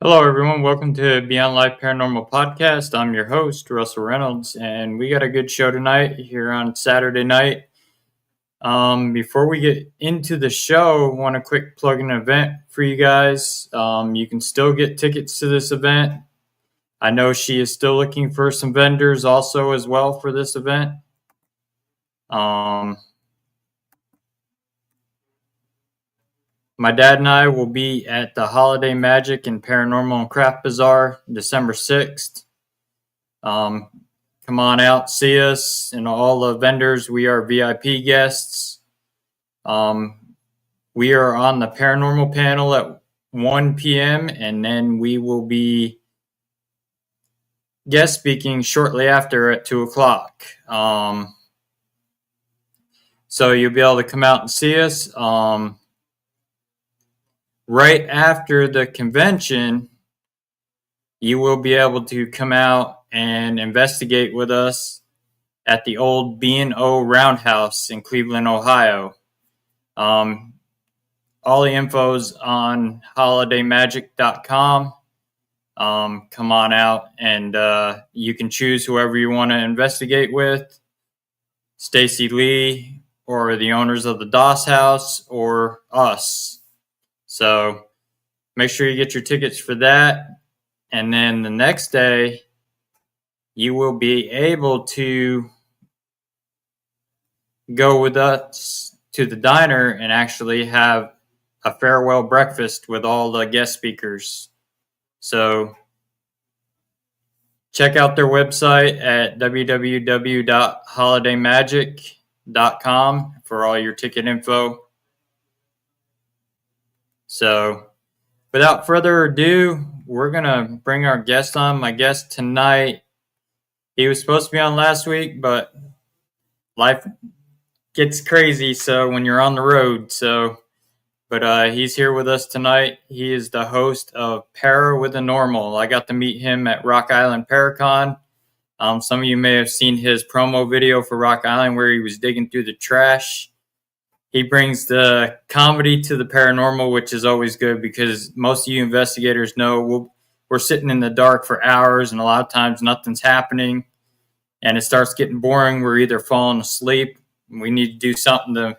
Hello, everyone. Welcome to Beyond Life Paranormal Podcast. I'm your host, Russell Reynolds, and we got a good show tonight here on Saturday night. Before we get into the show, I want to quick plug an event for you guys. You can still get tickets to this event. I know she is still looking for some vendors also as well for this event. My dad and I will be at the Holiday Magic and Paranormal and Craft Bazaar December 6th. Come on out, see us, and all the vendors. We are VIP guests. We are on the paranormal panel at 1 p.m., and then we will be guest speaking shortly after at 2 o'clock. So you'll be able to come out and see us. Right after the convention, you will be able to come out and investigate with us at the old B&O Roundhouse in Cleveland, Ohio. All the info's on holidaymagic.com. Come on out and you can choose whoever you want to investigate with. Stacy Lee or the owners of the Doss House or us. So make sure you get your tickets for that. And then the next day, you will be able to go with us to the diner and actually have a farewell breakfast with all the guest speakers. So check out their website at www.holidaymagic.com for all your ticket info. So without further ado, we're going to bring our guest on. My guest tonight, he was supposed to be on last week, but life gets crazy. So when you're on the road, but he's here with us tonight. He is the host of Paranormal. I got to meet him at Rock Island Paracon. Some of you may have seen his promo video for Rock Island where he was digging through the trash. He brings the comedy to the paranormal, which is always good because most of you investigators know we're sitting in the dark for hours and a lot of times nothing's happening and it starts getting boring. We're either falling asleep. We need to do something to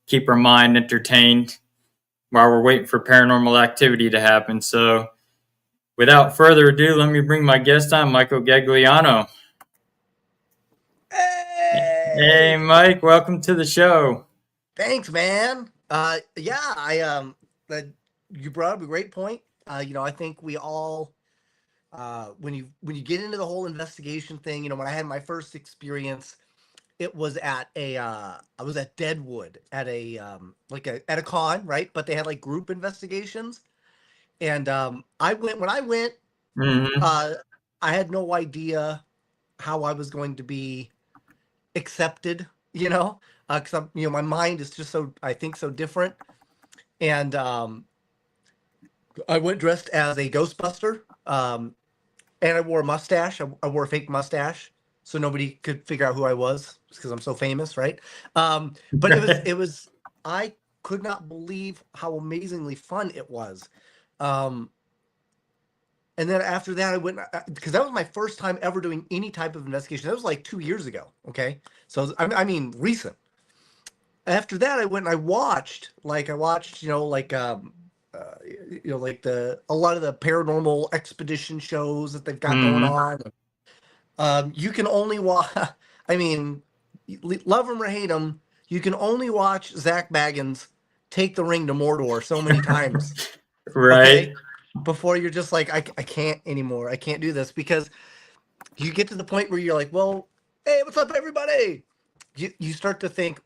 keep our mind entertained while we're waiting for paranormal activity to happen. So without further ado, let me bring my guest on, Michael Gagliano. Hey, Mike, welcome to the show. Thanks, man. You brought up a great point. I think we all, when you get into the whole investigation thing, when I had my first experience, it was at I was at Deadwood at at a con, right? But they had like group investigations, and when I went, I had no idea how I was going to be accepted, because my mind is just so different. And I went dressed as a Ghostbuster, and I wore a mustache. I wore a fake mustache, so nobody could figure out who I was because I'm so famous, right? But it was. I could not believe how amazingly fun it was. And then after that, I went because that was my first time ever doing any type of investigation. That was like 2 years ago. Okay, so I mean recent. After that, I went and I watched like a lot of the paranormal expedition shows that they've got going on. You can only watch. I mean, love them or hate them, you can only watch Zach Baggins take the ring to Mordor so many times, right? Okay? Before you're just like, I can't anymore. I can't do this, because you get to the point where you're like, well, hey, what's up, everybody? You start to think,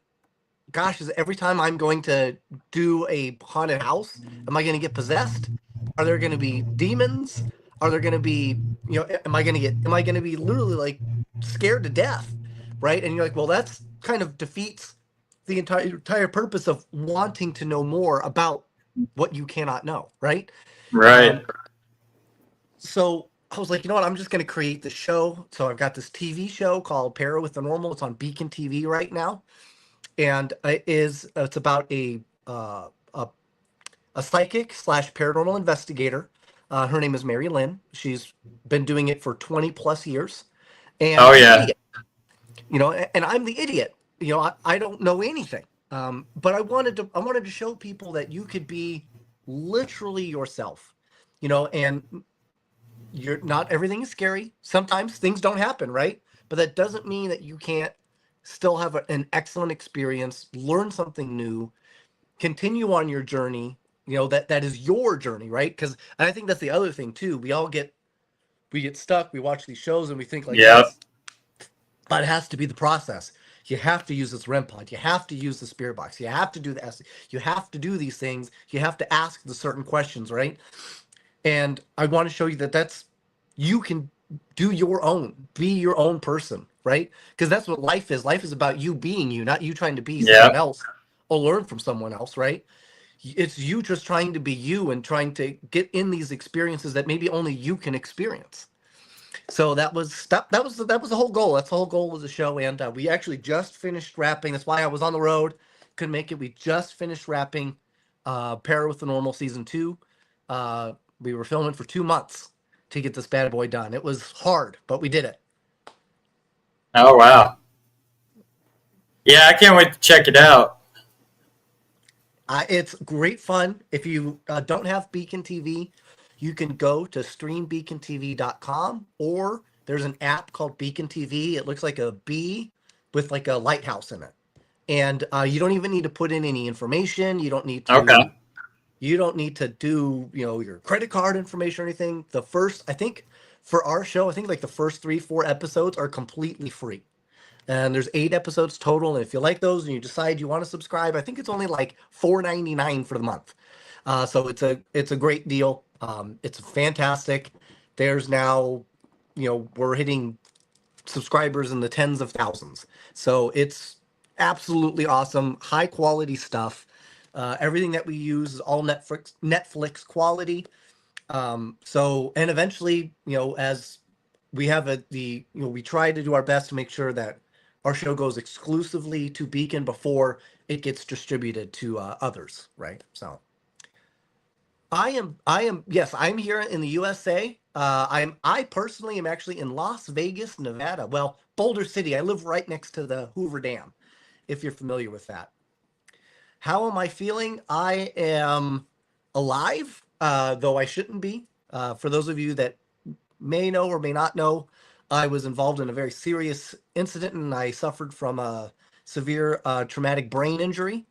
gosh, is every time I'm going to do a haunted house, am I going to get possessed? Are there going to be demons? Are there going to be, am I going to be literally like scared to death? Right. And you're like, well, that's kind of defeats the entire purpose of wanting to know more about what you cannot know. Right. Right. So I was like, you know what? I'm just going to create the show. So I've got this TV show called Paranormal. It's on Beacon TV right now. And it's about a psychic / paranormal investigator Her name is Mary Lynn. She's been doing it for 20 plus years, and Oh I'm the yeah. idiot. And I'm the idiot. I don't know anything. But I wanted to show people that you could be literally yourself. And you're not everything is scary. Sometimes things don't happen, right? But that doesn't mean that you can't still have an excellent experience, learn something new, continue on your journey. That is your journey, right? Because I think that's the other thing too. We get stuck. We watch these shows and we think like, Yep. yes, but it has to be the process. You have to use this REM pod. You have to use the spirit box. You have to do the S. You have to do these things. You have to ask the certain questions, right? And I want to show you that you can do your own, be your own person, right? Because that's what life is. Life is about you being you, not you trying to be someone Yep. else or learn from someone else, right? It's you just trying to be you and trying to get in these experiences that maybe only you can experience. So that was the whole goal. That's the whole goal of the show, and we actually just finished wrapping. That's why I was on the road, couldn't make it. We just finished wrapping Para with the Normal season 2. We were filming for 2 months to get this bad boy done. It was hard, but we did it. Oh wow. Yeah, I can't wait to check it out. It's great fun. If you don't have Beacon TV, you can go to streambeacontv.com, or there's an app called Beacon TV. It looks like a bee with like a lighthouse in it. And you don't even need to put in any information. You don't need to Okay. do your credit card information or anything. The first, I think, for our show, I think like the first 3-4 episodes are completely free, and there's 8 episodes total. And if you like those and you decide you want to subscribe, I think it's only like $4.99 for the month. So it's a great deal. It's fantastic. There's now, we're hitting subscribers in the tens of thousands. So it's absolutely awesome, high quality stuff. Everything that we use is all Netflix quality. And eventually, as we have we try to do our best to make sure that our show goes exclusively to Beacon before it gets distributed to others, right? So yes, I'm here in the USA. I personally am actually in Las Vegas, Nevada. Well, Boulder City. I live right next to the Hoover Dam, if you're familiar with that. How am I feeling? I am alive, though I shouldn't be. For those of you that may know or may not know, I was involved in a very serious incident and I suffered from a severe traumatic brain injury.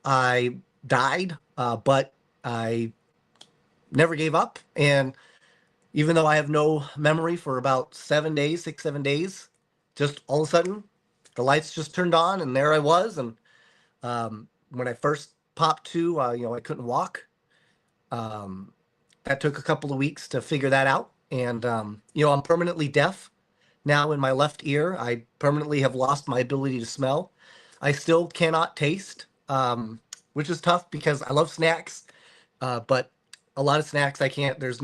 I died, but I never gave up. And even though I have no memory for about 7 days, 6, 7 days, just all of a sudden the lights just turned on and there I was. And when I first popped to, I couldn't walk. Um, that took a couple of weeks to figure that out. And, I'm permanently deaf now in my left ear. I permanently have lost my ability to smell. I still cannot taste, which is tough because I love snacks. But a lot of snacks I can't. There's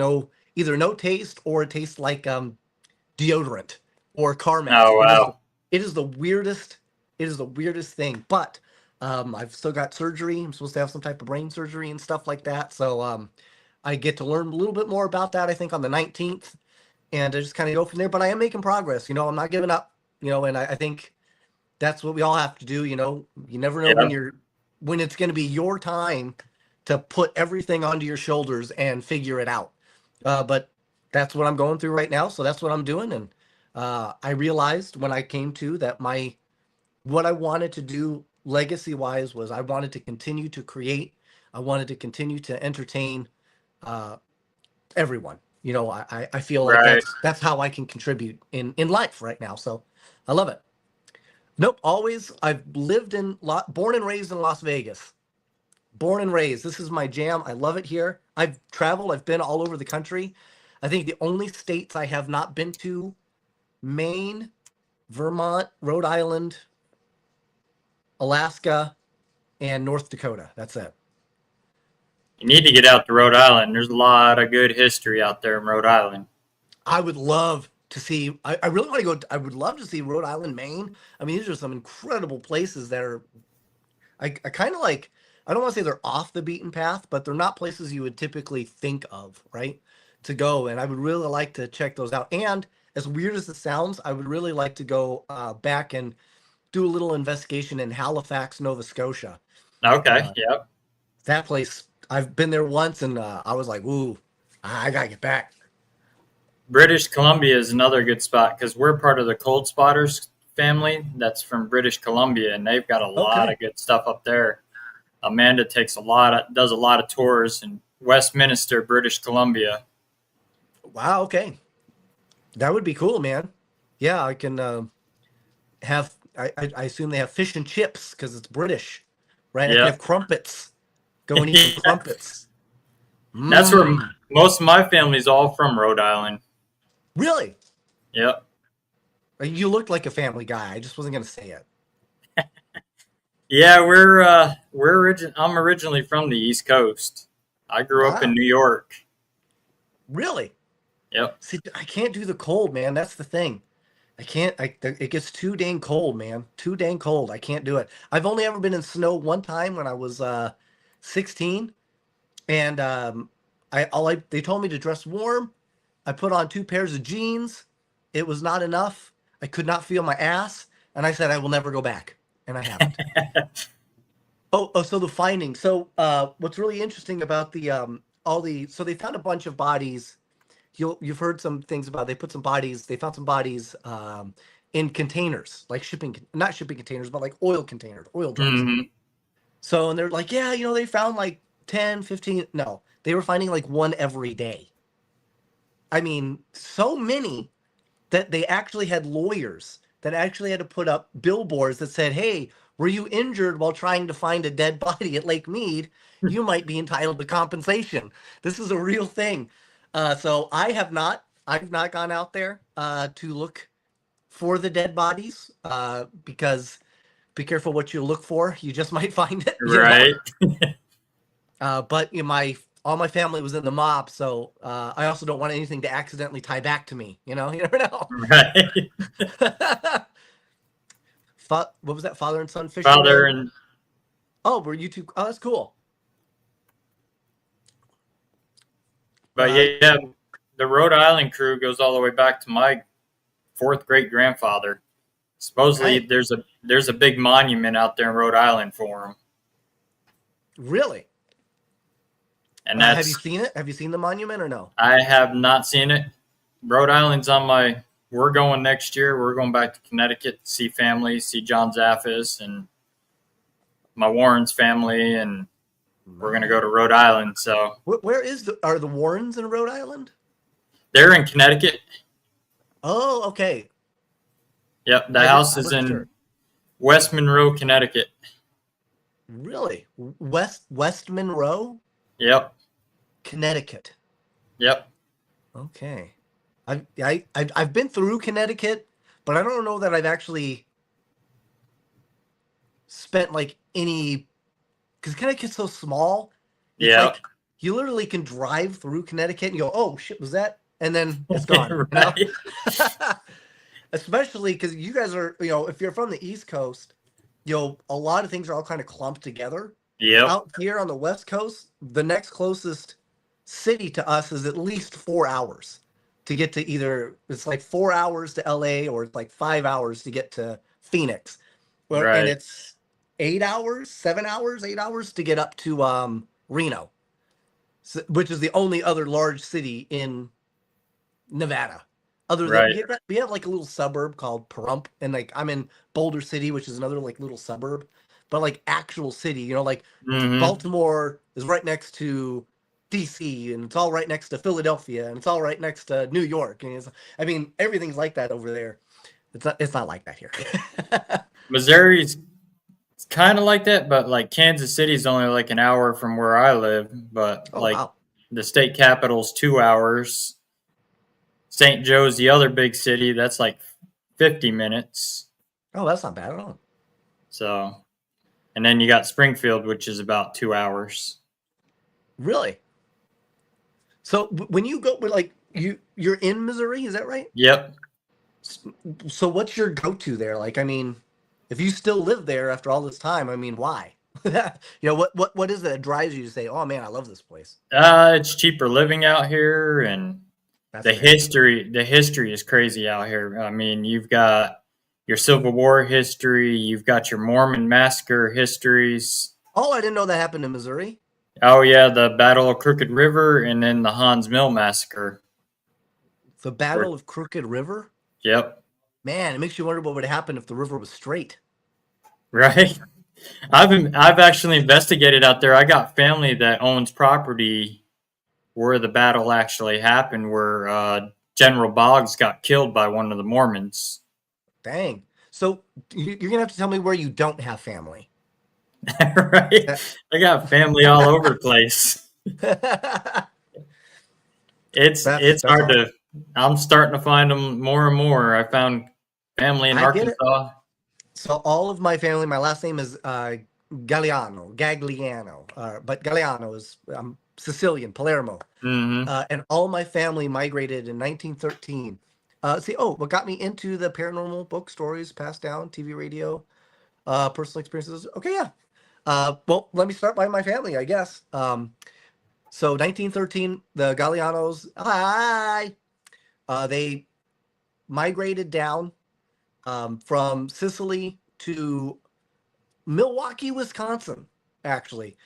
either no taste or it tastes like deodorant or CarMax. Oh It is wow. it is the weirdest. It is the weirdest thing. But I've still got surgery. I'm supposed to have some type of brain surgery and stuff like that. So I get to learn a little bit more about that. I think on the 19th, and I just kind of go from there. But I am making progress. I'm not giving up. And I think that's what we all have to do. You never know Yep. when it's going to be your time to put everything onto your shoulders and figure it out. But that's what I'm going through right now. So that's what I'm doing. And I realized when I came to that what I wanted to do legacy wise was I wanted to continue to create. I wanted to continue to entertain uh, everyone. I feel like Right. that's how I can contribute in life right now. So I love it. Nope. Always. I've born and raised in Las Vegas. Born and raised. This is my jam. I love it here. I've traveled. I've been all over the country. I think the only states I have not been to: Maine, Vermont, Rhode Island, Alaska, and North Dakota. That's it. You need to get out to Rhode Island. There's a lot of good history out there in Rhode Island. I would love to see. I really want to go. I would love to see Rhode Island, Maine. I mean, these are some incredible places that are. I kind of like. I don't want to say they're off the beaten path, but they're not places you would typically think of, right? to go, and I would really like to check those out. And as weird as it sounds, I would really like to go back and do a little investigation in Halifax, Nova Scotia. Okay. Uh, Yep. that place, I've been there once, and I was like, "Ooh, I gotta get back." British Columbia is another good spot because we're part of the Cold Spotters family that's from British Columbia, and they've got a lot Okay, of good stuff up there. Amanda does a lot of tours in Westminster, British Columbia. wow, okay, that would be cool, man. Yeah, I can have. I assume they have fish and chips because it's British, right? I can have Yep. crumpets. Go and eat some Yeah. crumpets. That's where Mmm. most of my family's all from Rhode Island. Really? Yep. You looked like a family guy. I just wasn't gonna say it. Yeah, I'm originally from the East Coast. I grew up in Wow. New York. Really? Yep. See, I can't do the cold, man. That's the thing. I can't. It gets too dang cold, man. Too dang cold. I can't do it. I've only ever been in snow one time when I was 16, and they told me to dress warm. I put on two pairs of jeans. It was not enough. I could not feel my ass, and I said I will never go back, and I haven't. Oh, so the finding. So, what's really interesting about the so they found a bunch of bodies. You've heard some things about they found some bodies in containers, like not shipping containers, but like oil containers, oil drums. Hmm. So, and they're like, yeah, they found like 10, 15. No, they were finding like one every day. I mean, so many that they actually had lawyers that actually had to put up billboards that said, "Hey, were you injured while trying to find a dead body at Lake Mead? You might be entitled to compensation." This is a real thing. So I've not gone out there to look for the dead bodies because be careful what you look for. You just might find it. Right. But my all my family was in the mob, so I also don't want anything to accidentally tie back to me. You never know. Right. What was that? Father and son fishing Father in? and Oh, were you two? Oh, that's cool. but yeah, the Rhode Island crew goes all the way back to my fourth great grandfather. Supposedly, Right. there's a big monument out there in Rhode Island for him, Really? and Have you that's seen it? Have you seen the monument or no? I have not seen it. Rhode Island's on my. We're going next year. We're going back to Connecticut to see family, see John Zaffis and my Warren's family, and we're gonna go to Man. Rhode Island. So Where are the Warrens in Rhode Island? they're in Connecticut. Oh, okay. Yep, the house I is wasn't in sure. West Monroe, Connecticut. Really? West Monroe, Yep, Connecticut. yep. Okay. I've been through Connecticut, but I don't know that I've actually spent like any because Connecticut's so small. It's Yeah. like you literally can drive through Connecticut and you go, "Oh shit, was that?" And then it's gone. Right. Especially because you guys are, if you're from the East Coast, a lot of things are all kind of clumped together. Yep. Out here on the West Coast, the next closest city to us is at least 4 hours to get to either. It's like 4 hours to LA or it's like 5 hours to get to Phoenix. Well, and Right. it's 8 hours, 7 hours, 8 hours to get up to Reno, which is the only other large city in Nevada. Other than Right. we have like a little suburb called Pahrump, and like I'm in Boulder City, which is another like little suburb, but like actual city, like Hmm. Baltimore is right next to DC, and it's all right next to Philadelphia, and it's all right next to New York, and I mean everything's like that over there. It's not like that here. Missouri's kind of like that, but like Kansas City's only like an hour from where I live. But Oh like wow. the state capital's 2 hours. St. Joe's the other big city. That's like 50 minutes. Oh, that's not bad at all. So, and then you got Springfield, which is about 2 hours. Really? So when you go, like you're in Missouri, is that right? Yep. So what's your go-to there? Like, I mean, if you still live there after all this time, I mean, why? What is it that drives you to say, "Oh man, I love this place"? It's cheaper living out here, and That's the fair. history is crazy out here. I mean, you've got your Civil War history, you've got your Mormon massacre histories. Oh, I didn't know that happened in Missouri. Oh yeah, the Battle of Crooked River, and then the Hans Mill massacre. The Where, Battle of Crooked River. yep, Man, it makes you wonder what would happen if the river was straight. right. I've actually investigated out there. I got family that owns property where the battle actually happened, where General Boggs got killed by one of the Mormons. Dang. So you're gonna have to tell me where you don't have family. Right? That- I got family all over the place. It's that's hard awesome. to. I'm starting to find them more and more. I found family in I get it. Arkansas. So all of my family, my last name is Gagliano, but Galliano is Sicilian, Palermo, Hmm. and all my family migrated in 1913. What got me into the paranormal book stories passed down, TV, radio, personal experiences. Okay, yeah. Well, let me start by my family, I guess. So 1913, the Gallianos, hi, they migrated down from Sicily to Milwaukee, Wisconsin, actually,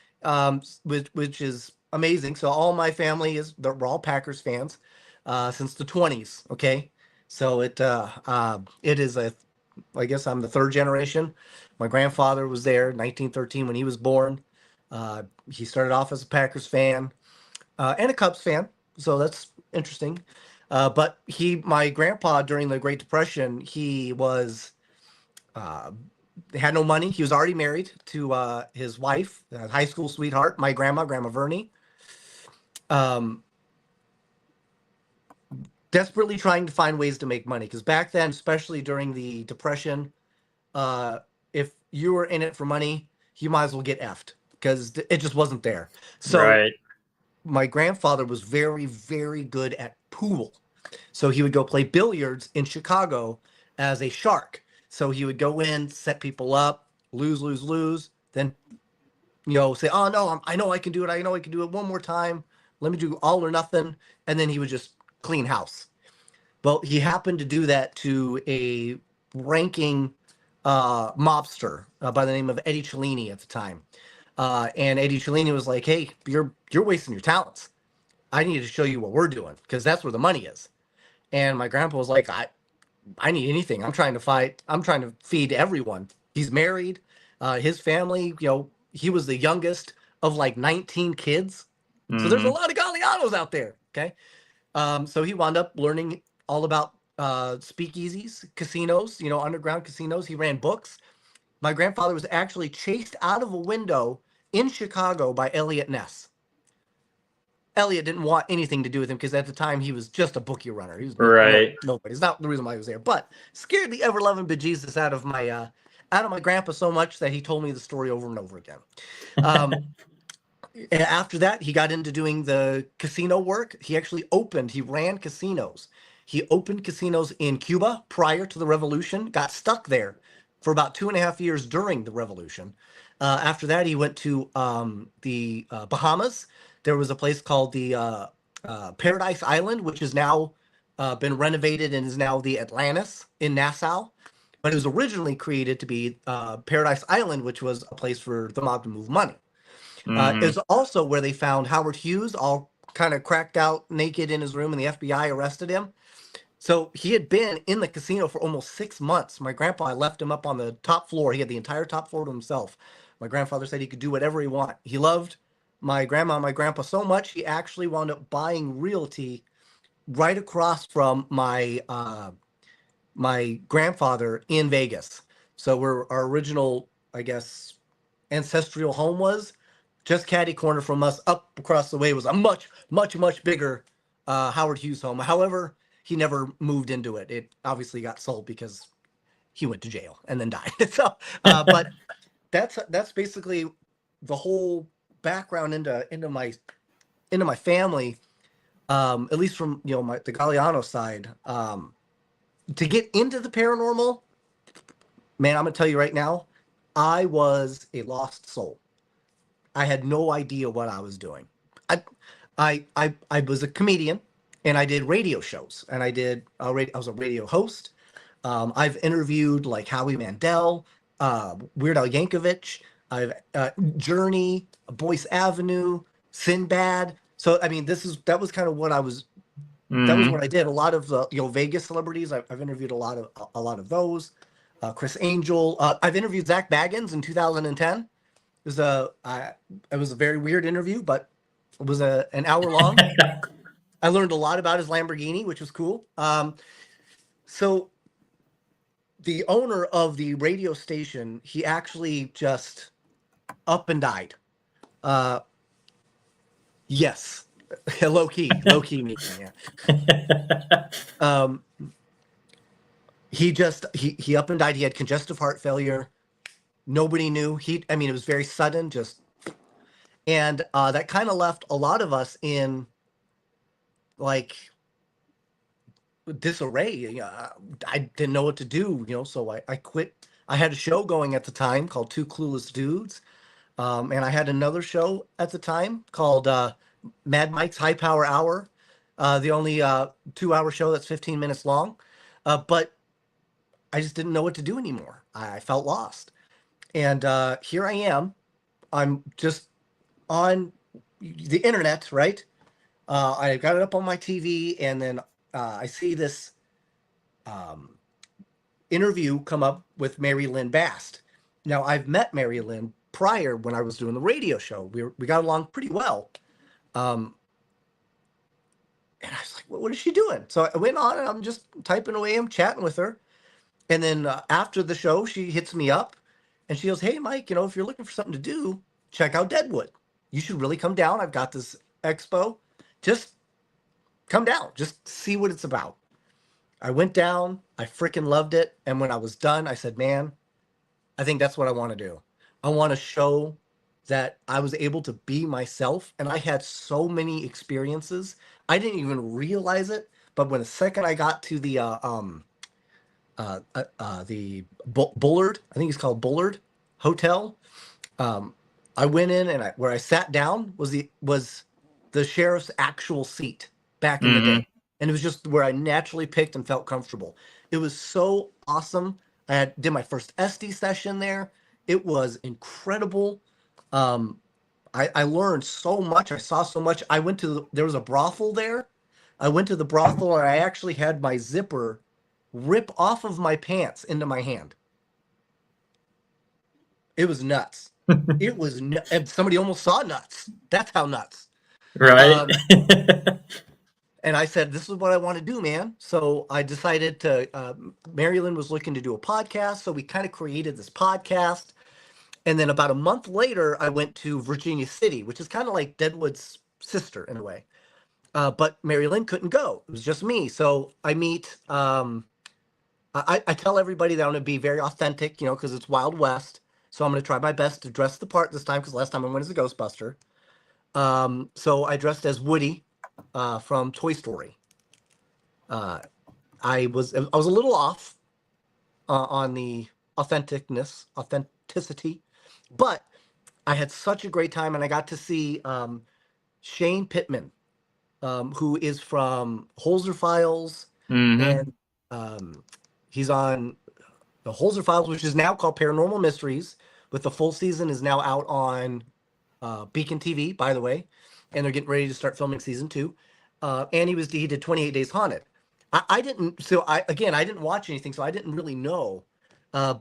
which is amazing. So all my family we're all Packers fans since the 20s. Okay, so it is a I guess I'm the third generation. My grandfather was there, 1913 when he was born. He started off as a Packers fan and a Cubs fan, so that's interesting. But my grandpa during the Great Depression, he was uh, had no money. He was already married to his wife, high school sweetheart, my Grandma Vernie. Um, Desperately trying to find ways to make money because back then, especially during the Depression, uh, if you were in it for money, you might as well get effed because it just wasn't there. So Right. my grandfather was very, very good at pool. So he would go play billiards in Chicago as a shark. So he would go in, set people up, lose, lose, lose, then say, "Oh no, I know I can do it. I know I can do it one more time. Let me do all or nothing," and then he would just clean house. Well, he happened to do that to a ranking mobster by the name of Eddie Cellini at the time, and Eddie Cellini was like, "Hey, you're wasting your talents. I need to show you what we're doing because that's where the money is." And my grandpa was like, I need anything. I'm trying to fight. I'm trying to feed everyone. He's married. His family, he was the youngest of like 19 kids. So there's a Hmm. lot of Gallianos out there. Okay. So he wound up learning all about speakeasies, casinos, underground casinos. He ran books. My grandfather was actually chased out of a window in Chicago by Elliot Ness. Elliot didn't want anything to do with him because at the time he was just a bookie runner. He was Right. nobody. It's not the reason why he was there, but scared the ever loving bejesus out of my grandpa so much that he told me the story over and over again. Um, After that, he got into doing the casino work. He ran casinos. He opened casinos in Cuba prior to the revolution, got stuck there for about 2.5 years during the revolution. After that, he went to the Bahamas. There was a place called the Paradise Island, which has now been renovated and is now the Atlantis in Nassau. But it was originally created to be Paradise Island, which was a place for the mob to move money. Hmm. Is also where they found Howard Hughes all kind of cracked out naked in his room, and the FBI arrested him. So he had been in the casino for almost 6 months. My grandpa left him up on the top floor. He had the entire top floor to himself. My grandfather said he could do whatever he wanted. He loved my grandma and my grandpa so much he actually wound up buying realty right across from my grandfather in Vegas. So where our original, I guess, ancestral home was, just caddy corner from us up across the way was a much, much, much bigger Howard Hughes home. However, he never moved into it. It obviously got sold because he went to jail and then died. But that's basically the whole background into my family. At least from the Galliano side. To get into the paranormal, man, I'm gonna tell you right now, I was a lost soul. I had no idea what I was doing. I I was a comedian, and I did radio shows, and I was a radio host. I've interviewed like Howie Mandel, Weird Al Yankovic, I've Journey, Boyce Avenue, Sinbad. So I mean, that was kind of what I was. That was what Mm-hmm. I did. A lot of Vegas celebrities. I've interviewed a lot of those. Chris Angel. I've interviewed Zach Baggins in 2010. It was a very weird interview, but it was an hour long. I learned a lot about his Lamborghini, which was cool. So the owner of the radio station, he actually just up and died. Uh, yes, low key me. Yeah. He up and died. He had congestive heart failure. Nobody knew. I mean, it was very sudden. And that kind of left a lot of us in like disarray. I didn't know what to do, so I quit. I had a show going at the time called Two Clueless Dudes. And I had another show at the time called Mad Mike's High Power Hour, the only 2-hour show that's 15 minutes long. But I just didn't know what to do anymore. I felt lost. And here I am. I'm just on the internet, right? I got it up on my TV, and then I see this um, interview come up with Mary Lynn Bast. Now, I've met Mary Lynn prior when I was doing the radio show. We got along pretty well. Um, and I was like, what is she doing? So I went on, and I'm just typing away. I'm chatting with her. And then after the show, she hits me up, and she goes, hey, Mike, if you're looking for something to do, check out Deadwood. You should really come down. I've got this expo. Just come down. Just see what it's about. I went down. I freaking loved it. And when I was done, I said, man, I think that's what I want to do. I want to show that I was able to be myself. And I had so many experiences. I didn't even realize it. But when the second I got to the Bullard, I think it's called Bullard Hotel, um, I went in, and where I sat down was the sheriff's actual seat back in the Mm-hmm. day, and it was just where I naturally picked and felt comfortable. It was so awesome. Did my first SD session there. It was incredible. Um, I learned so much. I saw so much. There was a brothel there. I went to the brothel, and I actually had my zipper rip off of my pants into my hand. It was nuts. And somebody almost saw nuts. That's how nuts. Right. Um, and I said, this is what I want to do, man. So I decided Marilyn was looking to do a podcast. So we kind of created this podcast. And then about a month later, I went to Virginia City, which is kind of like Deadwood's sister in a way. But Marilyn couldn't go. It was just me. So I meet, I tell everybody that I'm going to be very authentic, because it's Wild West. So I'm going to try my best to dress the part this time, because last time I went as a Ghostbuster. So I dressed as Woody from Toy Story. I was a little off on the authenticity, but I had such a great time, and I got to see Shane Pittman, who is from Holzer Files, Mm-hmm. and he's on the Holzer Files, which is now called Paranormal Mysteries, with the full season is now out on Beacon TV, by the way, and they're getting ready to start filming season 2. And he did 28 Days Haunted. I didn't, so I didn't watch anything, so I didn't really know uh,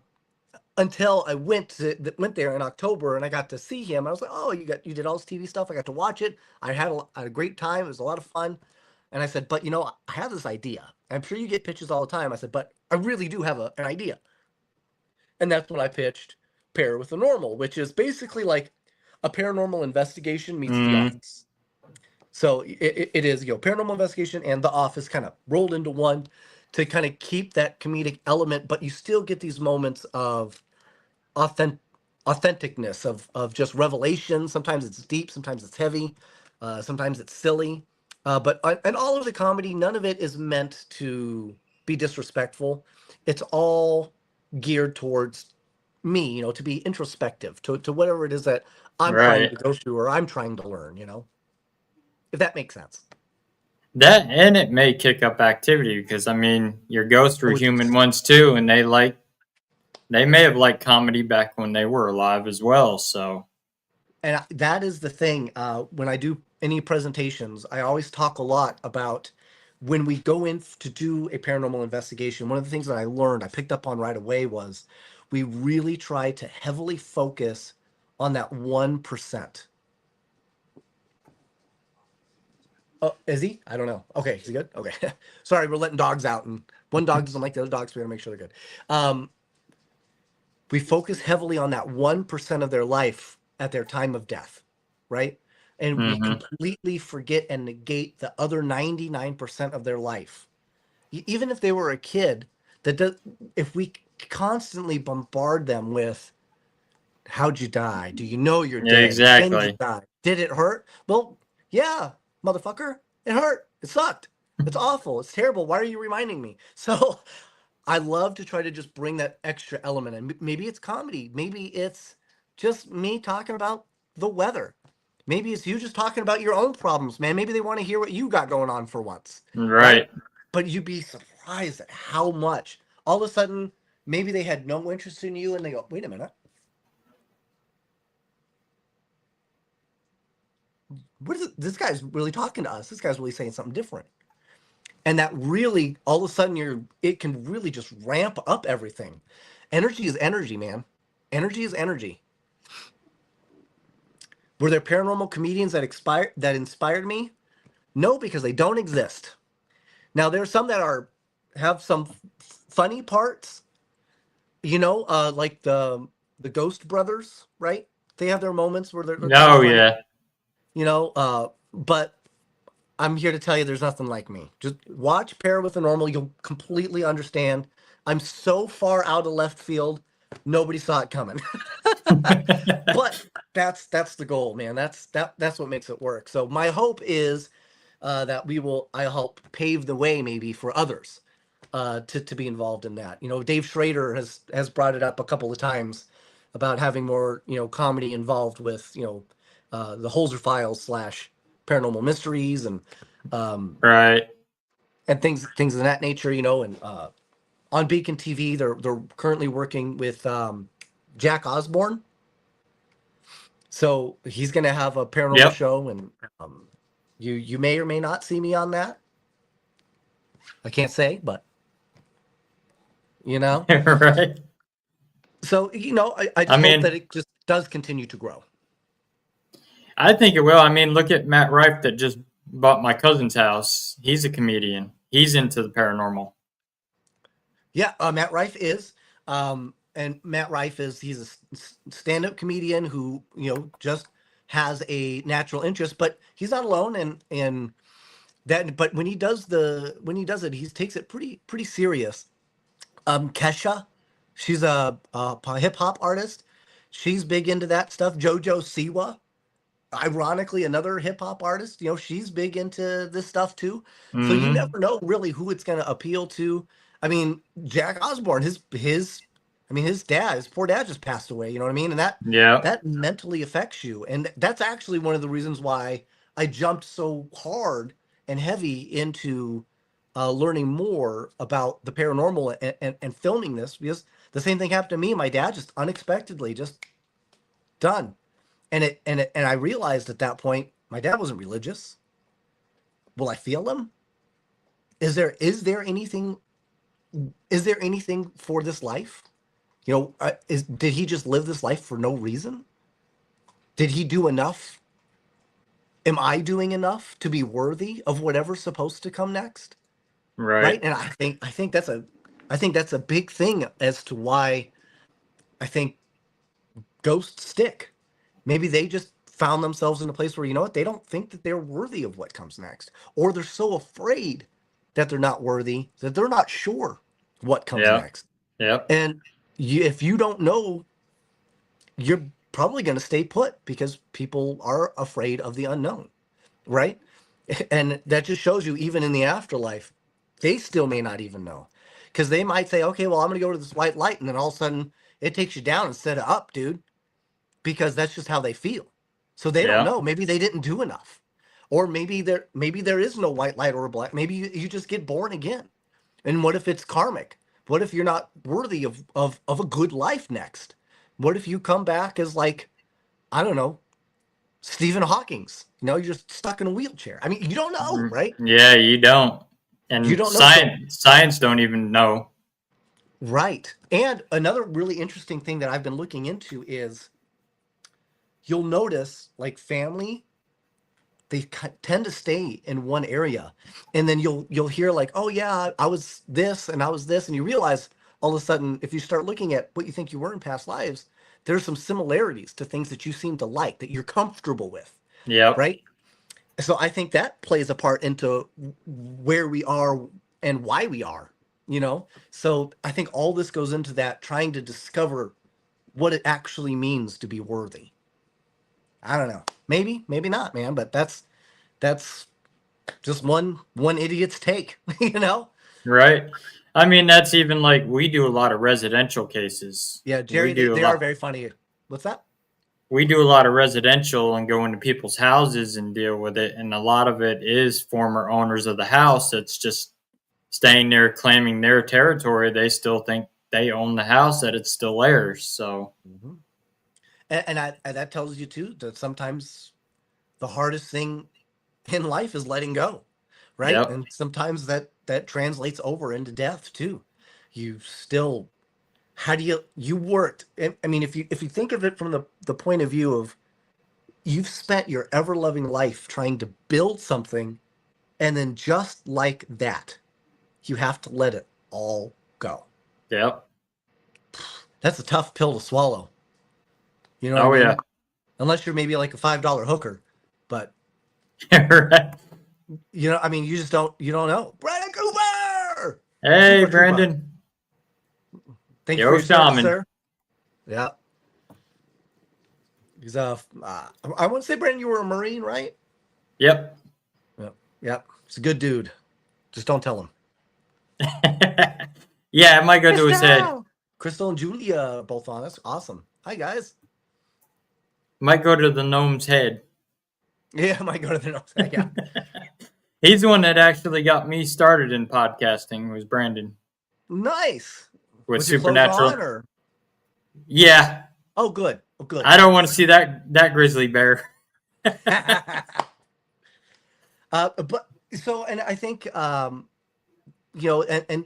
until I went there in October, and I got to see him. I was like, oh, you did all this TV stuff. I got to watch it. I had a great time. It was a lot of fun. And I said, but I have this idea. I'm sure you get pitches all the time. I said, but I really do have an idea. And that's when I pitched Pair with the Normal, which is basically like a paranormal investigation meets The Mm-hmm. Office. So it is, paranormal investigation and The Office kind of rolled into one to kind of keep that comedic element, but you still get these moments of authentic authenticness of just revelation. Sometimes it's deep, sometimes it's heavy, sometimes it's silly. But and all of the comedy, none of it is meant to be disrespectful. It's all geared towards me, to be introspective to whatever it is that I'm trying Right. to go through or I'm trying to learn, if that makes sense. That and it may kick up activity because I mean your ghosts were Oh, it human does. ones too, and they may have liked comedy back when they were alive as well. So And that is the thing. When I do any presentations, I always talk a lot about when we go in to do a paranormal investigation. One of the things that I picked up on right away was we really try to heavily focus on that 1%. Oh, is he? I don't know. Okay, is he good? Okay. Sorry, we're letting dogs out, and one dog doesn't like the other dogs, so we gotta make sure they're good. We focus heavily on that 1% of their life at their time of death, right? And we hmm completely forget and negate the other 99% of their life. Even if they were a kid, that does, if we constantly bombard them with, how'd you die? Do you know you're yeah, dead? When did you exactly. die? Did it hurt? Well, yeah, motherfucker, it hurt. It sucked. It's awful. It's terrible. Why are you reminding me? So I love to try to just bring that extra element in. Maybe it's comedy. Maybe it's just me talking about the weather. Maybe it's you just talking about your own problems, man. Maybe they want to hear what you got going on for once, right? Right. But you'd be surprised at how much all of a sudden maybe they had no interest in you and they go, wait a minute, what is it? This guy's really talking to us. This guy's really saying something different. And that really all of a sudden it can really just ramp up everything. Energy is energy, man. Energy is energy. Were there paranormal comedians that inspired me? No, because they don't exist. Now there's some that are have some funny parts, like the Ghost Brothers, right? They have their moments where they're kind of Oh funny, yeah. but I'm here to tell you there's nothing like me. Just watch Pair with the Normal. You'll completely understand. I'm so far out of left field, nobody saw it coming. But that's the goal, man. That's what makes it work. So my hope is that I help pave the way maybe for others to be involved in that. Dave Schrader has brought it up a couple of times about having more comedy involved with the Holzer Files slash Paranormal Mysteries um, right. and things of that nature. And on Beacon TV, they're currently working with Jack Osborne. So he's going to have a paranormal Yep. show, and you may or may not see me on that. I can't say, but you know. right. So I I just hope that mean, it just does continue to grow. I think it will. I mean, look at Matt Rife that just bought my cousin's house. He's a comedian. He's into the paranormal. Yeah, Matt Rife is, and Matt Rife he's a stand-up comedian who just has a natural interest, but he's not alone, and that. But when he does it, he takes it pretty serious. Kesha, she's a hip hop artist. She's big into that stuff. JoJo Siwa, ironically, another hip hop artist. She's big into this stuff too. So you hmm never know really who it's going to appeal to. I mean, Jack Osborne, his poor dad just passed away. You know what I mean? And that Yeah. that mentally affects you. And that's actually one of the reasons why I jumped so hard and heavy into learning more about the paranormal and filming this, because the same thing happened to me. My dad just unexpectedly just done. And I realized at that point, my dad wasn't religious. Will I feel him? Is there anything for this life? Did he just live this life for no reason? Did he do enough? Am I doing enough to be worthy of whatever's supposed to come next? Right? Right. And I think that's a big thing as to why I think ghosts stick. Maybe they just found themselves in a place where, they don't think that they're worthy of what comes next. Or they're so afraid that they're not worthy that they're not sure what comes Yep. next. Yep. And if you don't know, you're probably going to stay put because people are afraid of the unknown, right? And that just shows you, even in the afterlife, they still may not even know. Because they might say, okay, well, I'm going to go to this white light. And then all of a sudden, It takes you down instead of up, dude, because that's just how they feel. So they don't Yeah. know. Maybe they didn't do enough. Or maybe there is no white light or black. Maybe you just get born again. And what if it's karmic? What if you're not worthy of a good life next? What if you come back as like, I don't know, Stephen Hawking's? You're just stuck in a wheelchair. I mean, you don't know, right? Yeah, you don't. You And don't know. So science don't even know. right. And another really interesting thing that I've been looking into is you'll notice like family, they tend to stay in one area, and then you'll hear like, oh yeah, I was this and I was this, and you realize all of a sudden if you start looking at what you think you were in past lives, there's some similarities to things that you seem to like, that you're comfortable with, Yep. right? So I think that plays a part into where we are and why we are, so I think all this goes into that, trying to discover what it actually means to be worthy. I don't know, maybe not, man, but that's just one idiot's take, you know. Right. I mean, that's even like we do a lot of residential cases. Yeah, We Jerry, they, do a they are lot. very funny. What's that? We do a lot of residential and go into people's houses and deal with it, and a lot of it is former owners of the house that's just staying there, claiming their territory. They still think they own the house, that it's still theirs. So, Hmm. And that tells you too that sometimes the hardest thing in life is letting go, right? yep, And sometimes that translates over into death too. You still, how do you worked? I mean, if you think of it from the point of view of, you've spent your ever loving life trying to build something, and then just like that, you have to let it all go. yep. That's a tough pill to swallow. You know what I Oh yeah, mean? Unless you're maybe like a $5 hooker, but right. I mean, you don't know. Brandon Cooper, Hey, Super Trooper. Brandon. Thank you for Yo, your service, shaman. sir. Yeah, he's I want to say, Brandon, you were a Marine, right? Yep. Yep. Yep. He's a good dude. Just don't tell him. Yeah, it might go to his head. Crystal, Crystal and Julia both on us. Awesome. Hi guys. Might go to the gnome's head. Yeah, I might go to the notes. Yeah. He's the one that actually got me started in podcasting. Was Brandon Nice. with Was your clothes on Supernatural? or? Yeah, Oh, good. Oh, good. I don't want to see that grizzly bear. But so, and I think, and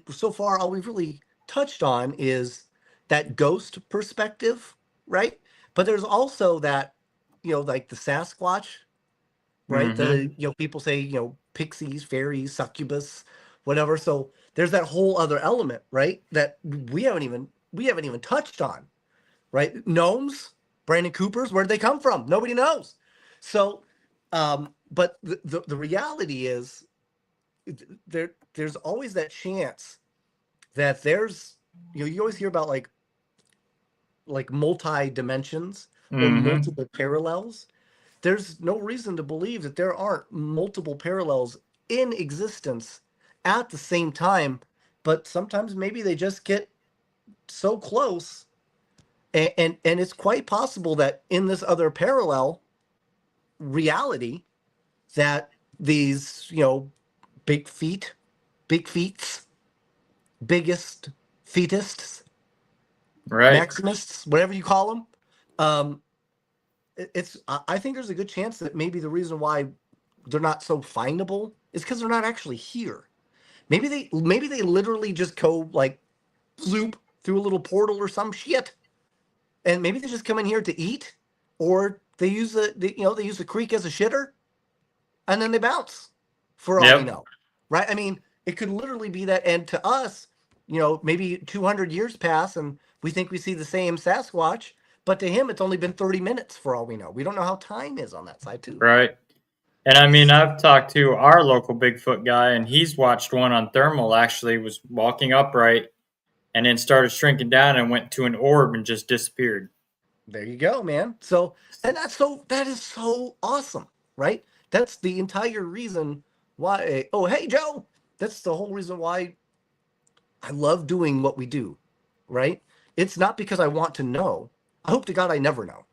so far, all we've really touched on is that ghost perspective, right? But there's also that, like the Sasquatch, right? Mm-hmm. People say, pixies, fairies, succubus, whatever. So there's that whole other element, right? That we haven't even touched on, right? Gnomes, Brandon Coopers, where'd they come from? Nobody knows. So, but the reality is, there's always that chance that there's, you always hear about like multi dimensions or Mm-hmm. multiple parallels. There's no reason to believe that there aren't multiple parallels in existence at the same time, but sometimes maybe they just get so close, and it's quite possible that in this other parallel reality, that these, big feet, big feets, biggest feetists, Right. maximists, whatever you call them. Um, it's I think there's a good chance that maybe the reason why they're not so findable is because they're not actually here. Maybe they literally just go like zoop through a little portal or some shit, and maybe they just come in here to eat, or they use the creek as a shitter, and then they bounce, for all we Yep. know, right? I mean, it could literally be that. And to us, maybe 200 years pass and we think we see the same Sasquatch, but to him, it's only been 30 minutes for all we know. We don't know how time is on that side, too. Right. And I mean, I've talked to our local Bigfoot guy, and he's watched one on thermal. Actually, was walking upright, and then started shrinking down and went to an orb and just disappeared. There you go, man. So, and that is so awesome, right? That's the entire reason why. Oh, hey, Joe. That's the whole reason why I love doing what we do, right? it's not because I want to know. I hope to God I never know,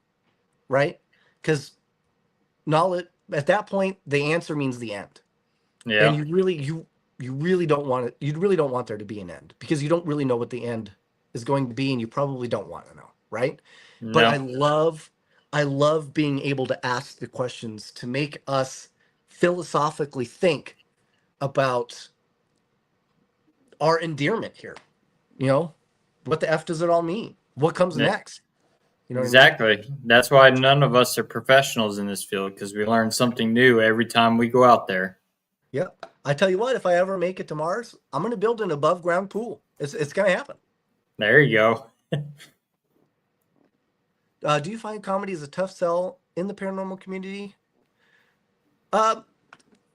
right? Because knowledge at that point, the answer means the end, and Yeah. you really don't want it. You really don't want there to be an end because you don't really know what the end is going to be, and you probably don't want to know, right? But No. I love being able to ask the questions to make us philosophically think about our endearment here. You know, what the f does it all mean? What comes Yeah, next? You know what I mean? exactly. That's why none of us are professionals in this field because we learn something new every time we go out there. Yeah. I tell you what, if I ever make it to Mars, I'm going to build an above ground pool. It's going to happen. There you go. Do you find comedy is a tough sell in the paranormal community? Uh,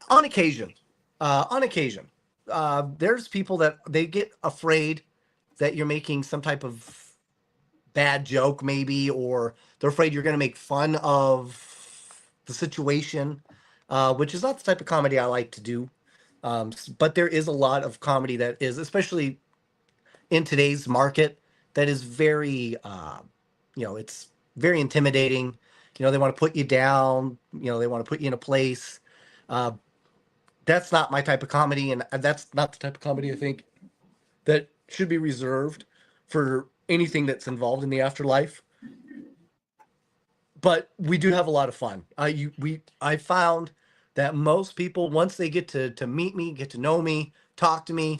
on occasion. On occasion. There's people that they get afraid that you're making some type of bad joke, maybe, or they're afraid you're going to make fun of the situation, which is not the type of comedy I like to do. But there is a lot of comedy that is, especially in today's market, that is very, it's very intimidating. They want to put you down. They want to put you in a place. Uh, that's not my type of comedy, and that's not the type of comedy I think that should be reserved for anything that's involved in the afterlife. But we do have a lot of fun. I found that most people, once they get to meet me, get to know me, talk to me,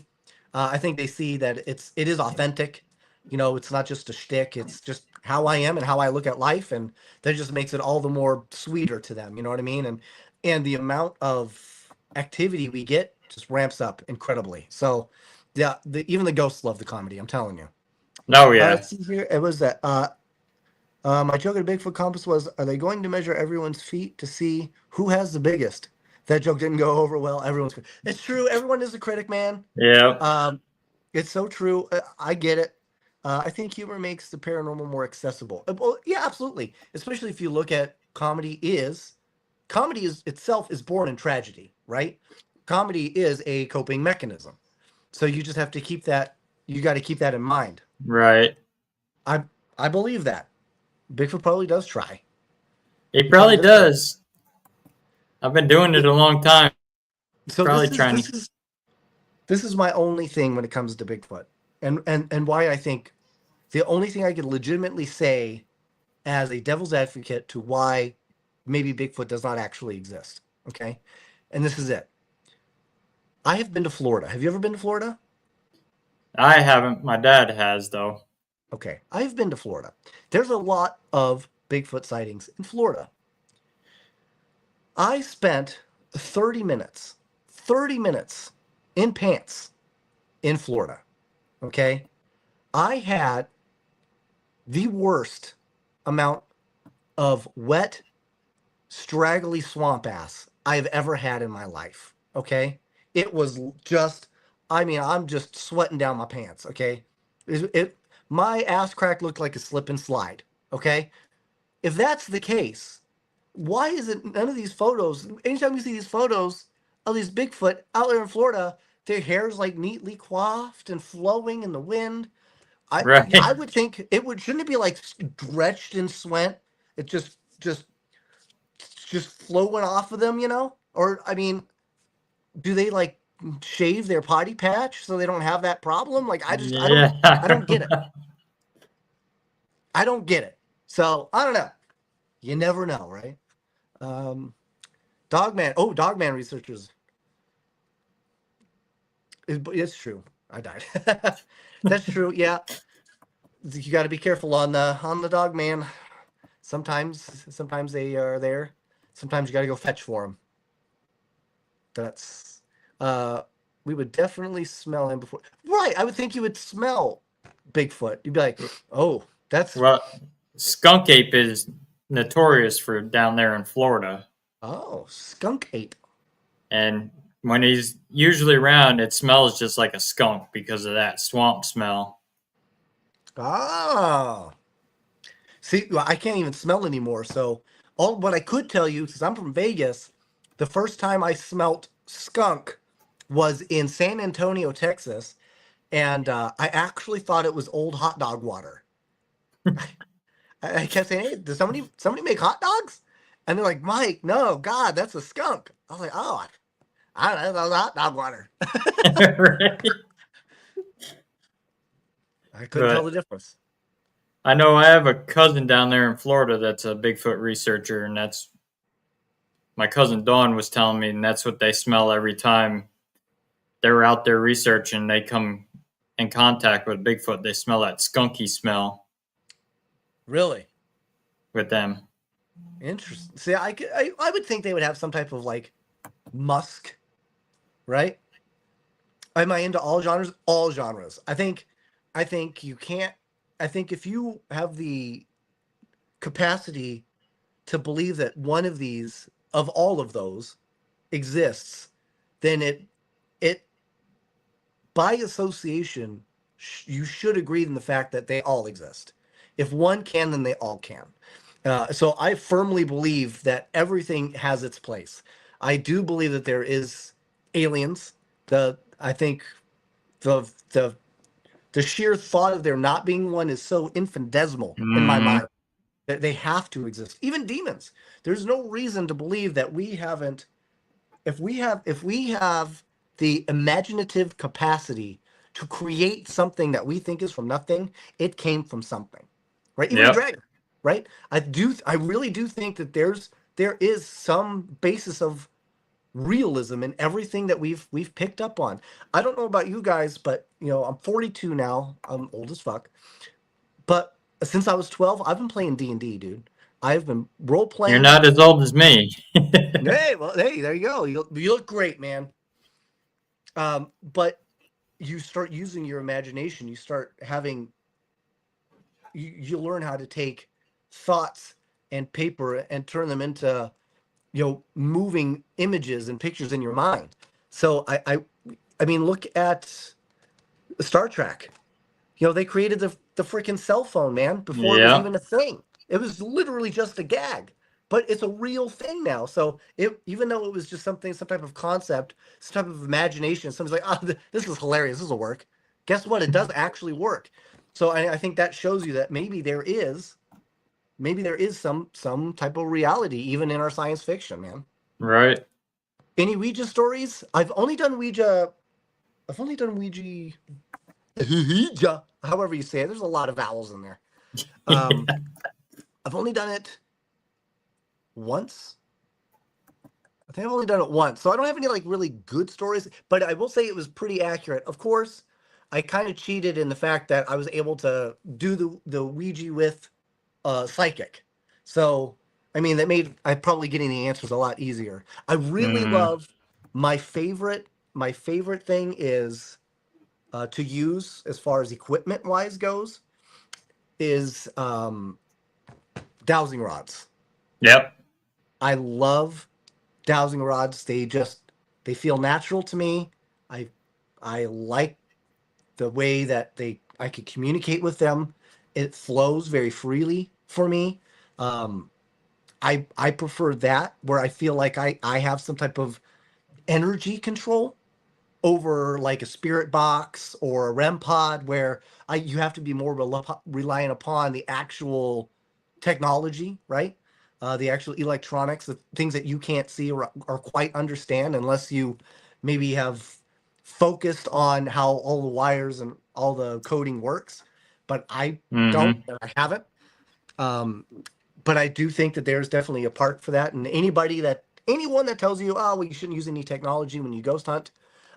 I think they see that it is authentic. It's not just a shtick. It's just how I am and how I look at life, and that just makes it all the more sweeter to them. You know what I mean? And the amount of activity we get just ramps up incredibly. So, yeah, even the ghosts love the comedy. I'm telling you. No, yeah. Let's see here. It was that. My joke at Bigfoot Compass was, are they going to measure everyone's feet to see who has the biggest? That joke didn't go over well. It's true. Everyone is a critic, man. Yeah. Um, it's so true. I get it. I think humor makes the paranormal more accessible. Well, yeah, absolutely. Especially if you look at comedy is itself is born in tragedy, right? Comedy is a coping mechanism. So you just have to keep that. You got to keep that in mind. Right. I I believe that Bigfoot probably does try. He He probably probably does try. does. I've been doing it a long time. So Probably this is trying this to. is this is my only thing when it comes to Bigfoot, and why I think the only thing I could legitimately say as a devil's advocate to why maybe Bigfoot does not actually exist. Okay, and this is it. I have been to Florida. Have you ever been to Florida? I haven't. My dad has, though. Okay, I've been to Florida. There's a lot of Bigfoot sightings in Florida. I spent 30 minutes in pants in Florida. Okay, I had the worst amount of wet, straggly swamp ass I've ever had in my life. Okay. It was just, I mean, I'm just sweating down my pants. Okay. My ass crack looked like a slip and slide. Okay. If that's the case, why is it none of these photos? Anytime you see these photos of these Bigfoot out there in Florida, their hair's like neatly coiffed and flowing in the wind. I Right. would think it would shouldn't it be like drenched in sweat? It just flowing off of them. Or I mean, do they like shave their potty patch so they don't have that problem? Like Yeah. I don't get it. I don't get it. So I don't know. You never know, right? Um, Dogman. Oh, Dogman researchers. It's true. I died. That's true. Yeah, you got to be careful on the Dogman. Sometimes they are there. Sometimes you got to go fetch for them. That's uh we would definitely smell him before. Right, I would think you would smell Bigfoot. You'd be like, "Oh, that's Well, skunk ape is notorious for down there in Florida. skunk ape." And when he's usually around, it smells just like a skunk because of that swamp smell. Ah. See, well, I can't even smell anymore. So all what I could tell you, because I'm from Vegas, the first time I smelt skunk was in San Antonio, Texas, and I actually thought it was old hot dog water. I kept saying, "Hey, does somebody make hot dogs?" And they're like, "Mike, no, God, that's a skunk." I was like, "Oh, I don't know, that was hot dog water." Right? I couldn't tell the But difference. I know I have a cousin down there in Florida that's a Bigfoot researcher, and that's my cousin Dawn was telling me, and that's what they smell every time they're out there researching. They come in contact with Bigfoot. They smell that skunky smell Really with them. interesting. See, I would think they would have some type of like musk, right? Am I into all genres? All genres. I think you can't. I think if you have the capacity to believe that one of these, of all of those, exists, then it by association, you should agree in the fact that they all exist. If one can, then they all can. So I firmly believe that everything has its place. I do believe that there is aliens. I think the the the sheer thought of there not being one is so infinitesimal in my Mm-hmm. mind that they have to exist. Even demons. There's no reason to believe that we haven't. If we have the imaginative capacity to create something that we think is from nothing, it came from something, right? Even a Yep. dragon, right? I really do think that there is some basis of realism in everything that we've picked up on. I don't know about you guys, but I'm 42 now. I'm old as fuck. But since I was 12, I've been playing D&D, dude. I've been role You're playing. not as old as me. Hey, well, hey, there you go. You look great, man. But you start using your imagination. You start having you learn how to take thoughts and paper and turn them into moving images and pictures in your mind. So I mean, look at Star Trek. They created the freaking cell phone, man, before it was Yeah. even a thing. It was literally just a gag, but it's a real thing now. So even though it was just some type of concept, some type of imagination, somebody's like, "Oh, this is hilarious. This will work." Guess what? It does actually work. So I think that shows you that maybe there is some type of reality even in our science fiction, man. Right. Any Ouija stories? I've only done Ouija, however you say it. There's a lot of vowels in there. Um, I've only done it once. I think I've only done it once, so I don't have any like really good stories. But I will say it was pretty accurate. Of course, I kind of cheated in the fact that I was able to do the Ouija with psychic. So I mean that made I probably getting the answers a lot easier. I really Mm-hmm. love my favorite thing is to use as far as equipment wise goes is dowsing rods. Yep. I love dowsing rods. They feel natural to me. I I like the way that I could communicate with them. It flows very freely for me. Um, I prefer that where I feel like I have some type of energy control over like a spirit box or a REM pod where you have to be more reliant upon the actual technology, right? The actual electronics, the things that you can't see or quite understand unless you maybe have focused on how all the wires and all the coding works. But I don't, Mm-hmm. and I haven't. Um, but I do think that there's definitely a part for that. And anyone that tells you, oh, well, you shouldn't use any technology when you ghost hunt,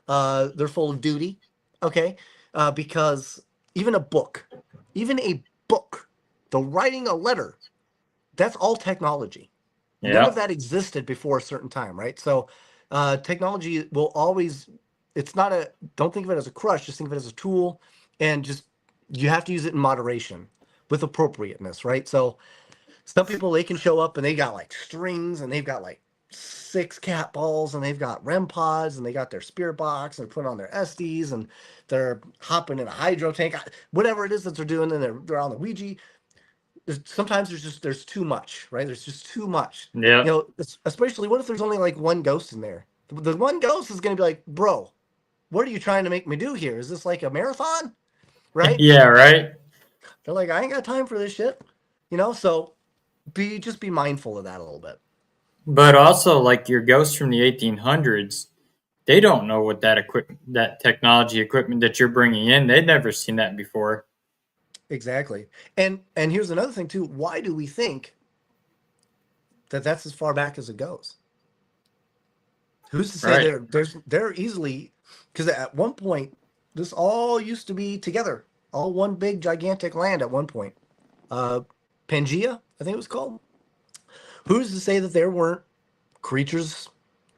they're full of duty. Okay, because even a book, even a book, the writing a letter, that's all technology. None of Yep. that existed before a certain time, right? So, technology will always. It's not a. Don't think of it as a crush. Just think of it as a tool, and just you have to use it in moderation, with appropriateness, right? So, some people they can show up and they got like strings and they've got like six cat balls and they've got REM pods and they got their spirit box and they're putting on their SDs and they're hopping in a hydro tank, whatever it is that they're doing, and they're on the Ouija. Sometimes there's too much, right? There's just too much. Yep. Especially what if there's only like one ghost in there? The one ghost is going to be like, bro, what are you trying to make me do here? Is this like a marathon, right? Yeah. Right. They're like, I ain't got time for this shit. So be mindful of that a little bit. But also, like your ghosts from the 1800s, they don't know what that technology equipment that you're bringing in. They'd never seen that before. Exactly. And here's another thing too. Why do we think that that's as far back as it goes? Who's to say Right. they're easily, because at one point this all used to be together, all one big gigantic land at one point. Uh, Pangea, I think it was called. Who's to say that there weren't creatures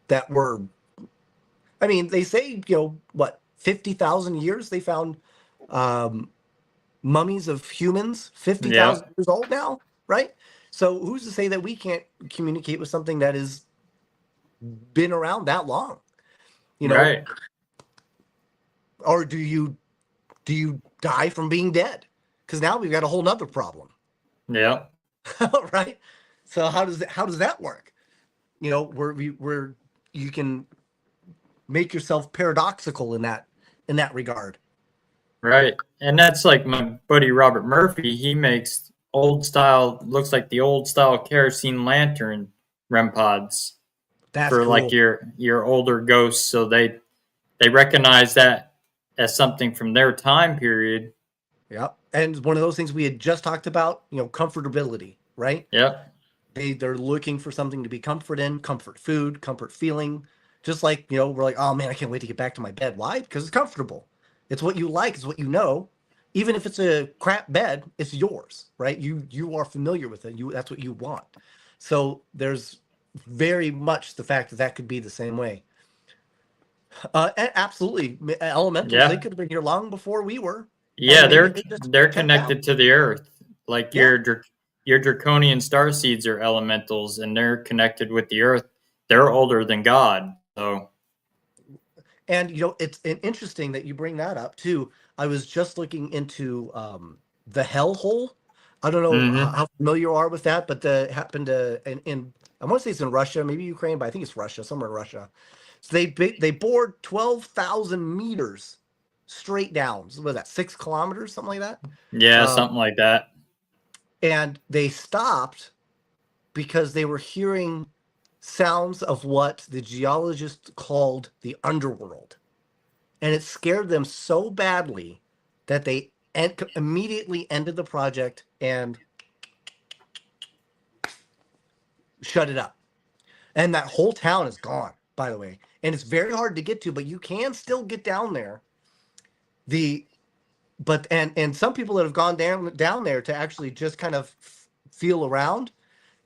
that were? I mean, they say what 50,000 years they found um, mummies of humans fifty Yeah. thousand years old now, right? So who's to say that we can't communicate with something that has been around that long? You know, Right. or do you die from being dead? Because now we've got a whole nother problem, Yeah. right? So how does that work? Where you can make yourself paradoxical in that regard. Right. And that's like my buddy Robert Murphy. He makes old style, looks like the old style kerosene lantern REM pods That's for like cool. your older ghosts. So they recognize that as something from their time period. Yeah, and one of those things we had just talked about, comfortability, right? Yep. They're looking for something to be comfort in, comfort food, comfort feeling. Just like, we're like, oh man, I can't wait to get back to my bed. Why? Because it's comfortable. It's what you like, it's what you know. Even if it's a crap bed, it's yours, right? You are familiar with it. That's what you want. So there's very much the fact that could be the same way. Absolutely, elementals, they Yeah. could have been here long before we were, Yeah, and maybe they just they're checked out. connected to the earth. Like Yeah. your draconian star seeds are elementals and they're connected with the earth. They're older than God. So, And it's interesting that you bring that up too. I was just looking into the hellhole. I don't know mhm. how familiar you are with that, but the happened in I want to say it's in Russia, maybe Ukraine, but I think it's Russia, somewhere in Russia. So they bored 12,000 meters straight down. So what was that, 6 kilometers, something like that? Yeah, Um, something like that. and they stopped because they were hearing sounds of what the geologists called the underworld. And it scared them so badly that they immediately ended the project and shut it up. And that whole town is gone, by the way. And it's very hard to get to, but you can still get down there. The but and some people that have gone down there to actually just kind of feel around,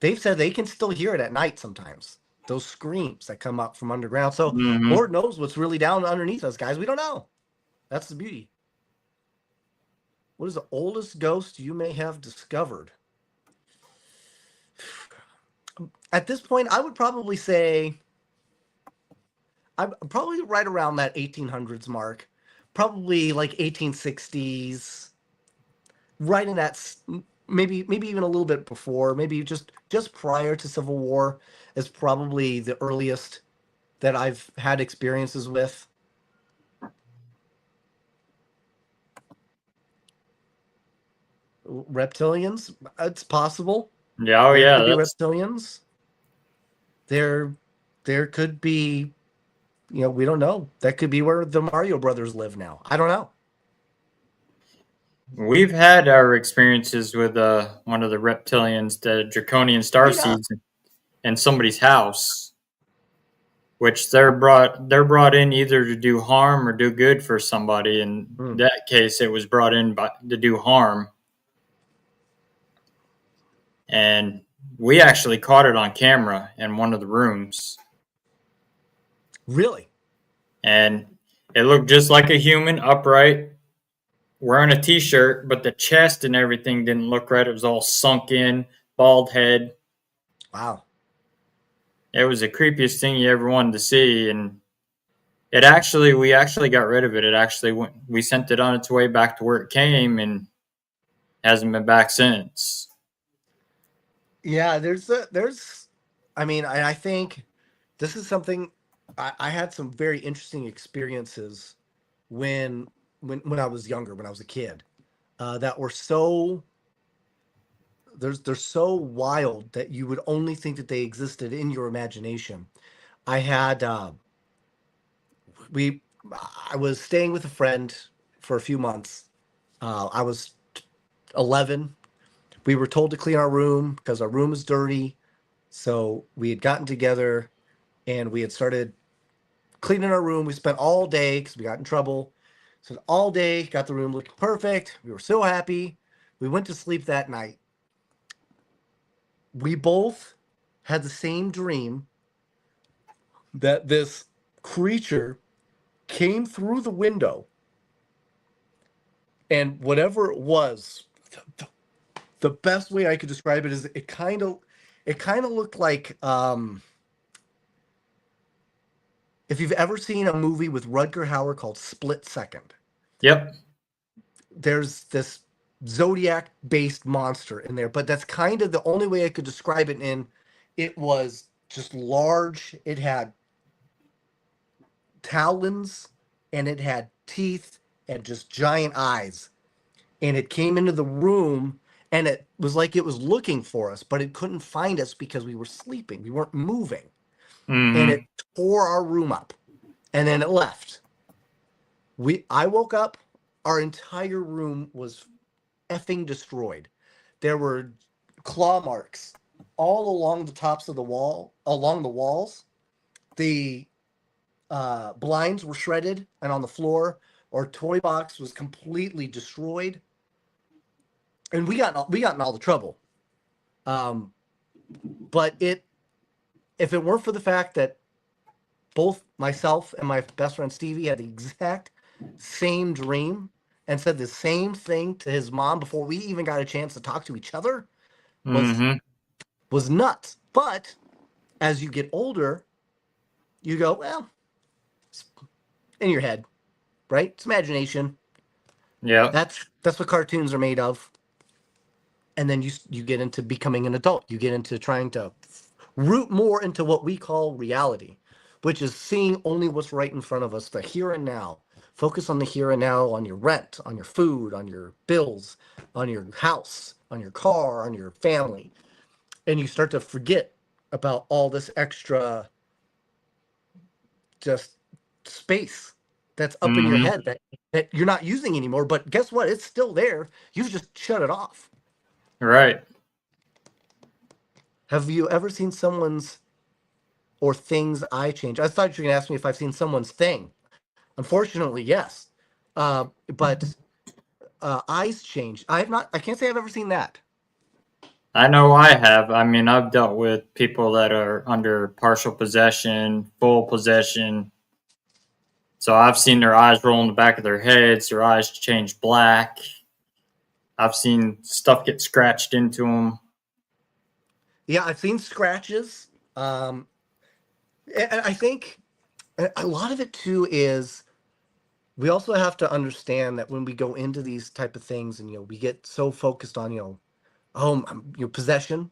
they've said they can still hear it at night sometimes. Those screams that come up from underground. So Mhm. Lord knows what's really down underneath us, guys. We don't know. That's the beauty. What is the oldest ghost you may have discovered? At this point, I would probably say I'm probably right around that 1800s mark, probably like 1860s, right in that maybe even a little bit before, maybe just prior to Civil War is probably the earliest that I've had experiences with reptilians. It's possible Yeah, oh there yeah, could be that's reptilians. There, there could be. We don't know. That could be where the Mario Brothers live now. I don't know. we've had our experiences with one of the reptilians, the draconian star Straight up. seeds in somebody's house, which they're brought in either to do harm or do good for somebody. In Hmm. that case, it was brought in to do harm, and we actually caught it on camera in one of the rooms, Really? and it looked just like a human, upright, wearing a t-shirt, but the chest and everything didn't look right. It was all sunk in, bald head. Wow. It was the creepiest thing you ever wanted to see, and we actually got rid of it. It actually went. We sent it on its way back to where it came, and hasn't been back since. Yeah, I mean, I think this is something I had some very interesting experiences when when I was younger, when I was a kid. that were so they're so wild that you would only think that they existed in your imagination. I had we I was staying with a friend for a few months. I was 11. We were told to clean our room because our room was dirty. So we had gotten together and we had started cleaning our room. We spent all day because we got in trouble. So all day, got the room looking perfect. We were so happy. We went to sleep that night. We both had the same dream that this creature came through the window, and whatever it was, the best way I could describe it is it kind of looked like if you've ever seen a movie with Rutger Hauer called Split Second. Yep. There's this zodiac based monster in there, but that's kind of the only way I could describe it in. It was just large. It had talons and it had teeth and just giant eyes. And it came into the room and it was like it was looking for us, but it couldn't find us because we were sleeping. We weren't moving. And it Mm-hmm. tore our room up and then it left. I woke up, our entire room was effing destroyed. There were claw marks all along the tops of the wall, along the walls. The blinds were shredded and on the floor. Our toy box was completely destroyed, and we got in all the trouble. Um, but if it weren't for the fact that both myself and my best friend Stevie had the exact same dream and said the same thing to his mom before we even got a chance to talk to each other, was Mm-hmm. was nuts. But as you get older, you go, well, it's in your head, right? It's imagination. Yep. That's what cartoons are made of. And then you get into becoming an adult. You get into trying to root more into what we call reality, which is seeing only what's right in front of us, the here and now. Focus on the here and now, on your rent, on your food, on your bills, on your house, on your car, on your family. And you start to forget about all this extra just space that's up in your Mm-hmm. head that you're not using anymore. But guess what? It's still there. You've just shut it off. Right. Have you ever seen someone's or things eye change? I thought you were going to ask me if I've seen someone's thing. Unfortunately, yes. But eyes change. I have not. I can't say I've ever seen that. I know I have. I mean, I've dealt with people that are under partial possession, full possession. So I've seen their eyes roll in the back of their heads, their eyes change black. I've seen stuff get scratched into them. Yeah, I've seen scratches. Um, and I think a lot of it too is we also have to understand that when we go into these type of things, and we get so focused on your possession.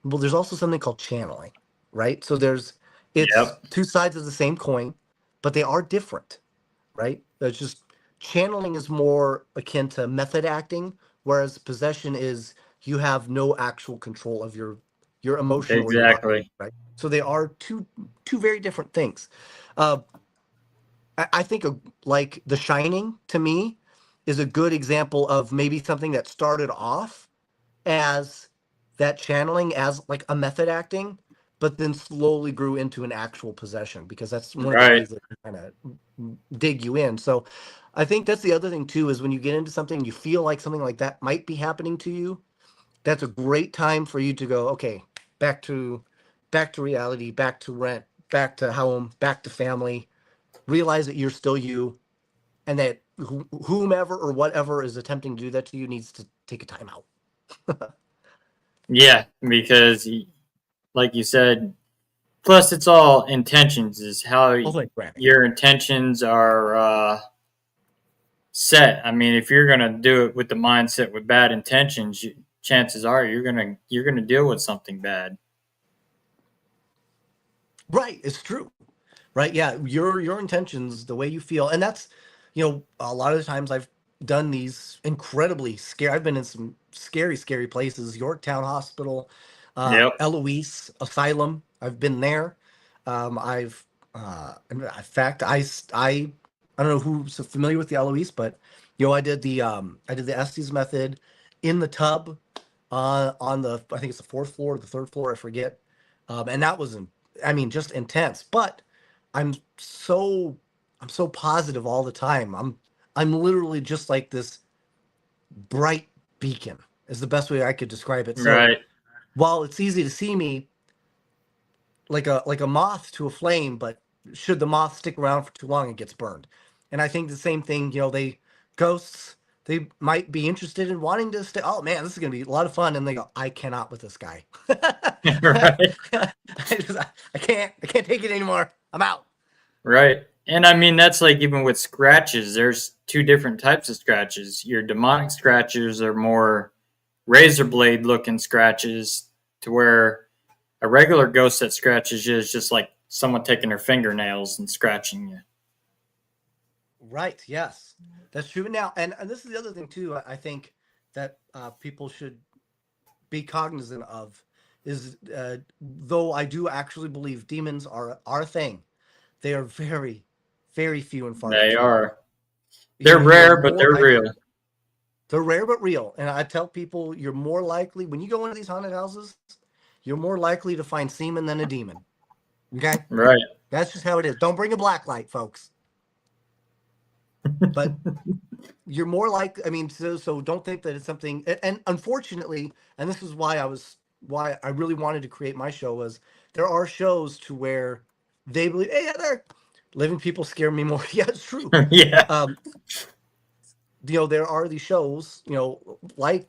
Well, there's also something called channeling, right? So it's Yep. two sides of the same coin, but they are different, right? It's just channeling is more akin to method acting, whereas possession is you have no actual control of your emotion or your body, Exactly. right? So they are two very different things. Uh, I think like The Shining to me is a good example of maybe something that started off as that channeling as like a method acting, but then slowly grew into an actual possession because that's one of the Right. ways that kind of dig you in. So I think that's the other thing too is when you get into something you feel like something like that might be happening to you, that's a great time for you to go, okay, back to back to reality, back to rent, back to home, back to family. Realize that you're still you and that whomever or whatever is attempting to do that to you needs to take a time out. Yeah, because like you said, plus it's all intentions is how Oh, like granny. your intentions are set. I mean, if you're gonna do it with the mindset with bad intentions, chances are you're gonna deal with something bad. Right, it's true. Right, yeah, your intentions, the way you feel, and that's a lot of the times done these incredibly scary. I've been in some scary places. Yorktown Hospital, Yep. Eloise Asylum. I've been there. I've, in fact, I don't know who's familiar with the Eloise, but I did the Estes method in the tub, on the, I think it's the fourth floor, or the third floor, I forget. And that was, I mean, just intense. But I'm so I'm so positive all the time. I'm literally just like this bright beacon is the best way I could describe it. So Right. while it's easy to see me like a moth to a flame, but should the moth stick around for too long, it gets burned. And I think the same thing, they ghosts, they might be interested in wanting to stay. Oh man, this is gonna be a lot of fun, and they go, I cannot with this guy. Right. I can't take it anymore. I'm out. Right. And I mean, that's like even with scratches, there's two different types of scratches. Your demonic scratches are more razor blade looking scratches, to where a regular ghost that scratches you is just like someone taking their fingernails and scratching you. Right. Yes, that's true. Now, and this is the other thing too. I think that people should be cognizant of is, though I do actually believe demons are a thing. They are very, very few and far They between. are. They're You're rare, but more they're real. likely. They're rare but real, and I tell people you're more likely when you go into these haunted houses, you're more likely to find semen than a demon. Okay, Right. that's just how it is. Don't bring a black light, folks. But you're more like, I mean, so don't think that it's something. And unfortunately, and this is why I really wanted to create my show, was there are shows to where they believe, hey, yeah, they're living people scare me more. Yeah, it's true. Yeah. um there are these shows, like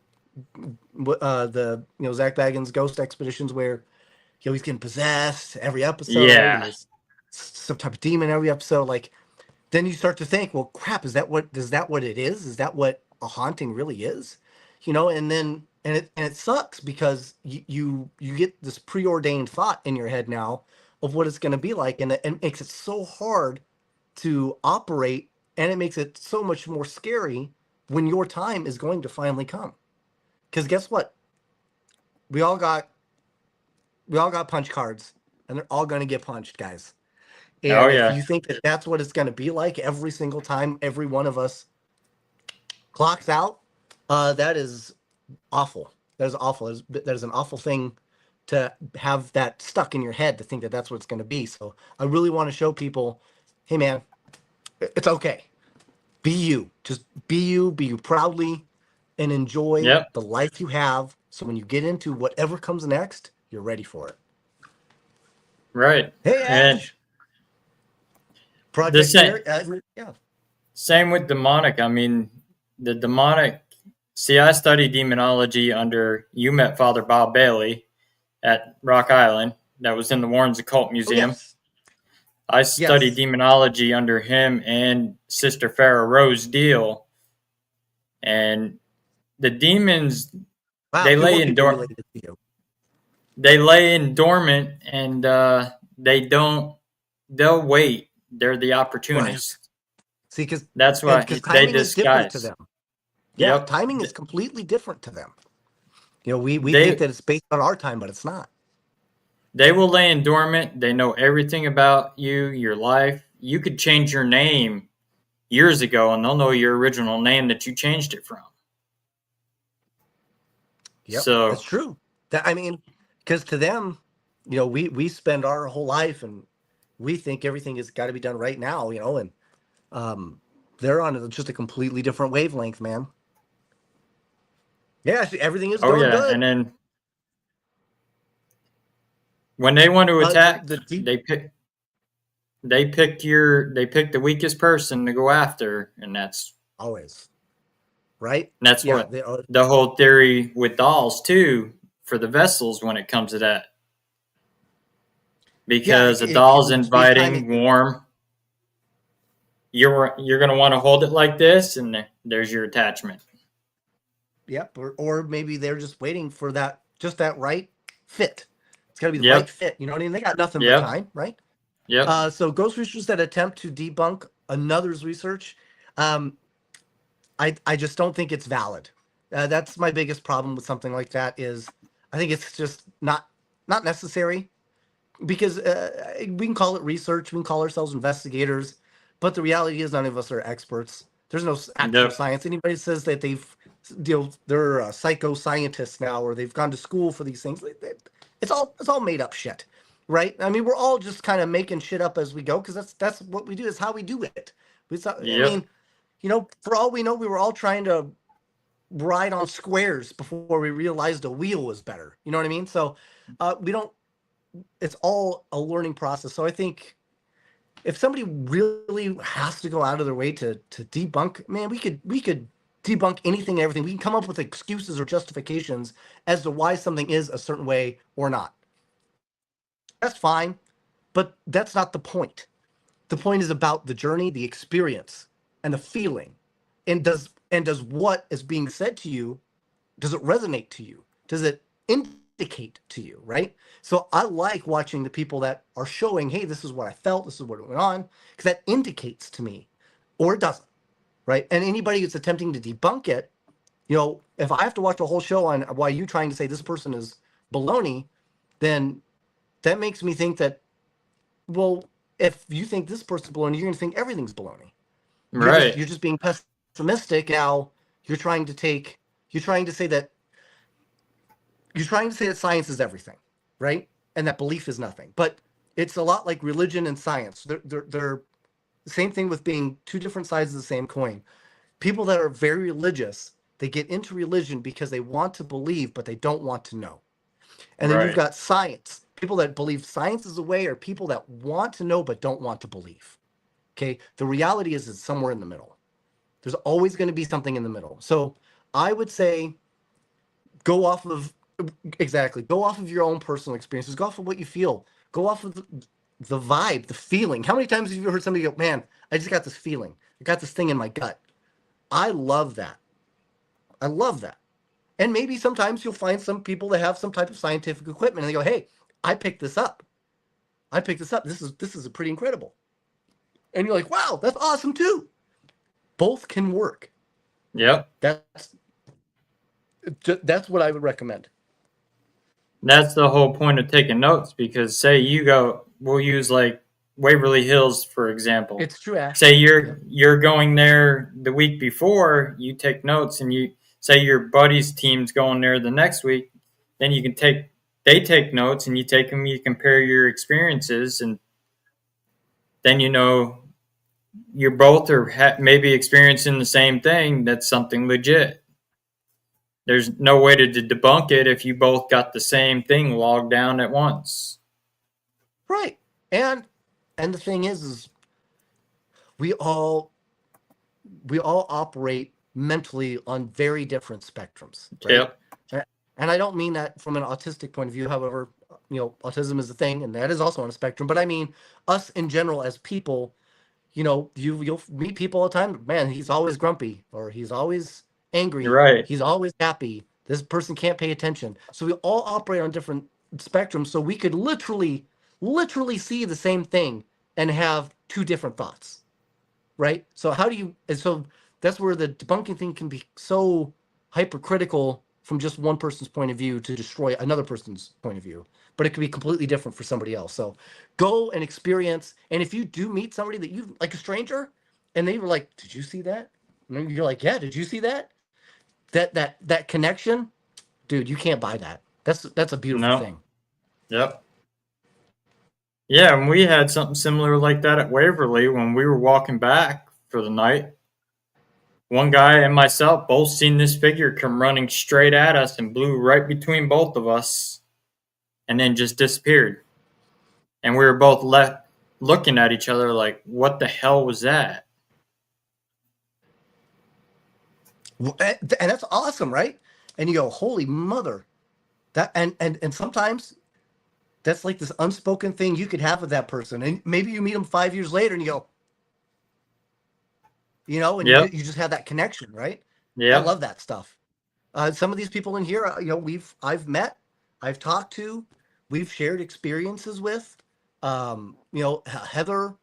the Zach Baggins Ghost Expeditions, where he's getting possessed every episode, and Yeah. there's some type of demon every episode. Like, then you start to think, well, crap, is that what it is? Is that what a haunting really is? And then and it sucks because you get this preordained thought in your head now of what it's going to be like, and it makes it so hard to operate, and it makes it so much more scary when your time is going to finally come. Because guess what? We all got we all got punch cards, and they're all going to get punched, guys. Oh And if yeah. you think that that's what it's going to be like every single time every one of us clocks out, that is awful. That is awful. That is an awful thing to have that stuck in your head, to think that that's what it's going to be. So I really want to show people, hey man, it's okay. Be you. Just be you proudly, and enjoy Yep. the life you have. So when you get into whatever comes next, you're ready for it. Right. Hey And Ash, the Project same Mary. Yeah. same with demonic. I mean, the demonic. See, I studied demonology under, you met Father Bob Bailey at Rock Island. That was in the Warrens Occult Oh Museum. yes. I studied Yes. demonology under him and Sister Farrah Rose Deal. And the demons, Wow. they Two lay more in people dor- related to you. they lay in dormant, and they don't. They'll wait. They're the Right. opportunists. See, because That's why because they timing is different to disguise. them. Yeah, Yep. timing is completely different to them. We think They that it's based on our time, but it's not. they will lay in dormant. They know everything about you, your life. You could change your name years ago, and they'll know your original name that you changed it from. Yep, that's So, true. That, I mean, because to them, we spend our whole life, and we think everything has got to be done right now, and um, they're on just a completely different wavelength, man. Yeah, see, everything is oh going yeah, good. and then when they want to attack, The deep they pick the weakest person to go after, and always right. that's Yeah, what they are. the whole theory with dolls too, for the vessels when it comes to that, Yeah, because a doll's space time. inviting, warm. You're gonna want to hold it like this, and there's your attachment. Yep, or maybe they're just waiting for that right fit. It's got to be the right Yep, fit. You know what I mean? They got nothing but yep, time, right? yep. So ghost researchers that attempt to debunk another's research, um, I just don't think it's valid. That's my biggest problem with something like that is I think it's just not necessary because we can call it research, we can call ourselves investigators, but the reality is none of us are experts. There's no actual Yep. science. Anybody says that they're psycho scientists now or they've gone to school for these things, it's all made up shit, right? I mean, we're all just kind of making shit up as we go because that's what we do. Is how we do it. I Yep. mean, for all we know, we were all trying to ride on squares before we realized a wheel was better. You know what I mean? So we don't. It's all a learning process. So I think if somebody really has to go out of their way to debunk, man, we could debunk anything and everything. We can come up with excuses or justifications as to why something is a certain way or not. That's fine, but that's not the point. The point is about the journey, the experience, and the feeling. And does what is being said to you, does it resonate to you? Does it indicate to you, right? So I like watching the people that are showing, hey, this is what I felt, this is what went on, because that indicates to me, or it doesn't, right? And anybody who's attempting to debunk it, if I have to watch a whole show on why you trying to say this person is baloney, then that makes me think that, well, if you think this person's baloney, you're going to think everything's baloney. You're just Right. you're just being pessimistic. Now you're trying to take you're trying to say that you're trying to say that science is everything, right? And that belief is nothing. But it's a lot like religion and science. They're the same thing with being two different sides of the same coin. People that are very religious, they get into religion because they want to believe, but they don't want to know. And then you've Right. got science. People that believe science is the way are people that want to know but don't want to believe. Okay. The reality is it's somewhere in the middle. There's always going to be something in the middle. So I would say go off of exactly go off of your own personal experiences. Go off of what you feel. Go off of the vibe, the feeling. How many times have you heard somebody go, "Man, I just got this feeling. I got this thing in my gut." I love that. I love that. And maybe sometimes you'll find some people that have some type of scientific equipment and they go, "Hey, I picked this up. I picked this up. This is a pretty incredible." And you're like, "Wow, that's awesome too." Both can work. Yep. That's that's what I would recommend. That's the whole point of taking notes because say you go, we'll use like Waverly Hills for example. It's true. Say Yep. you're going there the week before, you take notes, and you say your buddy's team's going there the next week, then you can take they take notes and you take them, you compare your experiences, and then you're both are maybe experiencing the same thing. That's something legit. There's no way to debunk it if you both got the same thing logged down at once. Right. And and the thing is we all we all operate mentally on very different spectrums, right? Yep. And I don't mean that from an autistic point of view. However, autism is a thing, and that is also on a spectrum. But I mean us in general as people. You'll meet people all the time. Man, he's always grumpy, or he's always You're angry. right. He's always happy. This person can't pay attention. So we all operate on different spectrums. So we could literally see the same thing and have two different thoughts, right? So how do you? And so that's where the debunking thing can be so hypercritical from just one person's point of view to destroy another person's point of view. But it could be completely different for somebody else. So go and experience. And if you do meet somebody that you like, a stranger, and they were like, "Did you see that?" And you're like, "Yeah, did you see that?" That connection, dude, you can't buy that. That's a beautiful No. thing. Yep. Yeah, and we had something similar like that at Waverly when we were walking back for the night. One guy and myself both seen this figure come running straight at us and blew right between both of us and then just disappeared. And we were both left looking at each other like, what the hell was that? And that's awesome, right? And you go, "Holy mother!" That and sometimes that's like this unspoken thing you could have with that person, and maybe you meet them 5 years later, and you go, and Yep. you just have that connection, right? I Yep. love that stuff. Some of these people in here, I've met, I've talked to, we've shared experiences with, Heather,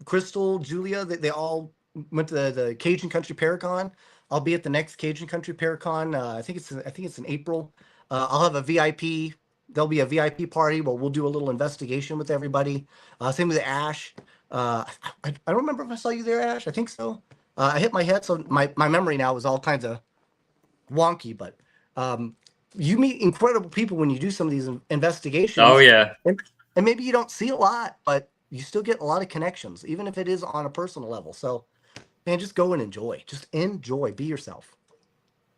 Crystal, Julia. They all went to the Cajun Country Paracon. I'll be at the next Cajun Country Paracon. I think it's in April. I'll have a VIP. There'll be a VIP party where we'll do a little investigation with everybody. Same with Ash. I don't remember if I saw you there, Ash. I think so. I hit my head, so my memory now is all kinds of wonky. But um, you meet incredible people when you do some of these Oh investigations, yeah. and maybe you don't see a lot, but you still get a lot of connections, even if it is on a personal level. So, man, just go and enjoy. Just enjoy. Be yourself.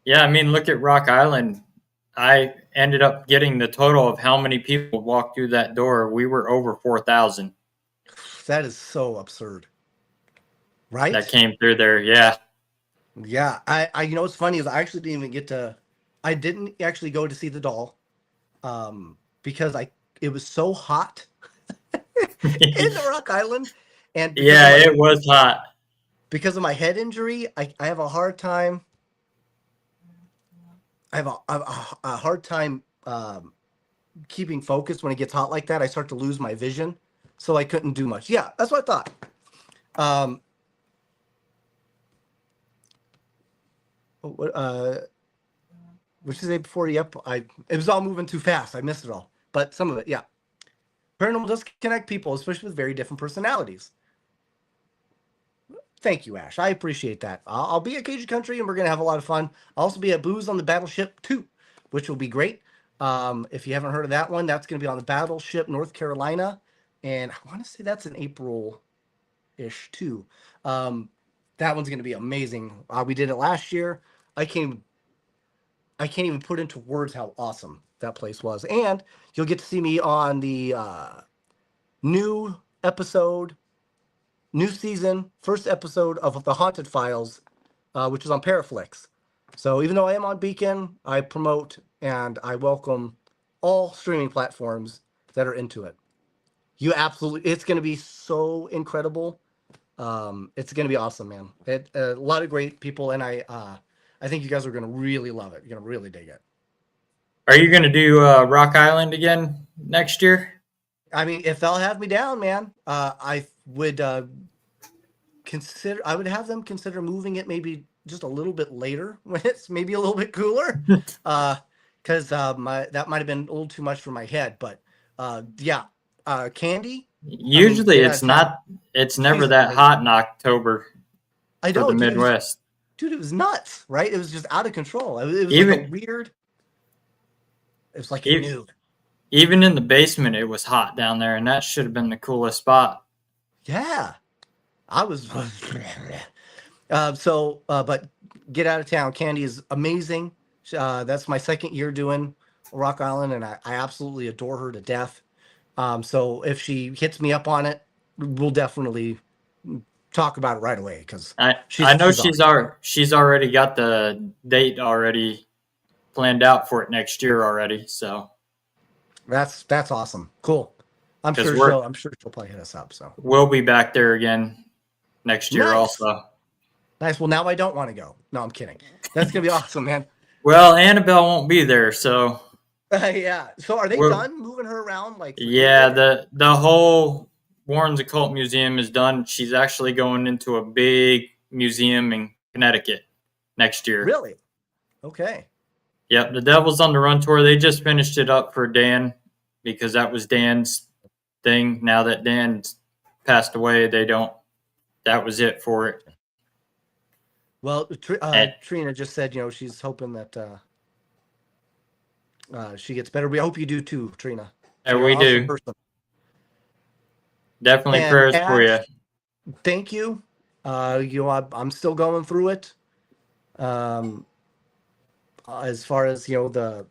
Yeah, I mean, look at Rock Island. I ended up getting the total of how many people walked through that door. We were over 4,000 That is so absurd, that right? came through there. Yeah. Yeah. You know what's funny is I actually didn't even get to. I didn't actually go to see the doll, because it was so hot in the Rock Island, and Yeah, it was hot. because of my head injury, I have a hard time. I have a hard time keeping focused when it gets hot like that. I start to lose my vision, so I couldn't do much. Yeah, that's what I thought. Um, uh, what did you say before? Yep, it was all moving too fast. I missed it all, but some of it, yeah. Paranormal does connect people, especially with very different personalities. Thank you, Ash. I appreciate that. I'll be at Cajun Country, and we're gonna have a lot of fun. I'll also be at Booze on the Battleship 2, which will be great. If you haven't heard of that one, that's gonna be on the Battleship North Carolina, and I want to say that's in April-ish too. Um, that one's gonna be amazing. We did it last year. I can't I can't even put into words how awesome that place was. And you'll get to see me on the new episode, new season, first episode of The Haunted Files, which is on Paraflix. So even though I am on Beacon, I promote and I welcome all streaming platforms that are into it. It's going to be so incredible. It's going to be awesome, man. A lot of great people, and I think you guys are going to really love it. You're going to really dig it. Are you going to do Rock Island again next year? I mean, if they'll have me down, man, I would consider. I would have them consider moving it maybe just a little bit later when it's maybe a little bit cooler, because my that might have been a little too much for my head. But yeah, Candy. I mean, Usually get out it's of town. not, it's never She's that amazing. hot in October I for know, the dude. Midwest. It was nuts, right? It was just out of control. It was like a Even weird. It was like a e- nude. even in the basement, it was hot down there, and that should have been the coolest spot. Yeah, I was. But get out of town. Candy is amazing. That's my second year doing Rock Island, and I absolutely adore her to death. So if she hits me up on it, we'll definitely talk about it right away because I know she's awesome. she's already got the date already planned out for it next year already. So That's awesome. Cool. because I'm sure she'll probably hit us up. So we'll be back there again next year nice, also. nice. Well, now I don't want to go. No, I'm kidding. That's gonna be awesome, man. Well, Annabelle won't be there, so Yeah. So are they we're done moving her around like for yeah, good? the whole Warren's Occult Museum is done. She's actually going into a big museum in Connecticut next year. Really? Okay. Yep, the Devil's on the Run tour. They just finished it up for Dan because that was Dan's thing. Now that Dan's passed away, they don't. That was it for it. Well, And, Trina just said, she's hoping that she gets better. We hope you do too, Trina. and You're an we awesome do person. definitely And prayers for you. Ash, thank you. I'm still going through it. Um, as far as the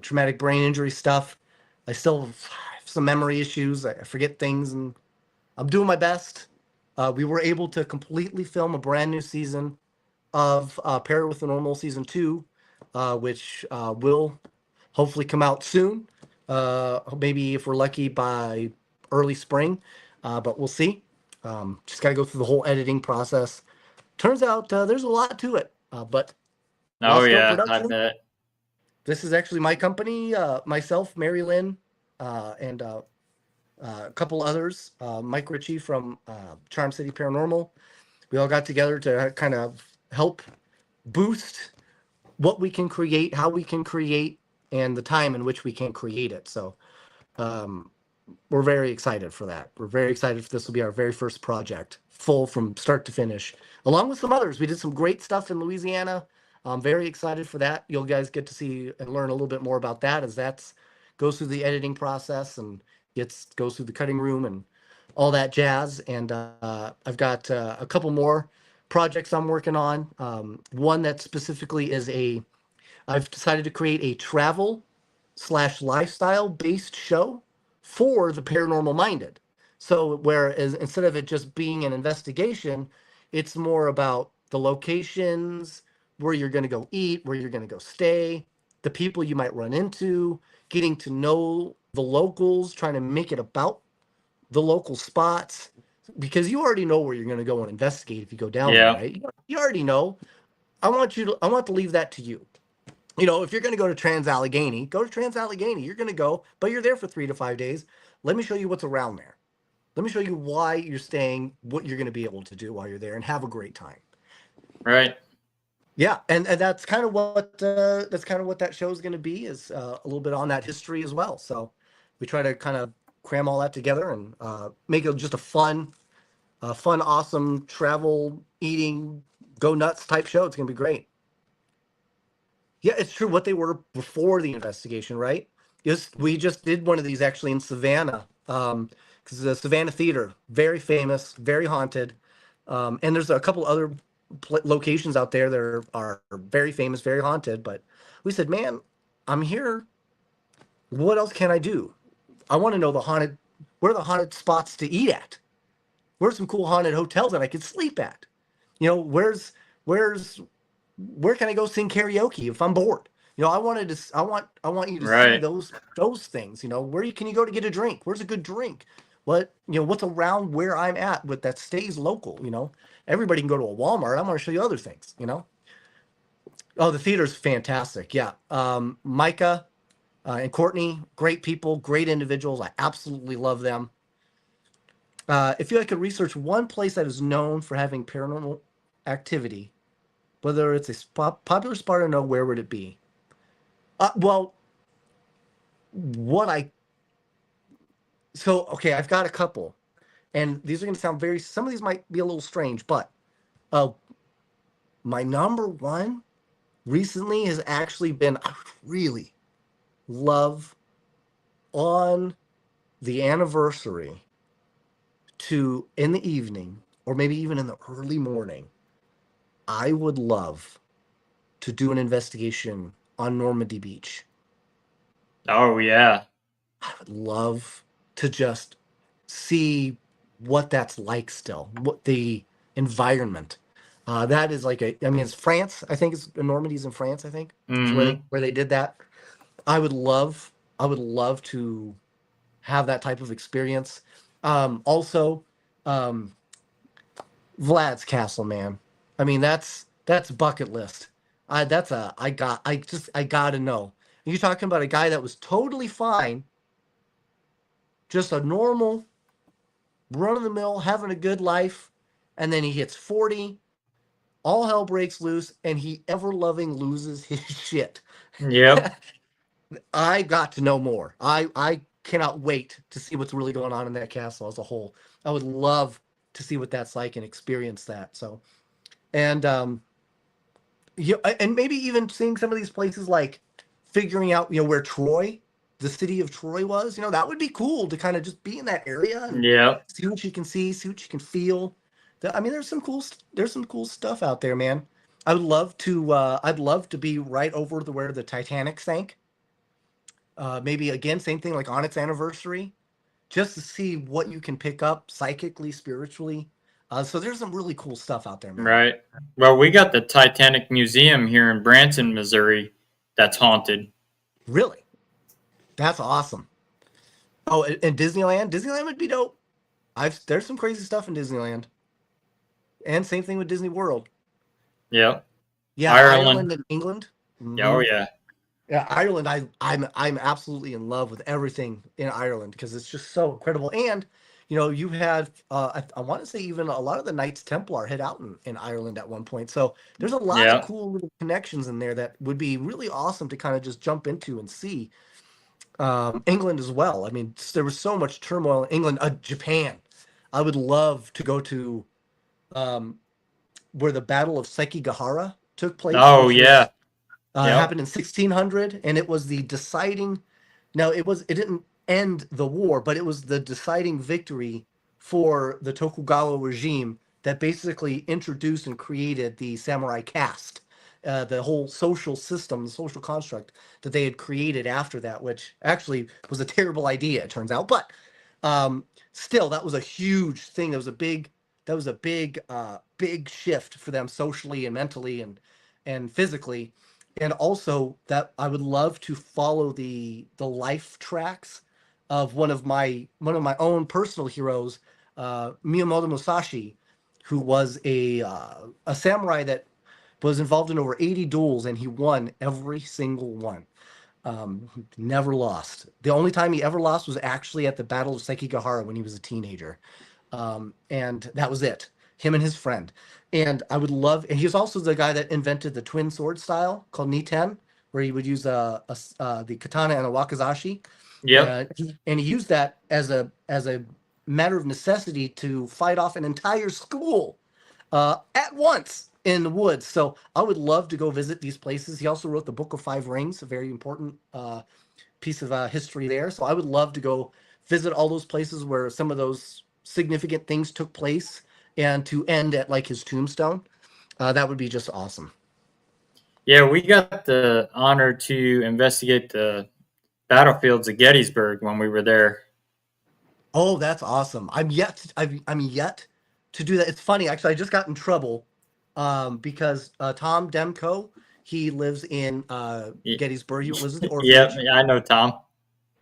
traumatic brain injury stuff, I still have some memory issues. I forget things, and I'm doing my best. We were able to completely film a brand new season of Pair with the Normal season 2, which will hopefully come out soon. Maybe if we're lucky by early spring, but we'll see. Just got to go through the whole editing process. Turns out there's a lot to it, but Oh Lost Note yeah, I Production. bet. This is actually my company, myself, Mary Lynn, and a couple others, Mike Ritchie from Charm City Paranormal. We all got together to kind of help boost what we can create, how we can create, and the time in which we can create it. So um, we're very excited for that. We're very excited for this will be our very first project, full from start to finish, along with some others. We did some great stuff in Louisiana. I'm very excited for that. You'll guys get to see and learn a little bit more about that as that's goes through the editing process and goes through the cutting room and all that jazz. And I've got a couple more projects I'm working on. One that specifically is I've decided to create a travel slash lifestyle based show for the paranormal minded. So whereas instead of it just being an investigation, it's more about the locations, where you're going to go eat, where you're going to go stay, the people you might run into, getting to know the locals, trying to make it about the local spots because you already know where you're going to go and investigate if you go down there, Yeah. right? You already know. I want to leave that to you. You know, if you're going to go to Trans Allegheny, go to Trans Allegheny. You're going to go, but you're there for 3 to 5 days. Let me show you what's around there. Let me show you why you're staying, what you're going to be able to do while you're there, and have a great time. Right. Yeah, and that's kind of what that show is going to be is a little bit on that history as well. So we try to kind of cram all that together and make it just a fun, awesome travel, eating, go nuts type show. It's going to be great. Yeah, it's true. What they were before the investigation, right? Yes, we just did one of these actually in Savannah, because the Savannah Theater, very famous, very haunted, and there's a couple other locations out there that are very famous, very haunted. But we said, man, I'm here. What else can I do? I want to know where are the haunted spots to eat at? Where's some cool haunted hotels that I could sleep at? You know, where's where can I go sing karaoke if I'm bored? You know, I want you to see Right. those things. You know, can you go to get a drink? Where's a good drink? What's around where I'm at with that stays local? You know, everybody can go to a Walmart. I'm going to show you other things. You know, oh, the theater's fantastic. Yeah, Micah and Courtney, great people, great individuals. I absolutely love them. If you like to research one place that is known for having paranormal activity, whether it's a popular spot or no, where would it be? Well, what I so okay, I've got a couple, and these are going to sound very. Some of these might be a little strange, but uh, my number one recently has actually been I really love on the anniversary to in the evening or maybe even in the early morning. I would love to do an investigation on Normandy Beach. Oh yeah. I would love to just see what that's like still, what the environment. That is like I mean, it's France. I think it's Normandy's in France. I think is where they Mm-hmm. where they did that. I would love to have that type of experience. Also, um, Vlad's Castle, man. I mean, that's bucket list. I gotta know. You're talking about a guy that was totally fine, just a normal run of the mill, having a good life, and then he hits 40, all hell breaks loose, and he ever loving loses his shit. Yep. I got to know more. I cannot wait to see what's really going on in that castle as a whole. I would love to see what that's like and experience that. So, and and maybe even seeing some of these places like figuring out where Troy, the city of Troy was. That would be cool to kind of just be in that area and Yep. see what you can see what you can feel. I mean, there's some cool stuff out there, man. I'd love to be right over to where the Titanic sank. Maybe again, same thing like on its anniversary, just to see what you can pick up psychically, spiritually. So there's some really cool stuff out there, man. Right. Well, we got the Titanic Museum here in Branson, Missouri, that's haunted. Really, that's awesome. Oh, and Disneyland would be dope. There's some crazy stuff in Disneyland, and same thing with Disney World. Yep. Yeah, Ireland. Ireland and England. Yeah, oh Hmm. yeah. Yeah, Ireland. I'm absolutely in love with everything in Ireland because it's just so incredible. And you had I want to say even a lot of the Knights Templar hid out in Ireland at one point. So there's a lot of Yeah. cool little connections in there that would be really awesome to kind of just jump into and see. England as well. I mean, there was so much turmoil in England. Japan. I would love to go to um, where the Battle of Sekigahara took place, Oh which was yeah. Yep. happened in 1600, and it was the deciding. Now it didn't end the war, but it was the deciding victory for the Tokugawa regime that basically introduced and created the samurai caste, the whole social system, the social construct that they had created after that, which actually was a terrible idea, it turns out. But still, that was a huge thing. Big shift for them socially and mentally and physically. And also that I would love to follow the life tracks of one of my own personal heroes, Miyamoto Musashi, who was a samurai that was involved in over 80 duels, and he won every single one. Never lost. The only time he ever lost was actually at the Battle of Sekigahara when he was a teenager. And that was it. Him and his friend. And I would love, and he was also the guy that invented the twin sword style called Niten, where he would use the katana and a wakizashi. Yep. And he used that as a matter of necessity to fight off an entire school at once in the woods. So I would love to go visit these places. He also wrote the Book of Five Rings, a very important piece of history there. So I would love to go visit all those places where some of those significant things took place, and to end at like his tombstone. That would be just awesome. Yeah, we got the honor to investigate the battlefields of Gettysburg when we were there. Oh, that's awesome. I'm yet to do that. It's funny, actually. I just got in trouble because Tom Demko, he lives in Gettysburg. He lives in the Yep, orphanage. I know Tom.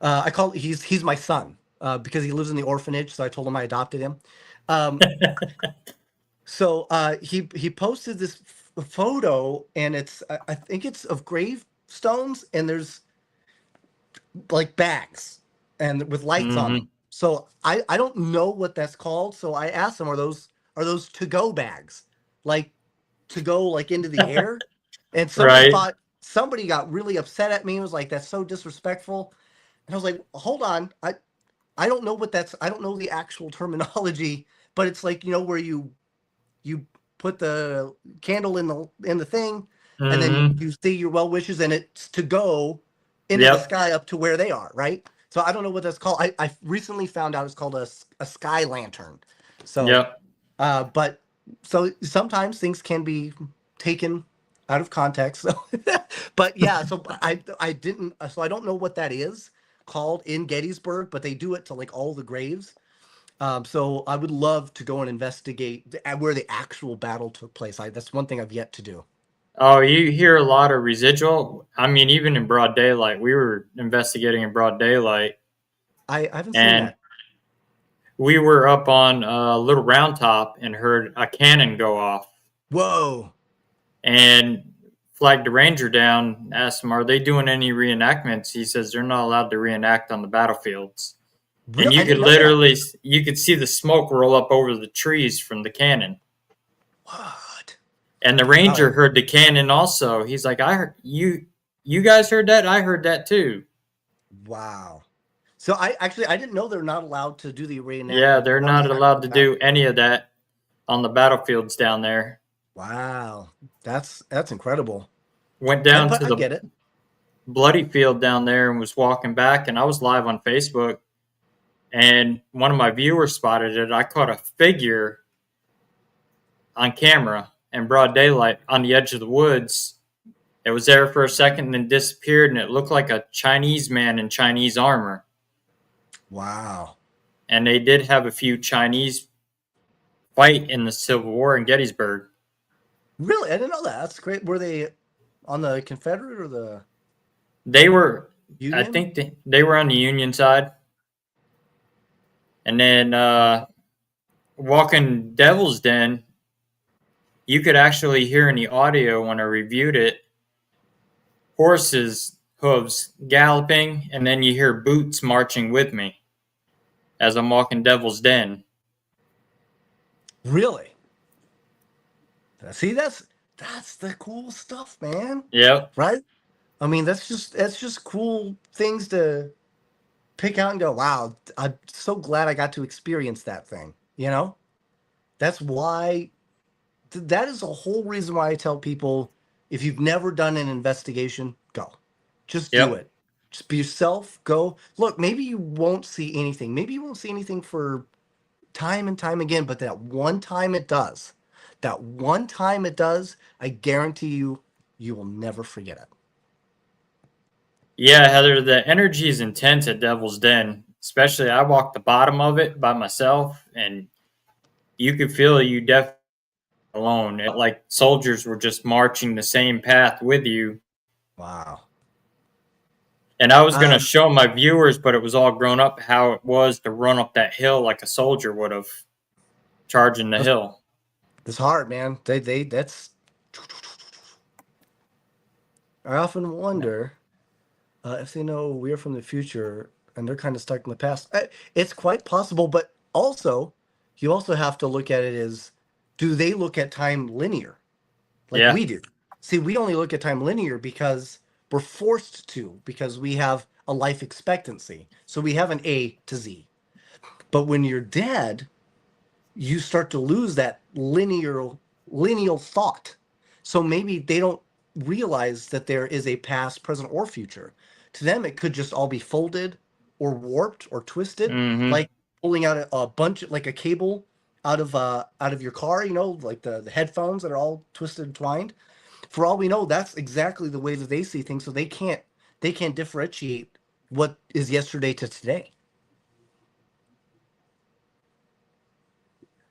I call he's my son because he lives in the orphanage. So I told him I adopted him. Um, so he posted this photo, and I think it's of gravestones, and there's like bags and with lights on them. Hmm. So I don't know what that's called. So I asked him, are those to go bags, like to go like into the air? And Right. somebody got really upset at me and was like, that's so disrespectful. And I was like, hold on, I don't know what that's. I don't know the actual terminology, but it's like where you put the candle in the thing, and then Hmm. you say your well wishes, and it's to go into the Yep. sky up to where they are, right? So I don't know what that's called. I recently found out it's called a sky lantern. So, Yep. but so sometimes things can be taken out of context. So, but yeah, so I didn't. So I don't know what that is called in Gettysburg, but they do it to like all the graves. So I would love to go and investigate where the actual battle took place. That's one thing I've yet to do. Oh, you hear a lot of residual. I mean, even in broad daylight, we were investigating in broad daylight, I haven't seen and that. we were up on a little round top and heard a cannon go off, Whoa! and flagged the ranger down, asked him, "Are they doing any reenactments?" He says they're not allowed to reenact on the battlefields. And Real? I didn't know that. you could see the smoke roll up over the trees from the cannon. What? And the Wow! ranger heard the cannon also. He's like, I heard you guys heard that? I heard that too. Wow! So I didn't know they're not allowed to do the Yeah, reenactment they're on not the allowed actual to do battlefield. any of that on the battlefields down there. Wow! That's incredible. Went I down but to I the get it. bloody field down there and was walking back, and I was live on Facebook, and one of my viewers spotted it. I caught a figure on camera in broad daylight on the edge of the woods. It was there for a second and then disappeared, and it looked like a Chinese man in Chinese armor. Wow! And they did have a few Chinese fight in the Civil War in Gettysburg. Really, I didn't know that. That's great. Were they on the Confederate or the They were, I Union? think they were on the Union side. And then walking Devil's Den, you could actually hear in the audio when I reviewed it horses' hooves galloping, and then you hear boots marching with me. as I'm walking Devil's Den. Really? See, that's the cool stuff, man. Yep. Right? I mean, that's just cool things to pick out and go, wow, I'm so glad I got to experience that thing. You know? That's why that is the whole reason why I tell people if you've never done an investigation, go. Just do Yep. it. Just be yourself, go. Look, maybe you won't see anything. Maybe you won't see anything for time and time again, but that one time it does. That one time it does, I guarantee you, you will never forget it. Yeah, Heather, the energy is intense at Devil's Den. Especially, I walked the bottom of it by myself, and you could feel you definitely alone. It, like soldiers were just marching the same path with you. Wow. And I was going to Um, show my viewers, but it was all grown up how it was to run up that hill like a soldier would have, charging the that's, hill. that's hard, man. That's. I often wonder if they know we're from the future and they're kind of stuck in the past. It's quite possible, but also, you also have to look at it as, do they look at time linear like Yeah. we do? See, we only look at time linear because we're forced to, because we have a life expectancy. So we have an A to Z. But when you're dead, you start to lose that lineal thought. So maybe they don't realize that there is a past, present, or future. To them, it could just all be folded or warped or twisted, Mm-hmm. like pulling out a bunch, like a cable out of your car. You know, like the headphones that are all twisted and twined. For all we know, that's exactly the way that they see things. So they can't differentiate what is yesterday to today.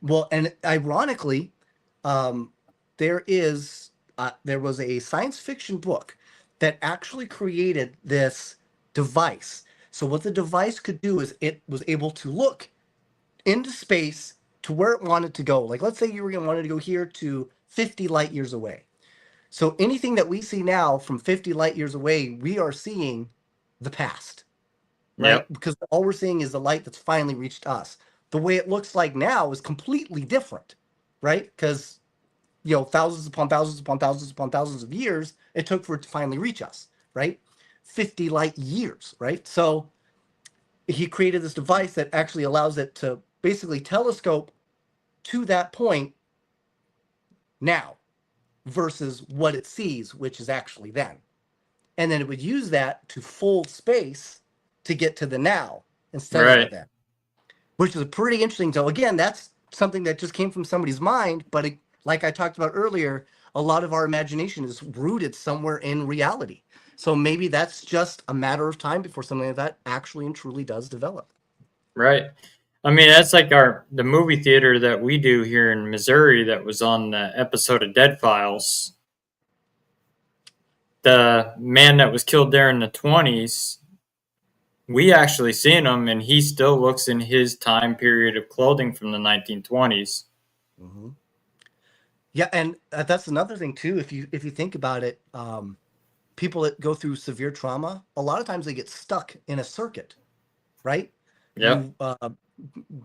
Well, and ironically, um, there was a science fiction book that actually created this device. So what the device could do is it was able to look into space to where it wanted to go. Like let's say you were going to wanted to go here to 50 light years away. So anything that we see now from 50 light years away, we are seeing the past, right? Yep. Because all we're seeing is the light that's finally reached us. The way it looks like now is completely different, right? Because thousands upon thousands upon thousands upon thousands of years it took for it to finally reach us, right? 50 light years, right? So he created this device that actually allows it to basically telescope to that point now versus what it sees, which is actually then. And then it would use that to fold space to get to the now instead of the Right. then, which is pretty interesting. So again, that's something that just came from somebody's mind, but like I talked about earlier, a lot of our imagination is rooted somewhere in reality. So maybe that's just a matter of time before something like that actually and truly does develop. Right. I mean, that's like the movie theater that we do here in Missouri that was on the episode of Dead Files. The man that was killed there in the 20s, we actually seen him, and he still looks in his time period of clothing from the 1920s. Mm-hmm. Yeah, and that's another thing too. If you think about it, people that go through severe trauma, a lot of times they get stuck in a circuit, right? Yep. You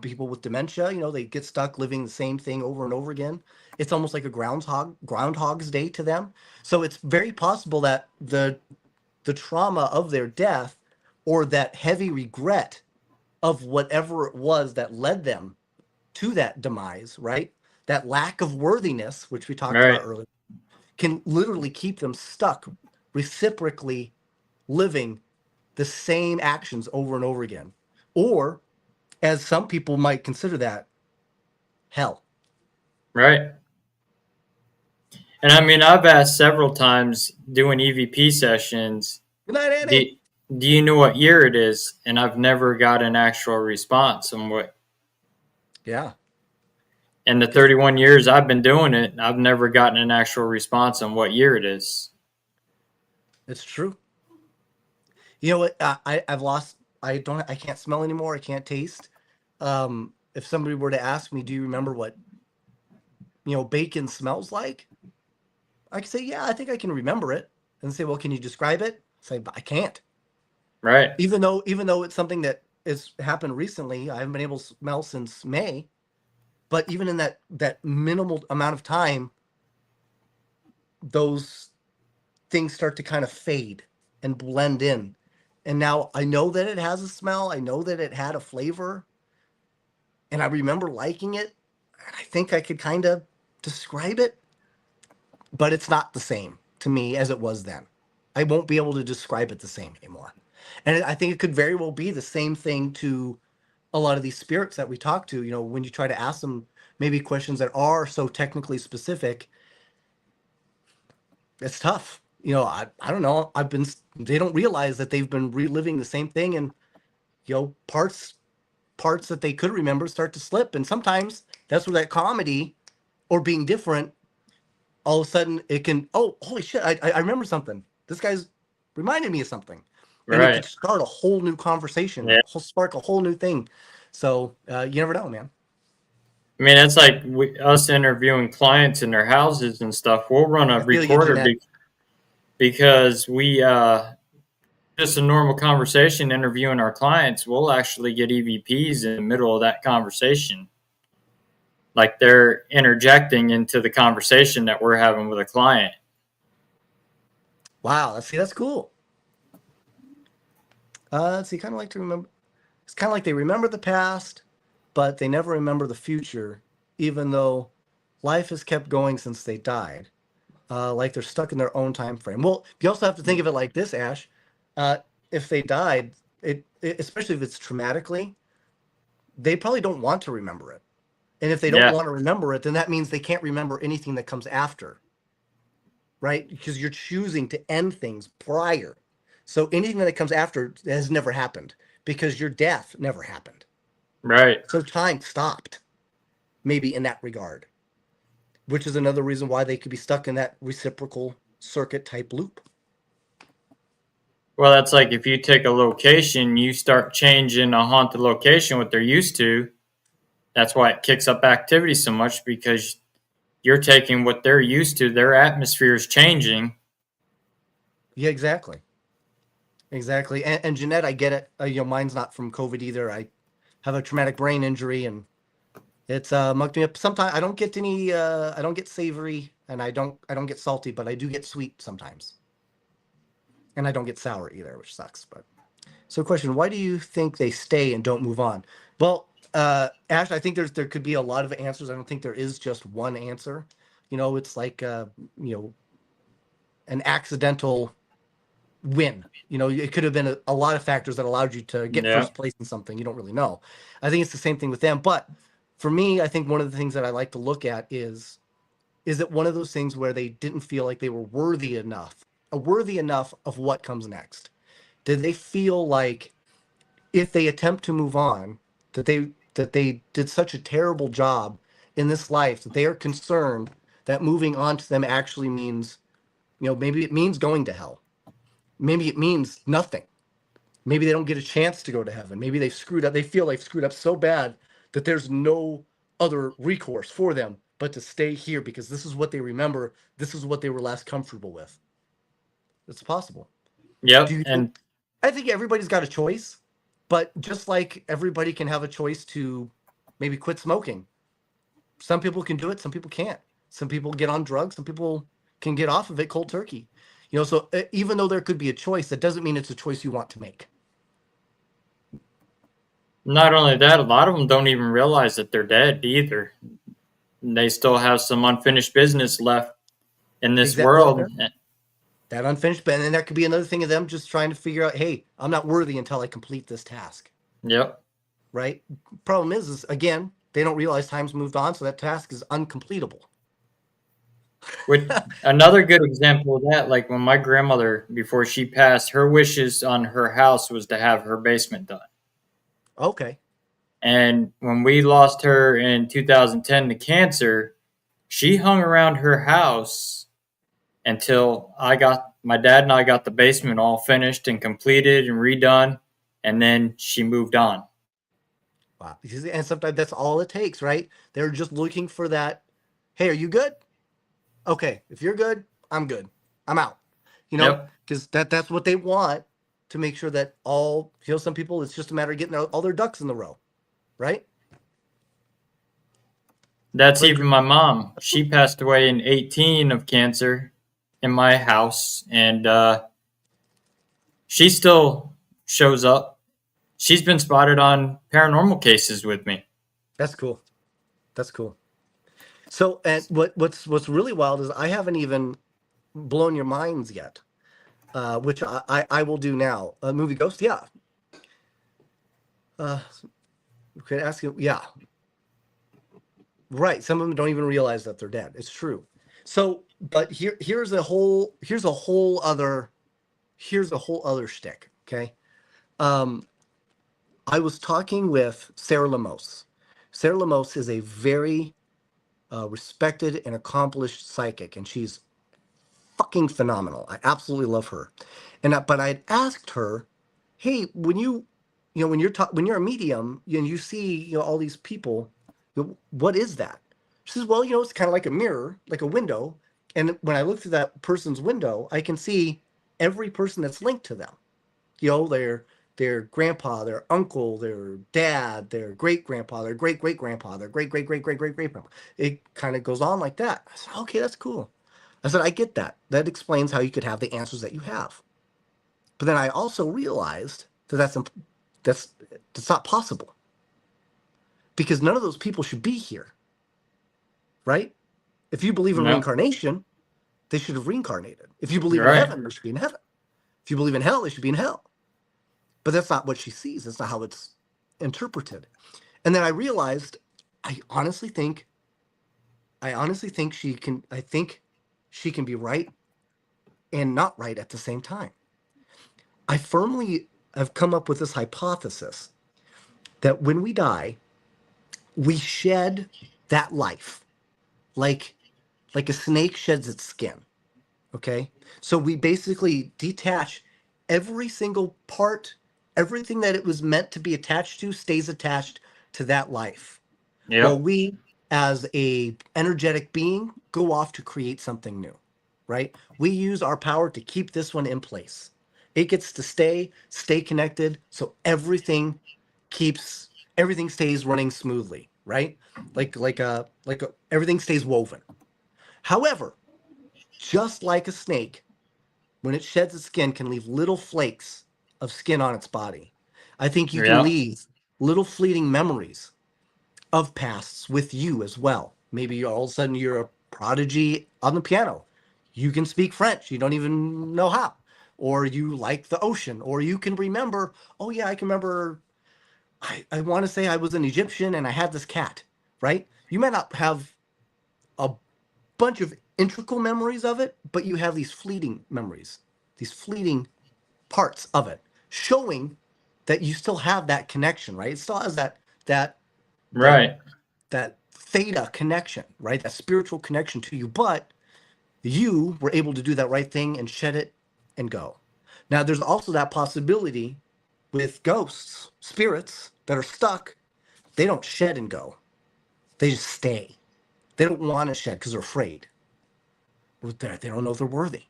People with dementia, they get stuck living the same thing over and over again. It's almost like a groundhog's day to them. So it's very possible that the trauma of their death or that heavy regret of whatever it was that led them to that demise, right? That lack of worthiness, which we talked about Right. earlier, can literally keep them stuck reciprocally living the same actions over and over again. Or, as some people might consider that, hell. Right. And I mean, I've asked several times doing EVP sessions, Good night, do, Annie. do you know what year it is? And I've never got an actual response on what. Yeah, In the because 31 years I've been doing it, I've never gotten an actual response on what year it is. it's true. You know what? I've lost. I can't smell anymore. I can't taste. If somebody were to ask me, "Do you remember what bacon smells like?" I could say, "Yeah, I think I can remember it." And say, "Well, can you describe it?" Say, "I can't." Right. Even though it's something that it's happened recently. I haven't been able to smell since May, but even in that minimal amount of time, those things start to kind of fade and blend in. And now I know that it has a smell. I know that it had a flavor, and I remember liking it. And I think I could kind of describe it, but it's not the same to me as it was then. I won't be able to describe it the same anymore. And I think it could very well be the same thing to a lot of these spirits that we talk to. You know, when you try to ask them maybe questions that are so technically specific, it's tough. You know, I don't know. They don't realize that they've been reliving the same thing, and you know, parts that they could remember start to slip. And sometimes that's where that comedy or being different, all of a sudden it can, oh, holy shit, I remember something. This guy's reminded me of something. And it could Right. start a whole new conversation, Yeah. spark a whole new thing. So you never know, man. I mean, it's like us interviewing clients in their houses and stuff. We'll run a I feel you, recorder Jeanette. because we just a normal conversation interviewing our clients. We'll actually get EVPs in the middle of that conversation, like they're interjecting into the conversation that we're having with a client. Wow, that's cool. Let's see, kind of like to remember. It's kind of like they remember the past, but they never remember the future, even though life has kept going since they died. Like they're stuck in their own time frame. Well, you also have to think of it like this, Ash. Uh, if they died, especially if it's traumatically, they probably don't want to remember it. And if they don't Yeah. want to remember it, then that means they can't remember anything that comes after, right? Because you're choosing to end things prior. So anything that comes after has never happened because your death never happened. Right. So time stopped, maybe in that regard, which is another reason why they could be stuck in that reciprocal circuit type loop. Well, that's like if you take a location, you start changing a haunted location, what they're used to. That's why it kicks up activity so much because you're taking what they're used to. Their atmosphere is changing. Yeah, exactly. Exactly. And Jeanette, I get it. You know, mine's not from COVID either. I have a traumatic brain injury and it's mucked me up. Sometimes I don't get savory and I don't get salty, but I do get sweet sometimes. And I don't get sour either, which sucks. But so question, why do you think they stay and don't move on? Well, Ash, I think there could be a lot of answers. I don't think there is just one answer. You know, it's like you know, an accidental win. You know, it could have been a lot of factors that allowed you to get Yeah. first place in something. You don't really know. I think it's the same thing with them. But for me, I think one of the things that I like to look at is it one of those things where they didn't feel like they were worthy enough of what comes next? Did they feel like if they attempt to move on, that they did such a terrible job in this life that they are concerned that moving on to them actually means, you know, maybe it means going to hell. Maybe it means nothing. Maybe they don't get a chance to go to heaven. Maybe they've screwed up. They feel they've screwed up so bad that there's no other recourse for them but to stay here because this is what they remember. This is what they were last comfortable with. It's possible. Do Yep. you think? And I think everybody's got a choice, but just like everybody can have a choice to maybe quit smoking, some people can do it, some people can't. Some people get on drugs, some people can get off of it cold turkey. You know, so even though there could be a choice, that doesn't mean it's a choice you want to make. not only that, a lot of them don't even realize that they're dead either. They still have some unfinished business left in this Exactly. Well, world. that unfinished, but and that could be another thing of them just trying to figure out, hey, I'm not worthy until I complete this task. Yep. Right? Problem is again, they don't realize time's moved on, so that task is uncompletable. Which another good example of that, like when my grandmother, before she passed, her wishes on her house was to have her basement done. Okay. And when we lost her in 2010 to cancer, she hung around her house until I got my dad and I got the basement all finished and completed and redone, and then she moved on. Wow. And sometimes that's all it takes, right? They're just looking for that. Hey, are you good? Okay. If you're good, I'm good. I'm out. You know, Yep. because that's what they want to make sure that all, some people, it's just a matter of getting all their ducks in the row, right? That's Like, even my mom. She passed away in 18 of cancer in my house, and she still shows up. She's been spotted on paranormal cases with me. that's cool. That's cool. So, and what's really wild is I haven't even blown your minds yet, which I will do now. Movie Ghost, yeah. Uh, could ask you, yeah, right. Some of them don't even realize that they're dead. It's true. So, but here's a whole other shtick. Okay. Um, I was talking with Sarah Lemos. Sarah Lemos is a very respected and accomplished psychic, and she's fucking phenomenal. I absolutely love her. But I'd asked her, hey, when you're a medium and you see, all these people, what is that? She says, well, it's kind of like a mirror, like a window. And when I look through that person's window, I can see every person that's linked to them. Their grandpa, their uncle, their dad, their great grandpa, their great great grandpa, their great great great great great great grandpa. It kind of goes on like that. I said, okay, that's cool. I said, I get that. That explains how you could have the answers that you have. But then I also realized that that's not possible because none of those people should be here, right? If you believe in No, reincarnation, they should have reincarnated. If you believe in right, heaven, they should be in heaven. If you believe in hell, they should be in hell. But that's not what she sees. That's not how it's interpreted. And then I realized, I honestly think, I think she can be right and not right at the same time. I firmly have come up with this hypothesis that when we die, we shed that life, like like a snake sheds its skin. Okay, so we basically detach every single part, everything that it was meant to be attached to stays attached to that life. Well, yep, we, as a energetic being, go off to create something new, right? We use our power to keep this one in place. It gets to stay connected, so keeps everything stays running smoothly, right? Everything stays woven. However, just like a snake, when it sheds its skin, can leave little flakes of skin on its body. I think you can yep, leave little fleeting memories of pasts with you as well. Maybe all of a sudden you're a prodigy on the piano. You can speak French. You don't even know how. Or you like the ocean. Or you can remember, oh, yeah, I can remember. I want to say I was an Egyptian and I had this cat, right? You might not have a bunch of integral memories of it, but you have these fleeting memories, these fleeting parts of it, showing that you still have that connection, right? It still has that that right, that theta connection, right? That spiritual connection to you, but you were able to do that right thing and shed it and go. Now, there's also that possibility with ghosts, spirits that are stuck. They don't shed and go. They just stay. They don't want to shed because they're afraid. They don't know if they're worthy.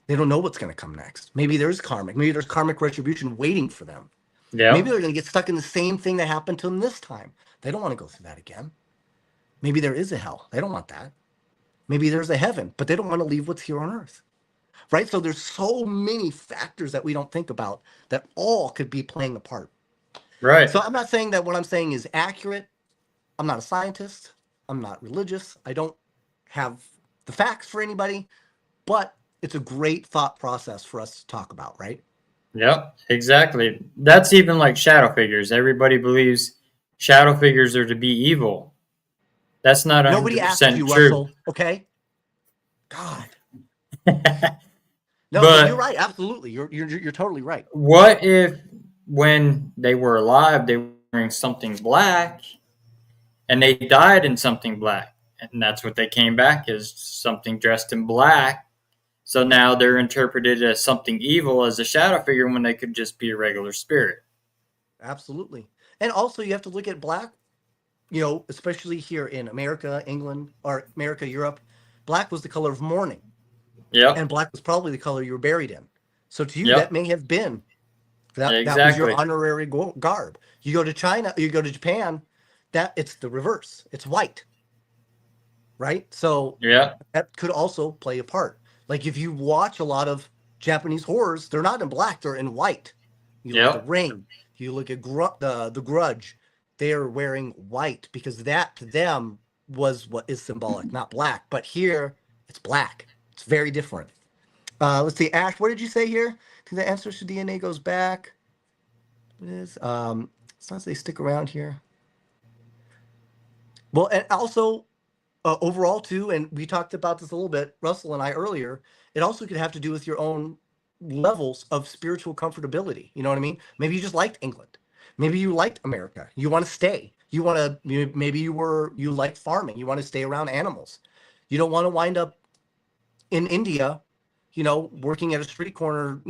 They don't know what's going to come next. Maybe there's karmic. Maybe there's karmic retribution waiting for them. Maybe yep, they're going to get stuck in the same thing that happened to them this time. They don't want to go through that again. Maybe there is a hell. They don't want that. Maybe there's a heaven, but they don't want to leave what's here on earth. Right? So there's so many factors that we don't think about that all could be playing a part. right, So I'm not saying that what I'm saying is accurate. I'm not a scientist. I'm not religious. I don't have the facts for anybody, but it's a great thought process for us to talk about, right? yep, exactly. That's even like shadow figures. Everybody believes shadow figures are to be evil. That's not Nobody asked 100% you, true. Russell. Okay. God. No, but you're But right. Absolutely. You're totally right. what if when they were alive, they were wearing something black and they died in something black? And that's what they came back as something dressed in black. So now they're interpreted as something evil as a shadow figure when they could just be a regular spirit. Absolutely. And also you have to look at black, especially here in America, England, or America, Europe. Black was the color of mourning, and Yep. black was probably the color you were buried in. So to you, that Yep. may have been That was your Exactly. honorary garb. You go to China, you go to Japan, that it's the reverse. It's white, right? So Yep. that could also play a part. Like if you watch a lot of Japanese horrors, they're not in black; they're in white. You look at The Yep. Ring, you look at the Grudge. They are wearing white because that to them was what is symbolic, not black. But here, it's black. It's very different. Let's see, Ash. What did you say here? To the ancestors DNA goes back. What is as long as they stick around here. Well, and also overall too, and we talked about this a little bit, Russell and I earlier. It also could have to do with your own levels of spiritual comfortability. You know what I mean? Maybe you just liked England. Maybe you liked America. You want to stay. You want to. Maybe you like farming. You want to stay around animals. You don't want to wind up in India, working at a street corner,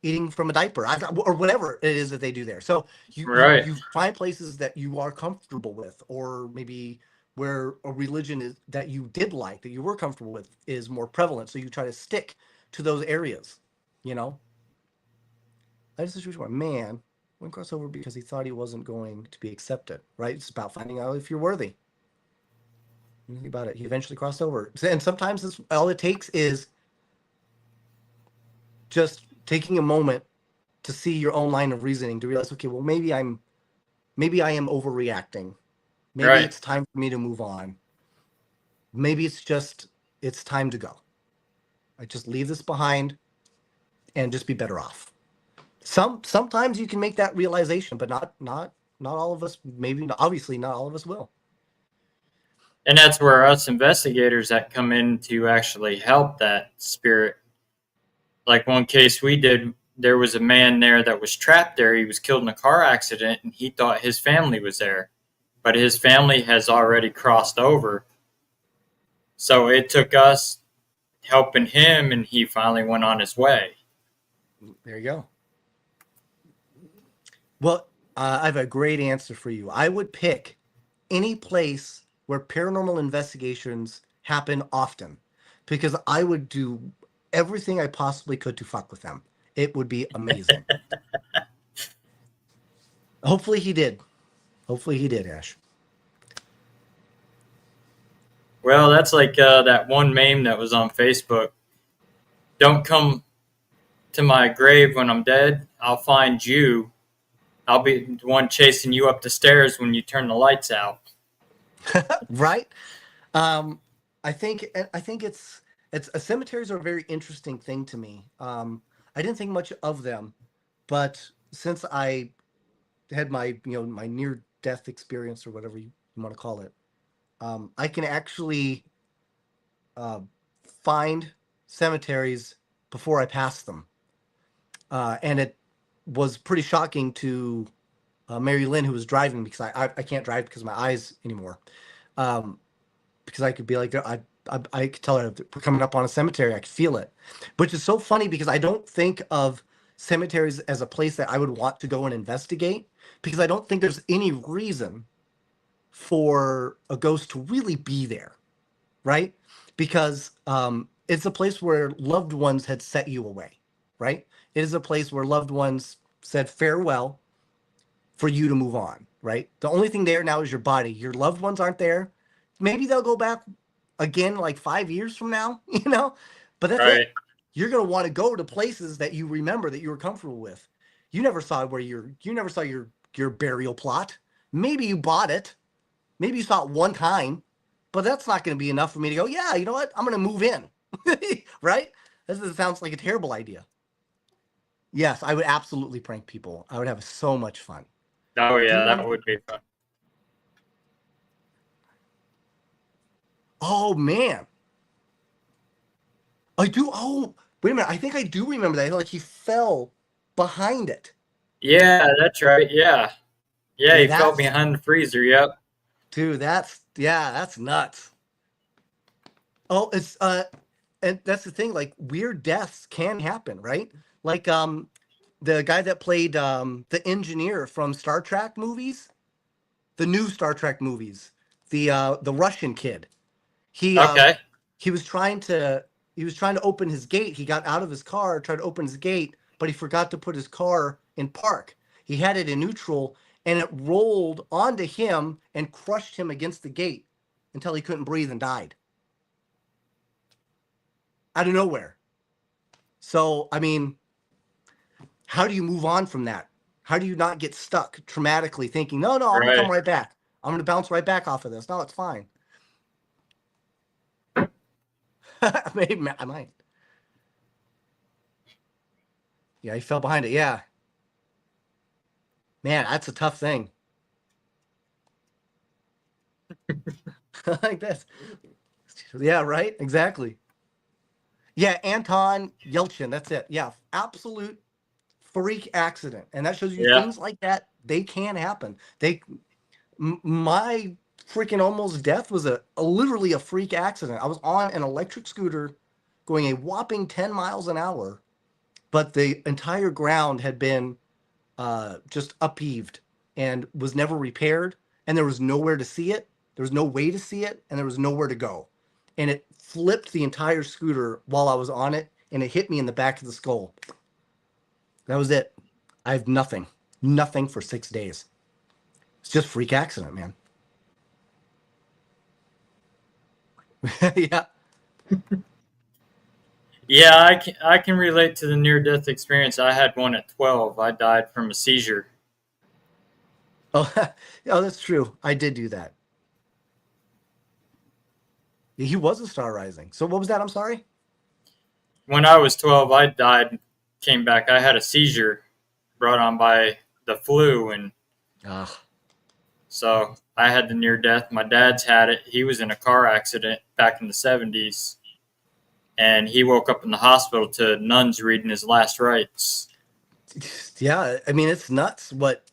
eating from a diaper, or whatever it is that they do there. So you you Right. you find places that you are comfortable with, or maybe where a religion is that you did like, that you were comfortable with, is more prevalent. So you try to stick to those areas. You know, I just wish one man went crossover because he thought he wasn't going to be accepted. Right? It's about finding out if you're worthy. Think about it. He eventually crossed over, and sometimes all it takes is just taking a moment to see your own line of reasoning to realize, okay, well, maybe I am overreacting. Maybe Right. it's time for me to move on. Maybe it's time to go. I just leave this behind and just be better off. Sometimes you can make that realization, but not all of us. Maybe obviously not all of us will. And that's where us investigators that come in to actually help that spirit. Like one case we did, there was a man there that was trapped there. He was killed in a car accident, and he thought his family was there, but his family has already crossed over. So it took us helping him, and he finally went on his way. There you go. Well, I have a great answer for you. I would pick any place where paranormal investigations happen often because I would do everything I possibly could to fuck with them. It would be amazing. Hopefully he did. Hopefully he did, Ash. Well, that's like that one meme that was on Facebook. Don't come to my grave when I'm dead. I'll find you. I'll be the one chasing you up the stairs when you turn the lights out. Right? Um, I think it's cemeteries are a very interesting thing to me. I didn't think much of them, but since I had my near death experience or whatever you want to call it, I can actually uh, find cemeteries before I pass them, and it was pretty shocking to Mary Lynn, who was driving, because I can't drive because of my eyes anymore. Um, because I could be like, I could tell her we're coming up on a cemetery. I could feel it, which is so funny because I don't think of cemeteries as a place that I would want to go and investigate because I don't think there's any reason for a ghost to really be there, right? Because it's a place where loved ones had set you away, right? It is a place where loved ones said farewell for you to move on, right? The only thing there now is your body. Your loved ones aren't there. Maybe they'll go back again like 5 years from now, but that's Right. it. You're going to want to go to places that you remember that you were comfortable with. You never saw you never saw your burial plot. Maybe you bought it. Maybe you saw it one time, but that's not going to be enough for me to go, yeah, you know what? I'm going to move in. Right? This sounds like a terrible idea. Yes, I would absolutely prank people. I would have so much fun. Oh Do you yeah, that remember? would be fun. Oh man, I do. Oh, wait a minute. I think I do remember that. Like he fell behind it. Yeah, that's right. Yeah, yeah. Yeah, He fell behind the freezer. Yep. dude. That's nuts. Oh, and that's the thing. Like weird deaths can happen, right? Like the guy that played the engineer from Star Trek movies, the new Star Trek movies, the Russian kid. He um Okay. he was trying to open his gate. He got out of his car, tried to open his gate, but he forgot to put his car in park. He had it in neutral, and it rolled onto him and crushed him against the gate until he couldn't breathe and died out of nowhere. So, I mean, how do you move on from that? How do you not get stuck traumatically thinking, no, I'm going to come Right. right back. I'm going to bounce right back off of this. No, it's fine. Maybe I might. Yeah, he fell behind it. Yeah. Man, that's a tough thing. Like this. Yeah, right? Exactly. Yeah, Anton Yelchin. That's it. Yeah, absolute freak accident. And that shows you Yeah. things like that, they can happen. My freaking almost death was a literally a freak accident. I was on an electric scooter going a whopping 10 miles an hour, but the entire ground had been just upheaved and was never repaired. And there was nowhere to see it. There was no way to see it, and there was nowhere to go. And it flipped the entire scooter while I was on it, and it hit me in the back of the skull. That was it. I have nothing for 6 days. It's just freak accident, man. Yeah. Yeah, I can relate to the near death experience. I had one at 12. I died from a seizure. Oh, oh, that's true. I did do that. Yeah, he was a star rising. So what was that? I'm sorry. When I was 12, I died, came back. I had a seizure brought on by the flu, and Ah, so I had the near death. My dad's had it. He was in a car accident back in the 70s, and he woke up in the hospital to nuns reading his last rites. yeah. I mean, it's nuts. What?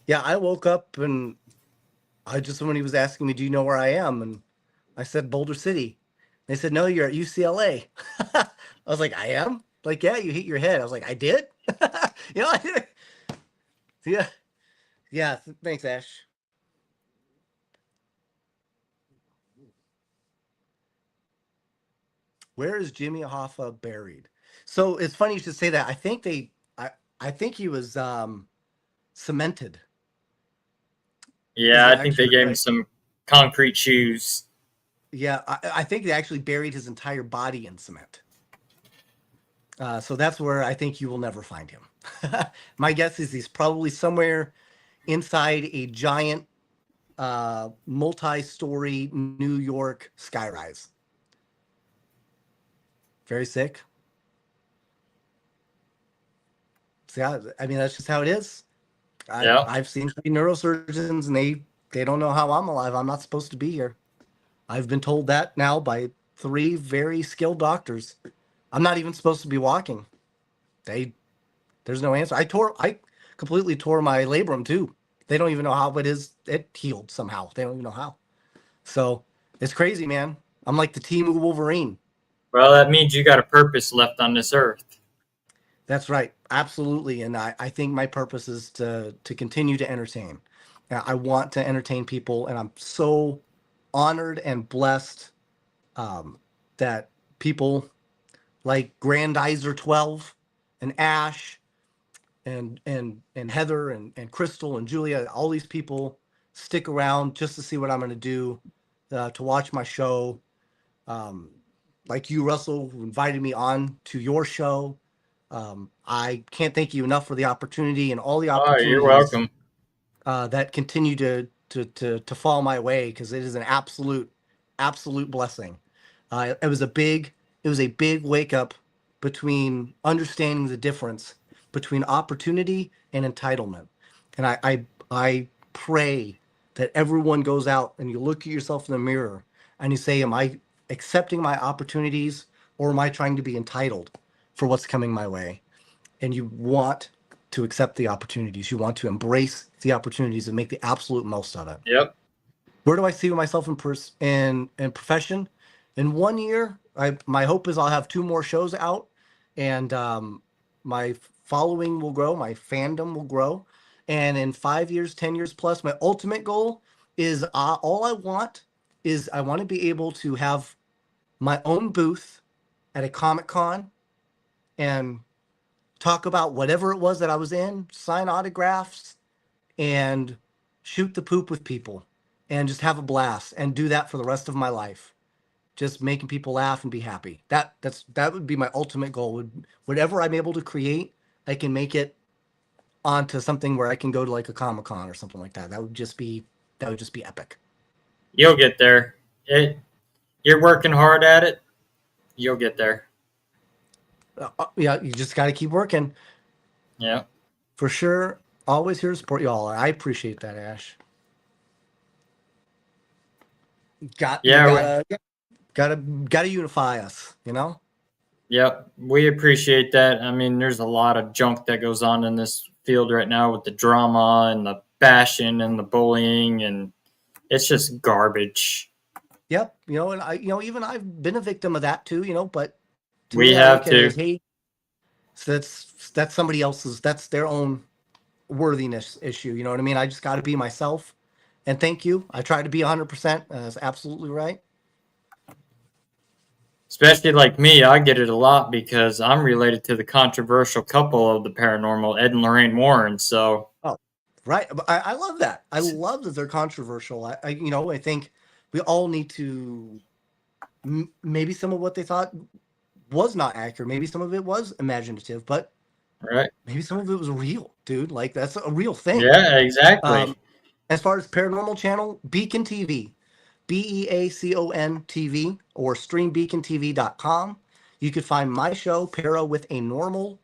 Yeah, I woke up and I just somebody was asking me, "Do you know where I am?" And I said Boulder City. They said, "No, you're at UCLA." I was like, "I am." Like, yeah, you hit your head. I was like, "I did." You know, yeah, yeah. Thanks, Ash. Where is Jimmy Hoffa buried? So it's funny you should say that. I think he was cemented. Is Yeah, I think they actually gave him right. some concrete shoes. Yeah, I think they actually buried his entire body in cement. So that's where I think you will never find him. My guess is he's probably somewhere inside a giant, multi-story New York skyrise. Very sick. So yeah, I mean that's just how it is. Yeah. I've seen three neurosurgeons, and they don't know how I'm alive. I'm not supposed to be here. I've been told that now by three very skilled doctors. I'm not even supposed to be walking. They There's no answer. I completely tore my labrum too. They don't even know how it is. It healed somehow. They don't even know how. So it's crazy, man. I'm like the Team Wolverine. Well, that means you got a purpose left on this earth. That's right. Absolutely. And I think my purpose is to continue to entertain. I want to entertain people, and I'm so honored and blessed that people like Grandizer 12 and Ash and Heather and Crystal and Julia, all these people stick around just to see what I'm going to do, to watch my show. Um, like you, Russell, who invited me on to your show. I can't thank you enough for the opportunity and all the Oh, you're opportunities welcome. that continue to fall my way, because it is an absolute blessing. It was a big wake up between understanding the difference between opportunity and entitlement. And I pray that everyone goes out and you look at yourself in the mirror and you say, am I accepting my opportunities, or am I trying to be entitled for what's coming my way? And you want to accept the opportunities. You want to embrace the opportunities and make the absolute most of it. Yep. Where do I see myself in profession? In 1 year, my hope is I'll have two more shows out, and my following will grow, my fandom will grow, and in 5 years, 10 years plus, my ultimate goal is, all I want is I want to be able to have my own booth at a Comic Con, and talk about whatever it was that I was in, sign autographs, and shoot the poop with people, and just have a blast, and do that for the rest of my life. Just making people laugh and be happy. That would be my ultimate goal. Whatever I'm able to create, I can make it onto something where I can go to like a Comic-Con or something like that. That would just be epic. You'll get there. You're working hard at it. You'll get there. Yeah, you just got to keep working Yeah. for sure. Always here to support you all. I appreciate that, Ash. You Yeah. gotta unify us. You know. Yep. We appreciate that. I mean, there's a lot of junk that goes on in this field right now with the drama and the bashing and the bullying, and it's just garbage. Yep. You know, and even I've been a victim of that too. You know, but to We me, I have look at it as, to. hey, so that's somebody else's. That's their own worthiness issue. You know what I mean? I just got to be myself. And thank you. I try to be 100%. That's absolutely right. Especially like me, I get it a lot because I'm related to the controversial couple of the paranormal, Ed and Lorraine Warren. So, Oh, right. But I love that. I love that they're controversial. I think we all need to maybe some of what they thought was not accurate. Maybe some of it was imaginative, but right? maybe some of it was real, dude. Like that's a real thing. Yeah, exactly. Um, as far as paranormal channel, Beacon TV, Beacon TV, or streambeacontv.com. You could find my show, Para with a Normal,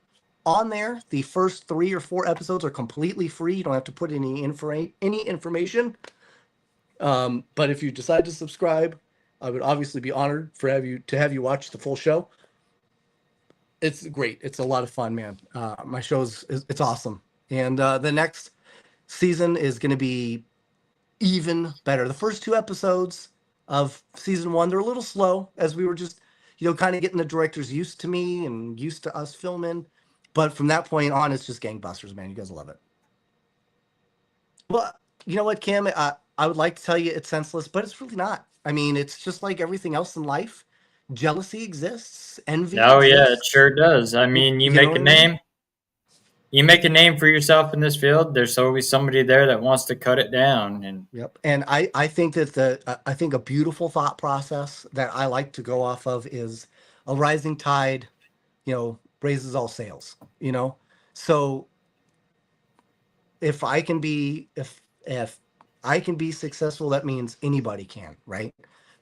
on there. The first 3 or 4 episodes are completely free. You don't have to put any information. But if you decide to subscribe, I would obviously be honored to have you watch the full show. It's great. It's a lot of fun, man. My show's it's awesome. And the next season is going to be even better. The first 2 episodes of season 1, they're a little slow as we were just, kind of getting the directors used to me and used to us filming. But from that point on, it's just gangbusters, man. You guys love it. Well, you know what, Kim? I would like to tell you it's senseless, but it's really not. I mean, it's just like everything else in life. Jealousy exists, envy Oh yeah, it exists. sure does. I mean, You know what I mean? you make a name for yourself in this field. There's always somebody there that wants to cut it down, and Yep. And I think that I think a beautiful thought process that I like to go off of is a rising tide, raises all sails, So if I can be successful, that means anybody can, right?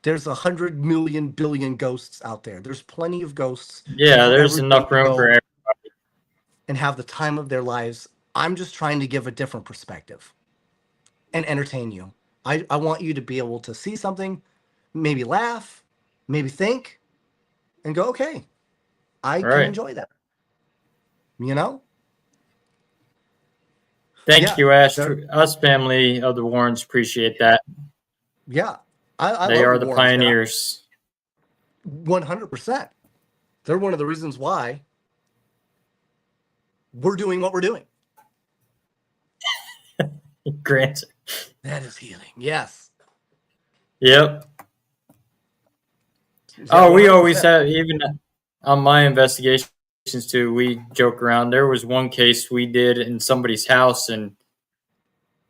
There's 100 million billion ghosts out there. There's plenty of ghosts yeah, for there's everybody enough to room for go everyone. and have the time of their lives. I'm just trying to give a different perspective and entertain you. I want you to be able to see something, maybe laugh, maybe think, and go, okay, I can Right. enjoy that. You know? Thank Yeah. you, Ash. They're, Us family of the Warrens appreciate that. yeah. I They love the are the Warrens, man. pioneers. 100%. They're one of the reasons why we're doing what we're doing. Grant. That is healing. Yes. Yep. Yeah, Oh, we always 100%. have, even on my investigations too, we joke around. There was one case we did in somebody's house, and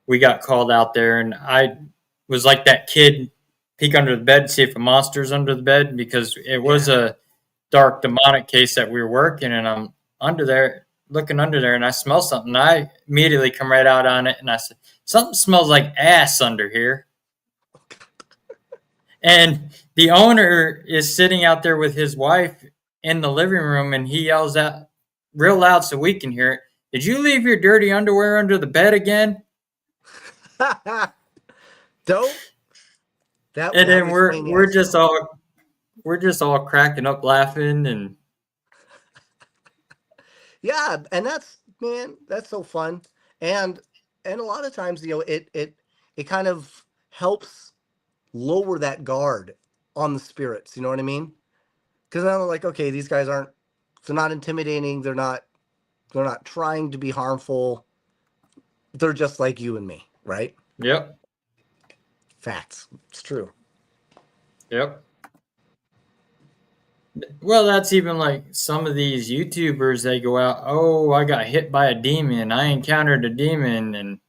we got called out there, and I was like that kid, peek under the bed, see if a monster's under the bed, because it was Yeah. a dark demonic case that we were working, and I'm under there, looking under there, and I smell something. I immediately come right out on it, and I said, something smells like ass under here. And the owner is sitting out there with his wife in the living room, and he yells out real loud so we can hear it. Did you leave your dirty underwear under the bed again? Dope. That And that then would explain the ass smell. we're just all cracking up laughing, and Yeah, and that's so fun. And and a lot of times, it kind of helps lower that guard on the spirits, you know what I mean? Because I'm like, okay, these guys they're not intimidating, they're not trying to be harmful. They're just like you and me, right? yep, Facts. It's true. yep. Well, that's even like some of these YouTubers. They go out, oh, I got hit by a demon. I encountered a demon, and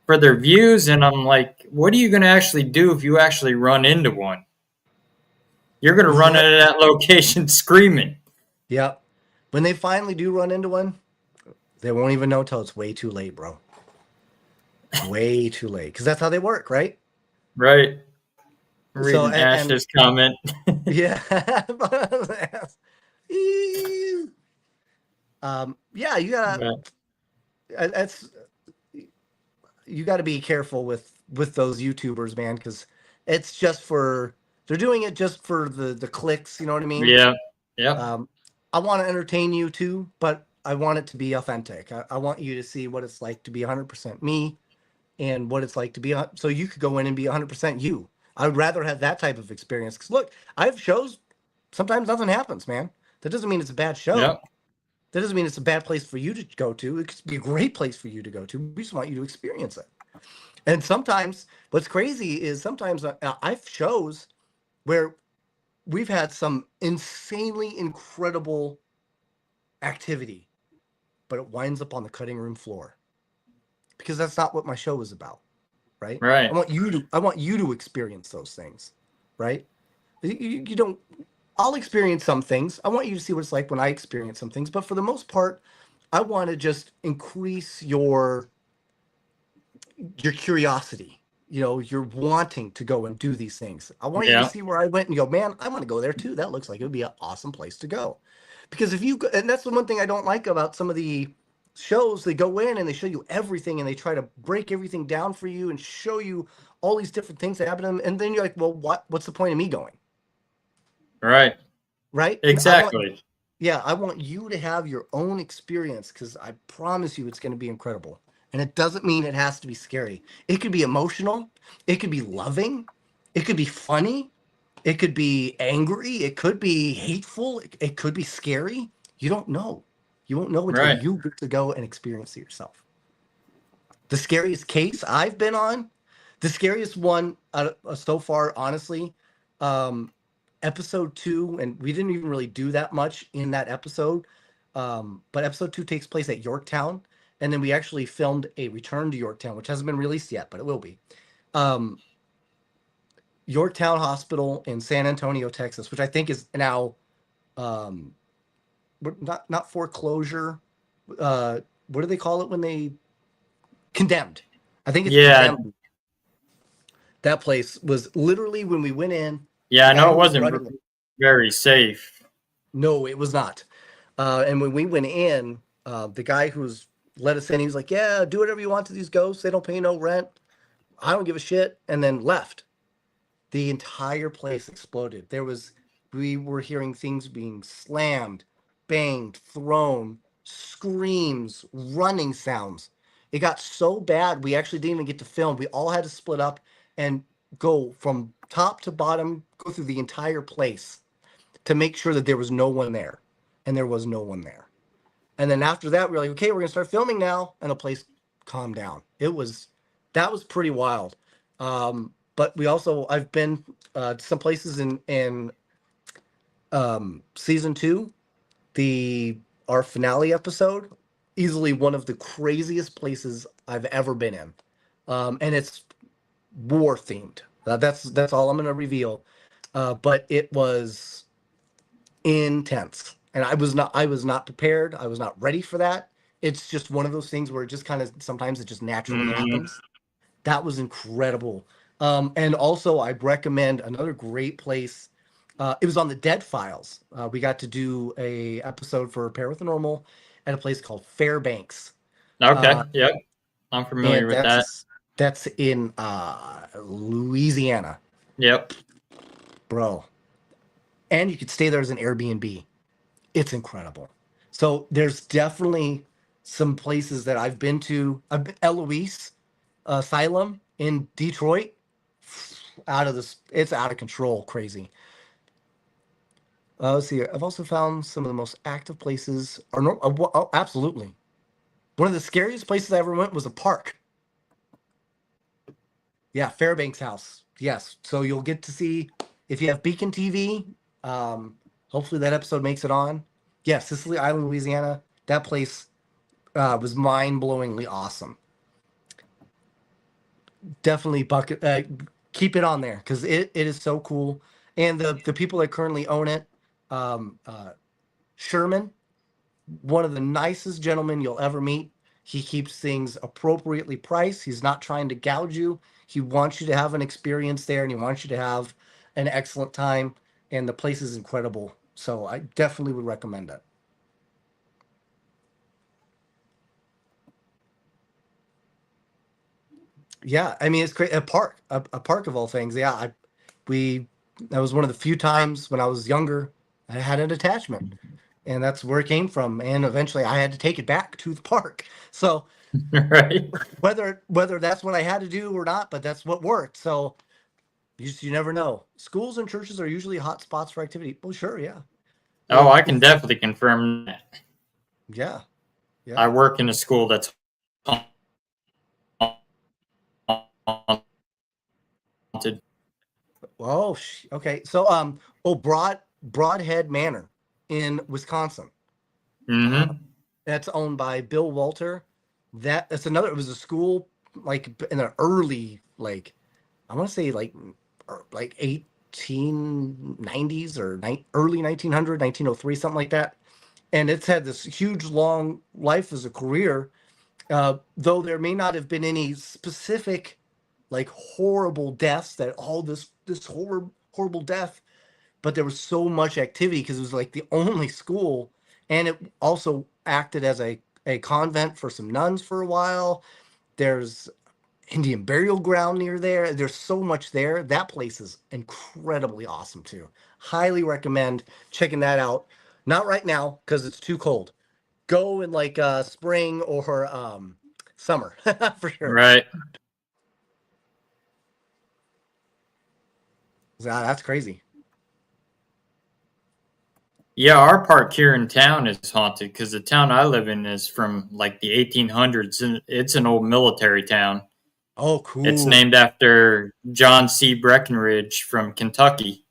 for their views. And I'm like, what are you going to actually do if you actually run into one? You're going to run Let, into that location screaming. yeah. When they finally do run into one, they won't even know till it's way too late, bro. Way too late. Because that's how they work, right? Right. I'm So, reading and Ash's comment. yeah. Yeah, you gotta, But, that's, you gotta be careful with those YouTubers, man, because it's just for, they're doing it just for the clicks, you know what I mean? yeah. Yep. Um, I want to entertain you too, but I want it to be authentic. I want you to see what it's like to be 100% me and what it's like to be, so you could go in and be 100% you. I would rather have that type of experience. Because look, I have shows, sometimes nothing happens, man. That doesn't mean it's a bad show. Yep. That doesn't mean it's a bad place for you to go to. It could be a great place for you to go to. We just want you to experience it. And sometimes what's crazy is sometimes I've shows where we've had some insanely incredible activity, but it winds up on the cutting room floor because that's not what my show is about, right? Right. I want you to experience those things, right? You don't. I'll experience some things. I want you to see what it's like when I experience some things, but for the most part, I want to just increase your curiosity. You know, you're wanting to go and do these things. I want you to Yeah. see where I went and go, man, I want to go there too. That looks like it would be an awesome place to go. Because if you go, and that's the one thing I don't like about some of the shows, they go in and they show you everything and they try to break everything down for you and show you all these different things that happen to them. And then you're like, well, what's the point of me going? Right. Right? Exactly. I want you to have your own experience because I promise you it's going to be incredible. And it doesn't mean it has to be scary. It could be emotional, it could be loving, it could be funny, it could be angry, it could be hateful, it could be scary. You don't know. You won't know until Right. you get to go and experience it yourself. The scariest case I've been on, the scariest one so far, honestly, um, episode 2, and we didn't even really do that much in that episode. But episode 2 takes place at Yorktown, and then we actually filmed a return to Yorktown, which hasn't been released yet, but it will be. Um, Yorktown Hospital in San Antonio, Texas, which I think is now um, not foreclosure. What do they call it when they condemned? I think it's Yeah. condemned. That place was literally when we went in, Yeah. the I guy know it who was wasn't running it. very safe. No, it was not. And when we went in, the guy who's let us in, he was like, "Yeah, do whatever you want to these ghosts. They don't pay no rent. I don't give a shit." And then left. The entire place exploded. We were hearing things being slammed, banged, thrown, screams, running sounds. It got so bad, we actually didn't even get to film. We all had to split up and go from top to bottom, go through the entire place to make sure that there was no one there. And there was no one there. And then after that, we were like, okay, we're gonna start filming now, and the place calmed down. That was pretty wild. But I've been some places in season 2, the our finale episode, easily one of the craziest places I've ever been in, and it's war themed. That's all I'm gonna reveal. But it was intense, and I was not prepared. I was not ready for that. It's just one of those things where it just kind of sometimes it just naturally Mhm. happens. That was incredible. And also I recommend another great place. It was on the Dead Files. We got to do a episode for Paranormal at a place called Fairbanks, uh, Okay. Yep. I'm familiar and with that. that's in Louisiana, Yep. bro. And you could stay there as an Airbnb. It's incredible. So there's definitely some places that I've been to. I've been Eloise Asylum in Detroit. Out of this, it's out of control, crazy. Let's see. I've also found some of the most active places are oh, absolutely. One of the scariest places I ever went was a park. Yeah, Fairbanks House. Yes. So you'll get to see if you have Beacon TV. Um, Hopefully that episode makes it on. Yeah, Sicily Island, Louisiana. That place was mind-blowingly awesome. Definitely bucket keep it on there because it is so cool. And the people that currently own it, um, uh, Sherman, one of the nicest gentlemen you'll ever meet. He keeps things appropriately priced. He's not trying to gouge you. He wants you to have an experience there and he wants you to have an excellent time. And the place is incredible. So I definitely would recommend it. Yeah, I mean it's great. A park of all things. Yeah, we that was one of the few times when I was younger I had an attachment, and that's where it came from. And eventually, I had to take it back to the park. So Right. whether that's what I had to do or not, but that's what worked. So you never know. Schools and churches are usually hot spots for activity. Well, sure, yeah, Oh, and I can definitely confirm that. yeah, I yeah. work in a school that's haunted. Oh, okay. So oh, Broadhead Manor in Wisconsin. Uh, Mm-hmm. that's owned by Bill Walter. That's another. It was a school like in the early like I want to say like 1890s or early 1900 1903 something like that. And it's had this huge long life as a career. Though there may not have been any specific like horrible deaths that all this horrible death, but there was so much activity because it was like the only school, and it also acted as a convent for some nuns for a while. There's Indian burial ground near there. There's so much there. That place is incredibly awesome too. Highly recommend checking that out. Not right now because it's too cold. Go in like spring or summer for sure. Right. That's crazy. Yeah, our park here in town is haunted because the town I live in is from like the 1800s, and it's an old military town. Oh, It's cool. named after John C. Breckinridge from Kentucky.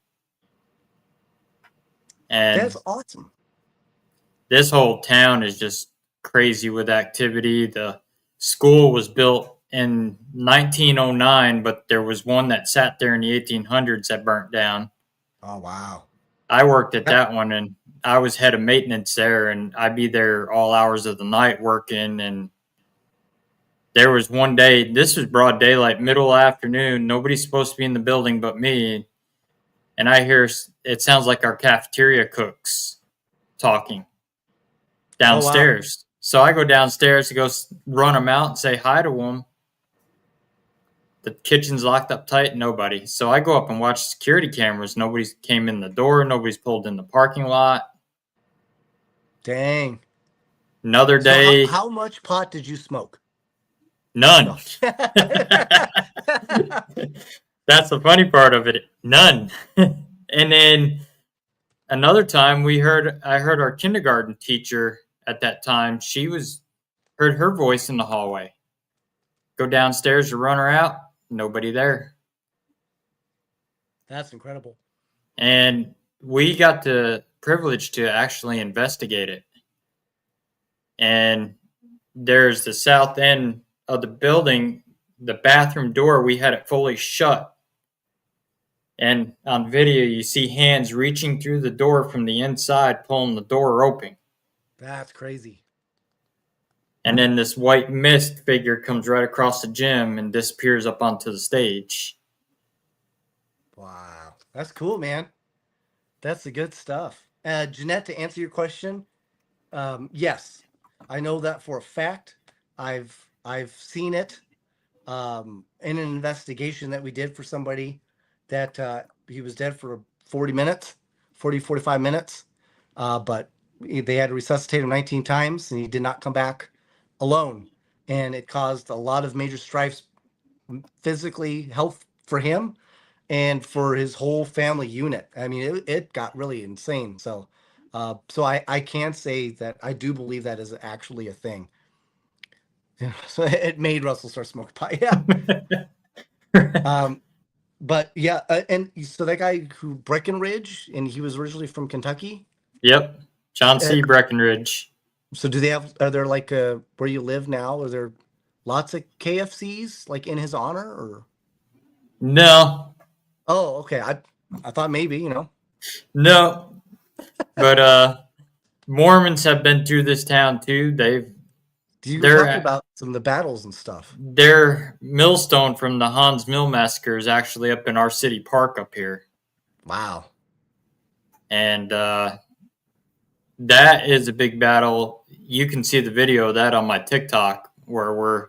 That's And awesome. this whole town is just crazy with activity. The school was built in 1909, but there was one that sat there in the 1800s that burnt down. Oh, wow. I worked at That, that one, and I was head of maintenance there, and I'd be there all hours of the night working. And there was one day, this was broad daylight, middle afternoon, nobody's supposed to be in the building but me, and I hear it sounds like our cafeteria cooks talking oh, wow. downstairs. So I go downstairs to go run them out and say hi to them. The kitchen's locked up tight, nobody. So I go up and watch security cameras. Nobody's came in the door, nobody's pulled in the parking lot. Dang. Another So day, how much pot did you smoke? none. No. That's the funny part of it. None. And then another time I heard our kindergarten teacher at that time, she was heard her voice in the hallway. Go downstairs to run her out, nobody there. That's incredible. And we got the privilege to actually investigate it. And there's the south end of the building, the bathroom door, we had it fully shut. And on video, you see hands reaching through the door from the inside, pulling the door open. That's crazy. And then this white mist figure comes right across the gym and disappears up onto the stage. Wow. That's cool, man. That's the good stuff. Jeanette, to answer your question, yes, I know that for a fact. I've seen it in an investigation that we did for somebody that he was dead for 40 minutes, 45 minutes. But they had to resuscitate him 19 times and he did not come back alone. And it caused a lot of major strifes physically, health for him and for his whole family unit. I mean, it got really insane. So, I can say that I do believe that is actually a thing. Yeah, so it made Russell start smoking pot. Yeah. Um, But yeah, and so that guy who Breckenridge, and he was originally from Kentucky. Yep, John Uh, C. Breckenridge. so do they have? Are there like where you live now? Are there lots of KFCs like in his honor? Or No, oh, okay. I thought maybe no, but Mormons have been through this town too. You were talking Their about some of the battles and stuff. their millstone from the Hans Mill massacre is actually up in our city park up here, Wow. and that is a big battle. You can see the video of that on my TikTok where we're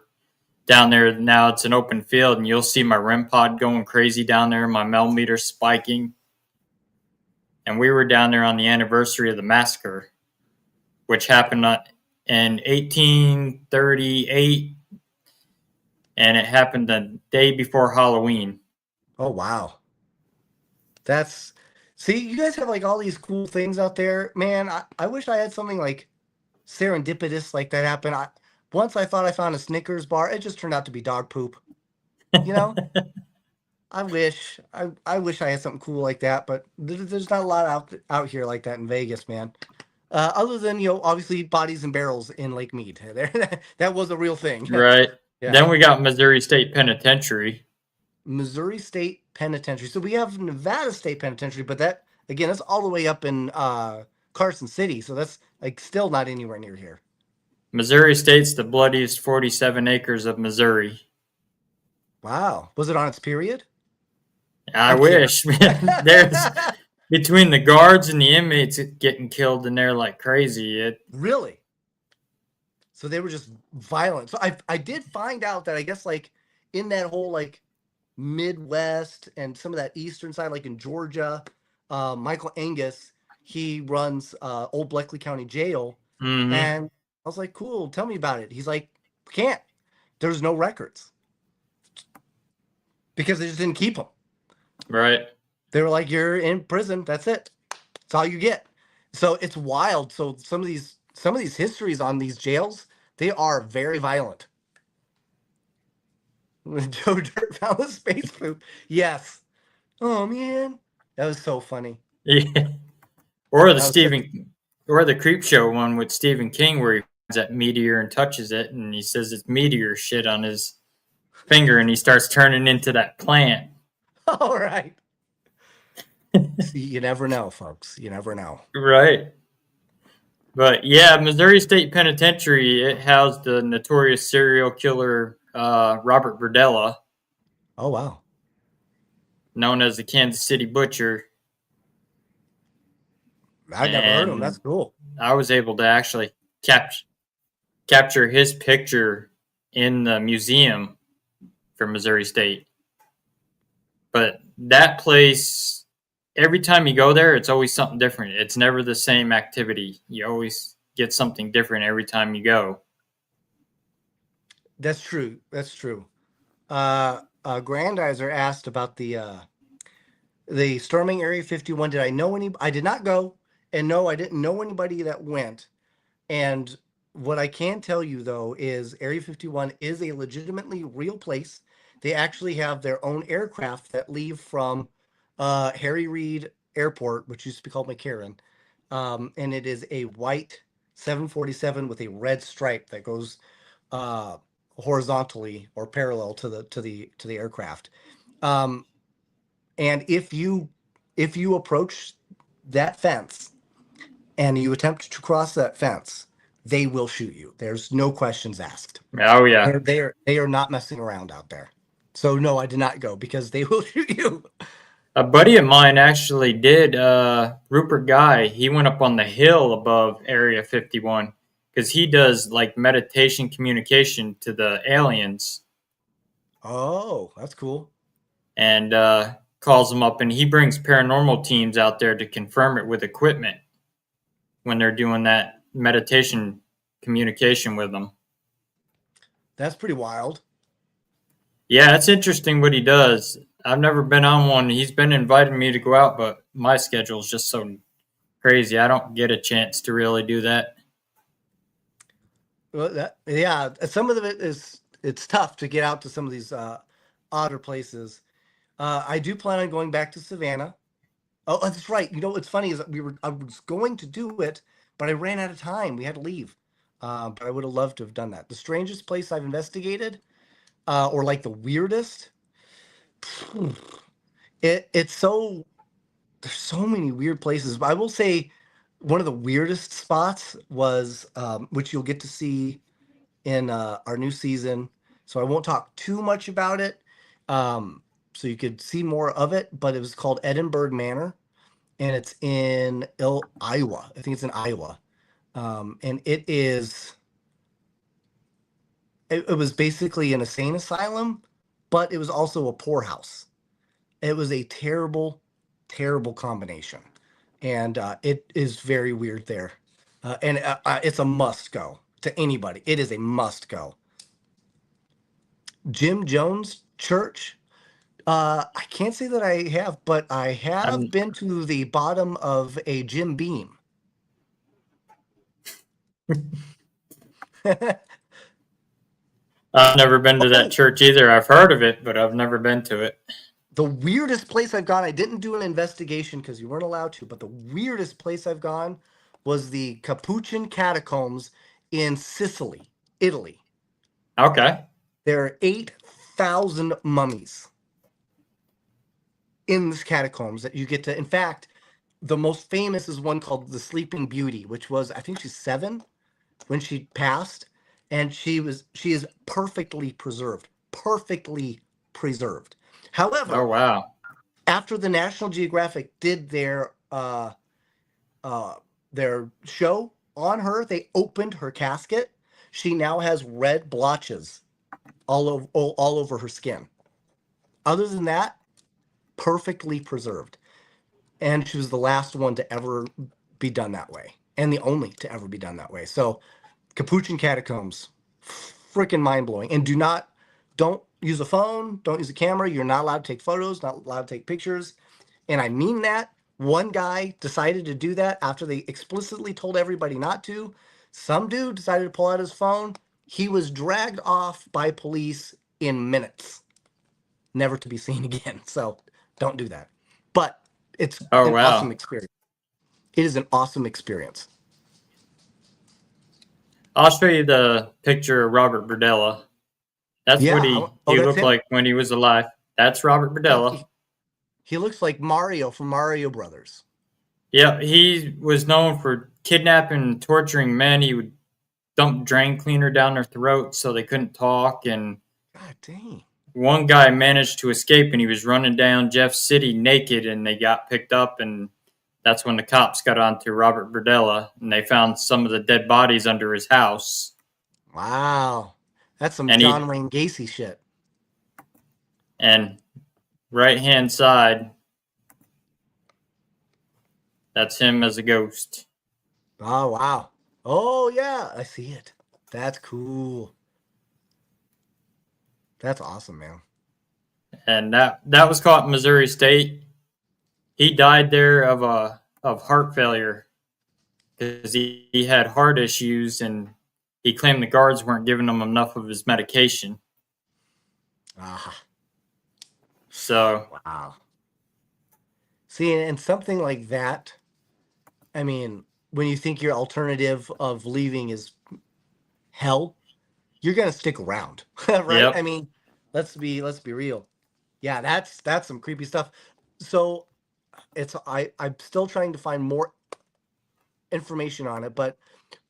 down there now. It's an open field, and you'll see my REM pod going crazy down there, my millimeter spiking. And we were down there on the anniversary of the massacre, which happened in 1838, and it happened the day before Halloween. Oh wow. That's see, you guys have like all these cool things out there, man. I wish I had something like serendipitous like that happen. Once I thought I found a Snickers bar, it just turned out to be dog poop. You know, I wish I had something cool like that, but there's not a lot out here like that in Vegas, man. Other than obviously bodies and barrels in Lake Mead. That was a real thing. Right. Yeah, Then we got Missouri State Penitentiary. Missouri State Penitentiary. So we have Nevada State Penitentiary, but that again, that's all the way up in Carson City. So that's like still not anywhere near here. Missouri State's the bloodiest 47 acres of Missouri. Wow, was it on its period? I I'm kidding. wish. There's between the guards and the inmates getting killed in there like crazy. Really? So they were just violent. So I did find out that I guess like in that whole like Midwest and some of that eastern side, like in Georgia, Michael Angus, he runs Old Bleckley County Jail, Mm-hmm. and I was like, "Cool, tell me about it." He's like, "We can't. There's no records because they just didn't keep them. Right. They were like, you're in prison. That's it. That's all you get." So it's wild. So some of these histories on these jails, they are very violent. When Joe Dirt found the space poop. Yes. Oh man, that was so funny. Yeah. Or the That was such. or the creep show one with Stephen King where he finds that meteor and touches it and he says it's meteor shit on his finger and he starts turning into that plant. All right. See, you never know, folks. You never know. Right. But yeah, Missouri State Penitentiary, it housed the notorious serial killer Robert Verdella, Oh wow, known as the Kansas City Butcher. I never heard of him. That's And cool. I was able to actually cap- capture his picture in the museum for Missouri State. But that place, every time you go there, it's always something different. It's never the same activity. You always get something different every time you go. That's true. That's true. Grandizer asked about the storming Area 51. Did I know any? I did not go, and no, I didn't know anybody that went. And what I can tell you though is Area 51 is a legitimately real place. They actually have their own aircraft that leave from Harry Reid Airport, which used to be called McCarran, and it is a white 747 with a red stripe that goes uh, horizontally or parallel to the aircraft. Um, and if you approach that fence and you attempt to cross that fence, they will shoot you. There's no questions asked. Oh, yeah. They are not messing around out there. So no, I did not go because they will shoot you. A buddy of mine actually did. Rupert Guy. He went up on the hill above Area 51 because he does like meditation communication to the aliens Oh, that's cool. and calls them up, and he brings paranormal teams out there to confirm it with equipment when they're doing that meditation communication with them. That's pretty wild. Yeah, it's interesting what he does. I've never been on one. He's been inviting me to go out, but my schedule is just so crazy. I don't get a chance to really do that. Well, yeah, some of it is it's tough to get out to some of these odder places. I do plan on going back to Savannah. Oh, that's right. You know what's funny is that I was going to do it, but I ran out of time. We had to leave. But I would have loved to have done that. The strangest place I've investigated, or like the weirdest, it's so there's so many weird places. But I will say one of the weirdest spots was, which you'll get to see in our new season. So I won't talk too much about it. So you could see more of it. But it was called Edinburgh Manor, and it's in Iowa. I think it's in Iowa. And it was basically an insane asylum, but it was also a poorhouse. It was a terrible, terrible combination, and it is very weird there. And it's a must go to anybody. It is a must go. Jim Jones Church. I can't say that I have, but I have I'm been to the bottom of a Jim Beam. I've never been to that Oh, church either. I've heard of it, but I've never been to it. the weirdest place I've gone, I didn't do an investigation because you weren't allowed to, but the weirdest place I've gone was the Capuchin catacombs in Sicily, Italy. Okay. There are 8,000 mummies in this catacombs that you get to. In fact, the most famous is one called the Sleeping Beauty, which was, I think she's 7 when she passed, and she is perfectly preserved, perfectly preserved. Oh However, wow. after the National Geographic did their show on her, they opened her casket. She now has red blotches all over her skin. Other than that, perfectly preserved. And she was the last one to ever be done that way, and the only to ever be done that way. So, Capuchin catacombs, freaking mind blowing. And don't use a phone, don't use a camera. You're not allowed to take photos, not allowed to take pictures. And I mean that. One guy decided to do that after they explicitly told everybody not to. Some dude decided to pull out his phone. He was dragged off by police in minutes, never to be seen again. So don't do that. But it's Oh an awesome wow. experience. It is an awesome experience. I'll show you the picture of Robert Burdella. That's what Yeah. Oh, he that's looked him. like when he was alive. That's Robert Yeah. Burdella. He looks like Mario from Mario Brothers. Yep, he was known for kidnapping and torturing men. He would dump drain cleaner down their throats so they couldn't talk. And God dang. one guy managed to escape, and he was running down Jeff City naked, and they got picked up. And that's when the cops got onto Robert Burdella, and they found some of the dead bodies under his house. Wow. That's some And John he Wayne Gacy shit. and right hand side, that's him as a ghost. Oh, wow. Oh, yeah. I see it. That's cool. That's awesome, man. And that was caught in Missouri State. He died there of heart failure because he had heart issues, and he claimed the guards weren't giving him enough of his medication. Ah, So wow. See, and something like that, I mean, when you think your alternative of leaving is hell, you're gonna stick around, right? I yep. mean, let's be real. Yeah, that's some creepy stuff. So I'm still trying to find more information on it, but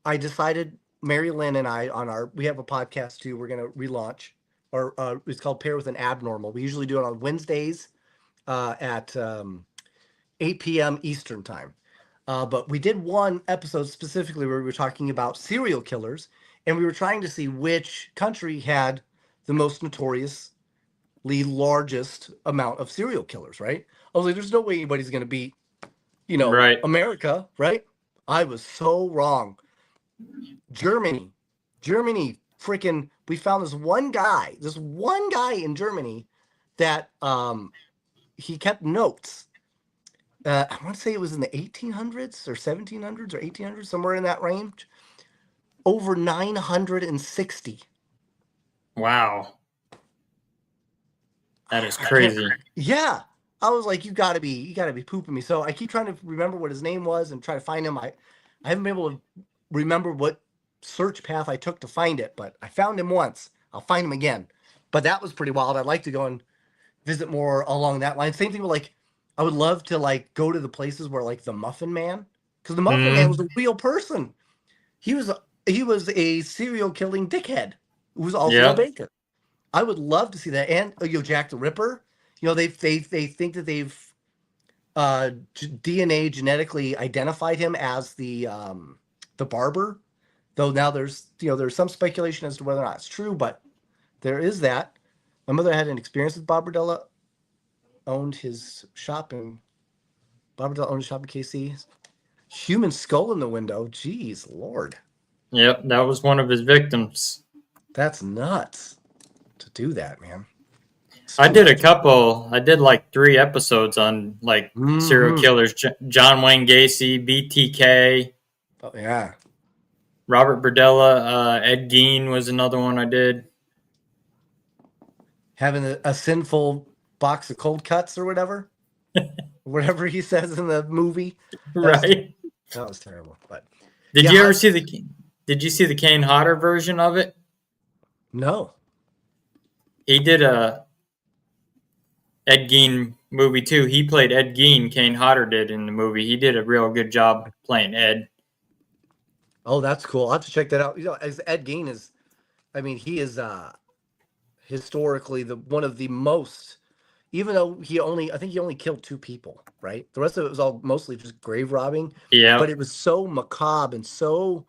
I decided Mary Lynn and I on our we have a podcast too. We're gonna relaunch, or it's called Pair with an Abnormal. We usually do it on Wednesdays at 8 p.m. Eastern time. But we did one episode specifically where we were talking about serial killers, and we were trying to see which country had the most notoriously largest amount of serial killers. Right? I was like, "There's no way anybody's gonna beat, Right. America." Right? I was so wrong. Germany, Germany, freaking, we found this one guy in Germany that he kept notes. I want to say it was in the 1800s or 1700s or 1800s, somewhere in that range. Over 960. Wow. That is I can't. crazy. Yeah, I was like, you gotta be pooping me. So I keep trying to remember what his name was and try to find him. I haven't been able to remember what search path I took to find it, but I found him once. I'll find him again. But that was pretty wild. I'd like to go and visit more along that line. Same thing with like, I would love to like go to the places where like the Muffin Man, because the Muffin Man was Hmm. a real person. He was he was a serial killing dickhead who was also a Yep. baker. I would love to see that. And Jack the Ripper. They think that they've DNA genetically identified him as the barber. Though now there's some speculation as to whether or not it's true, but there is that. My mother had an experience with Bob Berdella. Owned his shop in Bob Berdella owned a shop in KC. Human skull in the window. Jeez, Lord, Yep. That was one of his victims. that's nuts to do that, man. I did a Stupid. couple. I did like 3 episodes on like serial Mm-hmm. killers: John Wayne Gacy, BTK, Oh, yeah. Robert Berdella, Ed Gein was another one I did. Having a sinful box of cold cuts or whatever he says in the movie. That's Right? that was terrible. But Did yeah, you ever see the? Did you see the Kane Hodder version of it? no. He did a Ed Gein movie too. He played Ed Gein. Kane Hodder did in the movie. He did a real good job playing Ed. Oh, that's cool. I'll have to check that out. As Ed Gein is, I mean, he is historically the one of the most. Even though I think he only killed 2 people, right? The rest of it was all mostly just grave robbing, but Yeah, it was so macabre and so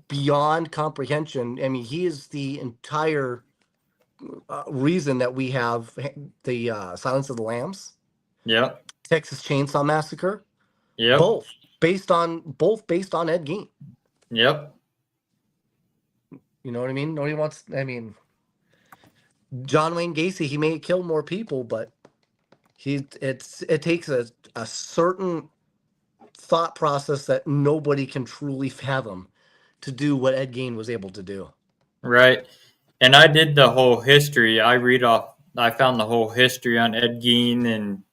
beyond comprehension. I mean, he is the entire reason that we have the Silence of the Lambs, yep, Texas Chainsaw Massacre, yep, both based on Ed Gein. yep. You know what I mean? Nobody wants. I mean, John Wayne Gacy, he may kill more people, but it takes a certain thought process that nobody can truly fathom to do what Ed Gein was able to do. Right. And I did the whole history. I read off. I found the whole history on Ed Gein and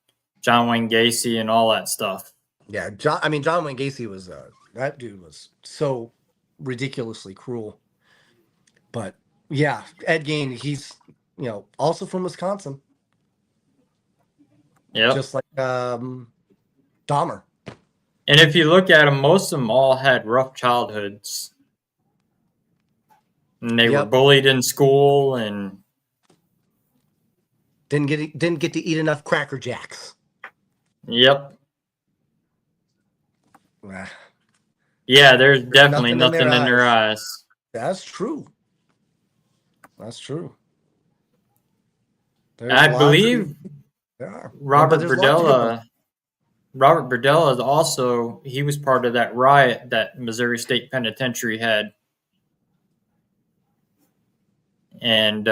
John Wayne Gacy and all that stuff. Yeah, John Wayne Gacy was that dude was so ridiculously cruel. But yeah, Ed Gein, he's also from Wisconsin, Yep. just like Dahmer. And if you look at them, most of them all had rough childhoods, and they were Yep, bullied in school. And didn't get to eat enough Cracker Jacks. yep, Ah, yeah, there's there's definitely nothing in their nothing in their eyes. eyes. That's true. That's true. There's I lots of believe yeah, but Robert there's lots of good ones. Berdella. Robert Berdella is also he was part of that riot that Missouri State Penitentiary had, and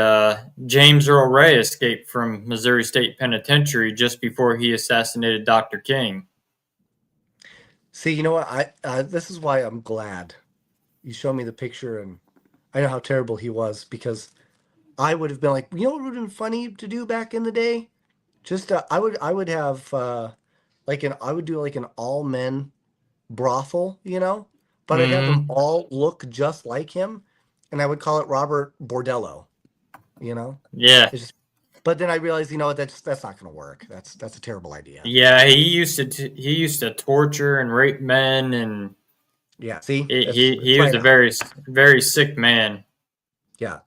James Earl Ray escaped from Missouri State Penitentiary just before he assassinated Dr. King. See, you know what? This is why I'm glad you showed me the picture, and I know how terrible he was because I would have been like, you know what would have been funny to do back in the day? Just I would have I would do like an all men brothel, but I'd have them Mm, all look just like him, and I would call it Robert Bordello, you know. yeah, It's just, but then I realized, that's not going to work. That's a terrible idea. yeah. He used to torture and rape men, and Yeah. See, it's he was right. a very sick man. Yeah.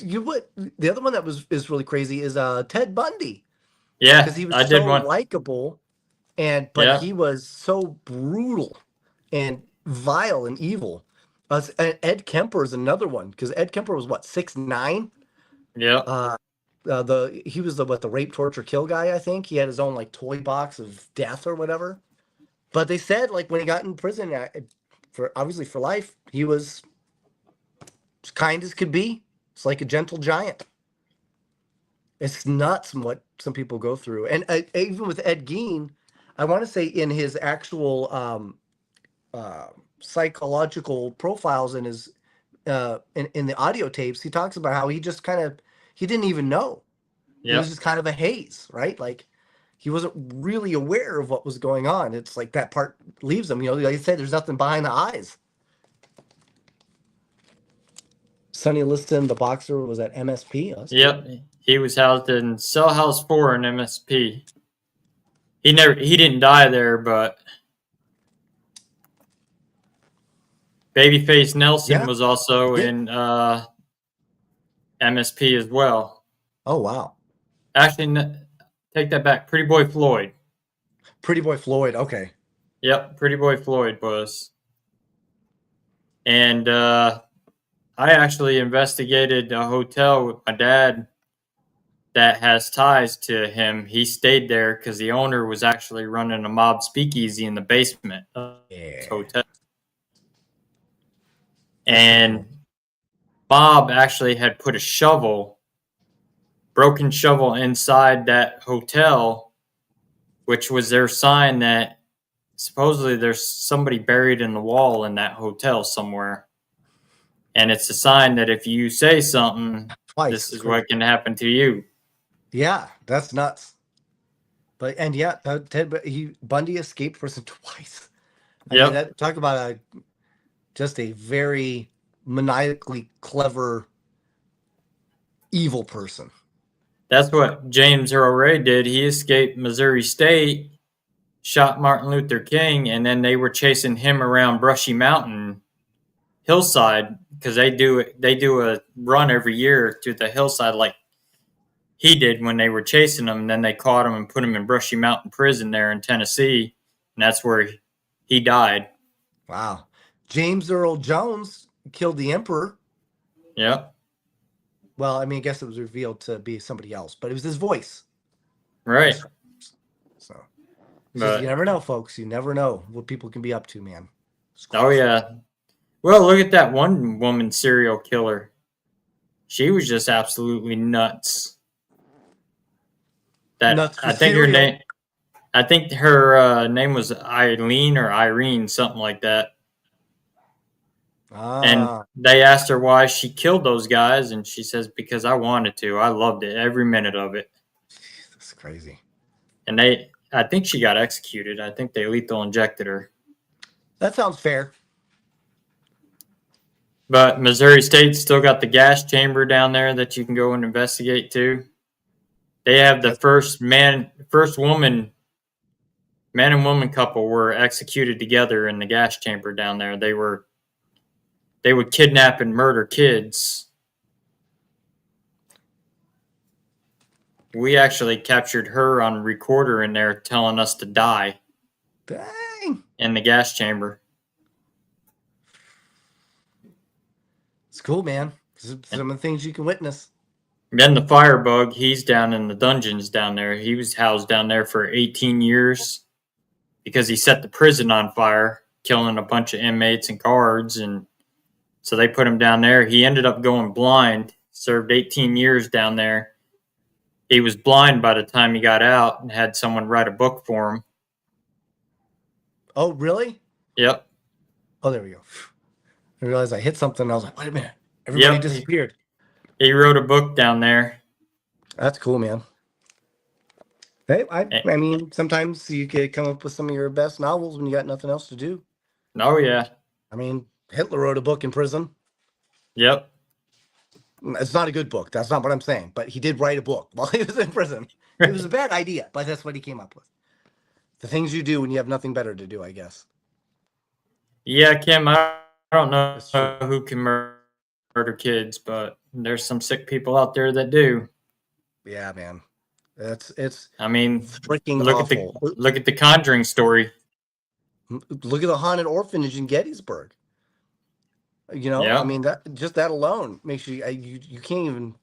You what? The other one that is really crazy is Ted Bundy because Yeah, he was I did so one. likable but Yeah, he was so brutal and vile and evil. Ed Kemper is another one because Ed Kemper was what 6'9". yeah, Uh, he was the rape, torture, kill guy. I think he had his own like toy box of death or whatever. But they said like when he got in prison for obviously for life, he was as kind as could be. It's like a gentle giant. It's nuts what some people go through, and even with Ed Gein, I want to say in his actual uh, psychological profiles in his in the audio tapes, he talks about how he just kind of he didn't even know. He was Yep. just kind of a haze, right? Like he wasn't really aware of what was going on. It's like that part leaves him. Like I said, there's nothing behind the eyes. Sonny Liston, the boxer, was at MSP. Oh, that's cool. Yep. He was housed in Cell House 4 in MSP. He didn't die there, but Babyface Nelson Yeah. was also Did. in MSP as well. Oh wow. Actually, take that back. Pretty Boy Floyd. Pretty Boy Floyd. Okay. Yep, Pretty Boy Floyd was. And I actually investigated a hotel with my dad that has ties to him. He stayed there because the owner was actually running a mob speakeasy in the basement of his Yeah. hotel. That's so And cool. Bob actually had put a broken shovel inside that hotel, which was their sign that supposedly there's somebody buried in the wall in that hotel somewhere. And it's a sign that if you say something, Twice. this It's is crazy. what can happen to you. Yeah, that's nuts. But and yeah, Bundy escaped prison twice. I mean, Yep. that talk about just a very maniacally clever evil person. That's what James Earl Ray did. He escaped Missouri State, shot Martin Luther King, and then they were chasing him around Brushy Mountain hillside because they do a run every year to the hillside like he did when they were chasing him. And then they caught him and put him in Brushy Mountain Prison there in Tennessee, and that's where he died. Wow. James Earl Jones killed the emperor. Yep. Well, I mean, I guess it was revealed to be somebody else, but it was his voice. Right. So it's just you But never know, folks. You never know what people can be up to, man. It's oh crazy. yeah. Well, look at that one woman serial killer. She was just absolutely nuts. That Nuts for cereal. I think her name was Eileen or Irene, something like that. And Ah, they asked her why she killed those guys, and she says, because I wanted to. I loved it, every minute of it. that's crazy. And I think she got executed. I think they lethal injected her. That sounds fair. But Missouri State still got the gas chamber down there that you can go and investigate too. They have the That's, first man and woman couple were executed together in the gas chamber down there. They would kidnap and murder kids. We actually captured her on recorder in there telling us to die dang. in the gas chamber. It's cool, man. Some of the things you can witness. Then the firebug, he's down in the dungeons down there. He was housed down there for 18 years because he set the prison on fire, killing a bunch of inmates and guards. And so they put him down there. He ended up going blind, served 18 years down there. He was blind by the time he got out and had someone write a book for him. Oh, really? Yep. Oh, there we go. I realized I hit something. And I was like, wait a minute. Everybody Yep. disappeared. He wrote a book down there. That's cool, man. Hey, Eh, I mean, sometimes you could come up with some of your best novels when you got nothing else to do. Oh, yeah. I mean, Hitler wrote a book in prison. Yep. It's not a good book. That's not what I'm saying. But he did write a book while he was in prison. It was a bad idea, but that's what he came up with. The things you do when you have nothing better to do, I guess. Yeah, Kim, I don't know That's true. who can murder kids, but there's some sick people out there that do. Yeah, man. It's I mean, freaking awful. look at the Conjuring story. Look at the haunted orphanage in Gettysburg. You know, I Yeah. mean that alone makes you can't even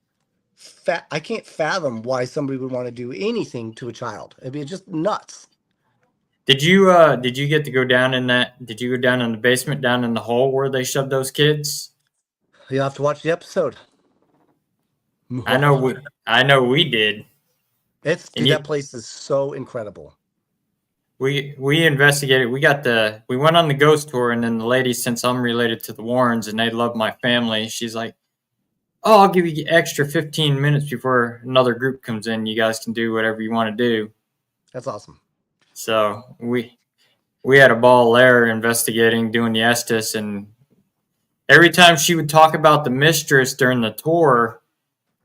I can't fathom why somebody would want to do anything to a child. I mean, it's just nuts. Did you get to go down in that? Did you go down in the basement, down in the hole where they shoved those kids? You'll have to watch the episode. I know we did. It's And dude, that place is so incredible. we investigated. We went on the ghost tour, and then the lady, since I'm related to the Warrens and they love my family, she's like, oh, I'll give you extra 15 minutes before another group comes in. You guys can do whatever you want to do. That's awesome. So we had a ball there investigating, doing the Estes, and every time she would talk about the mistress during the tour,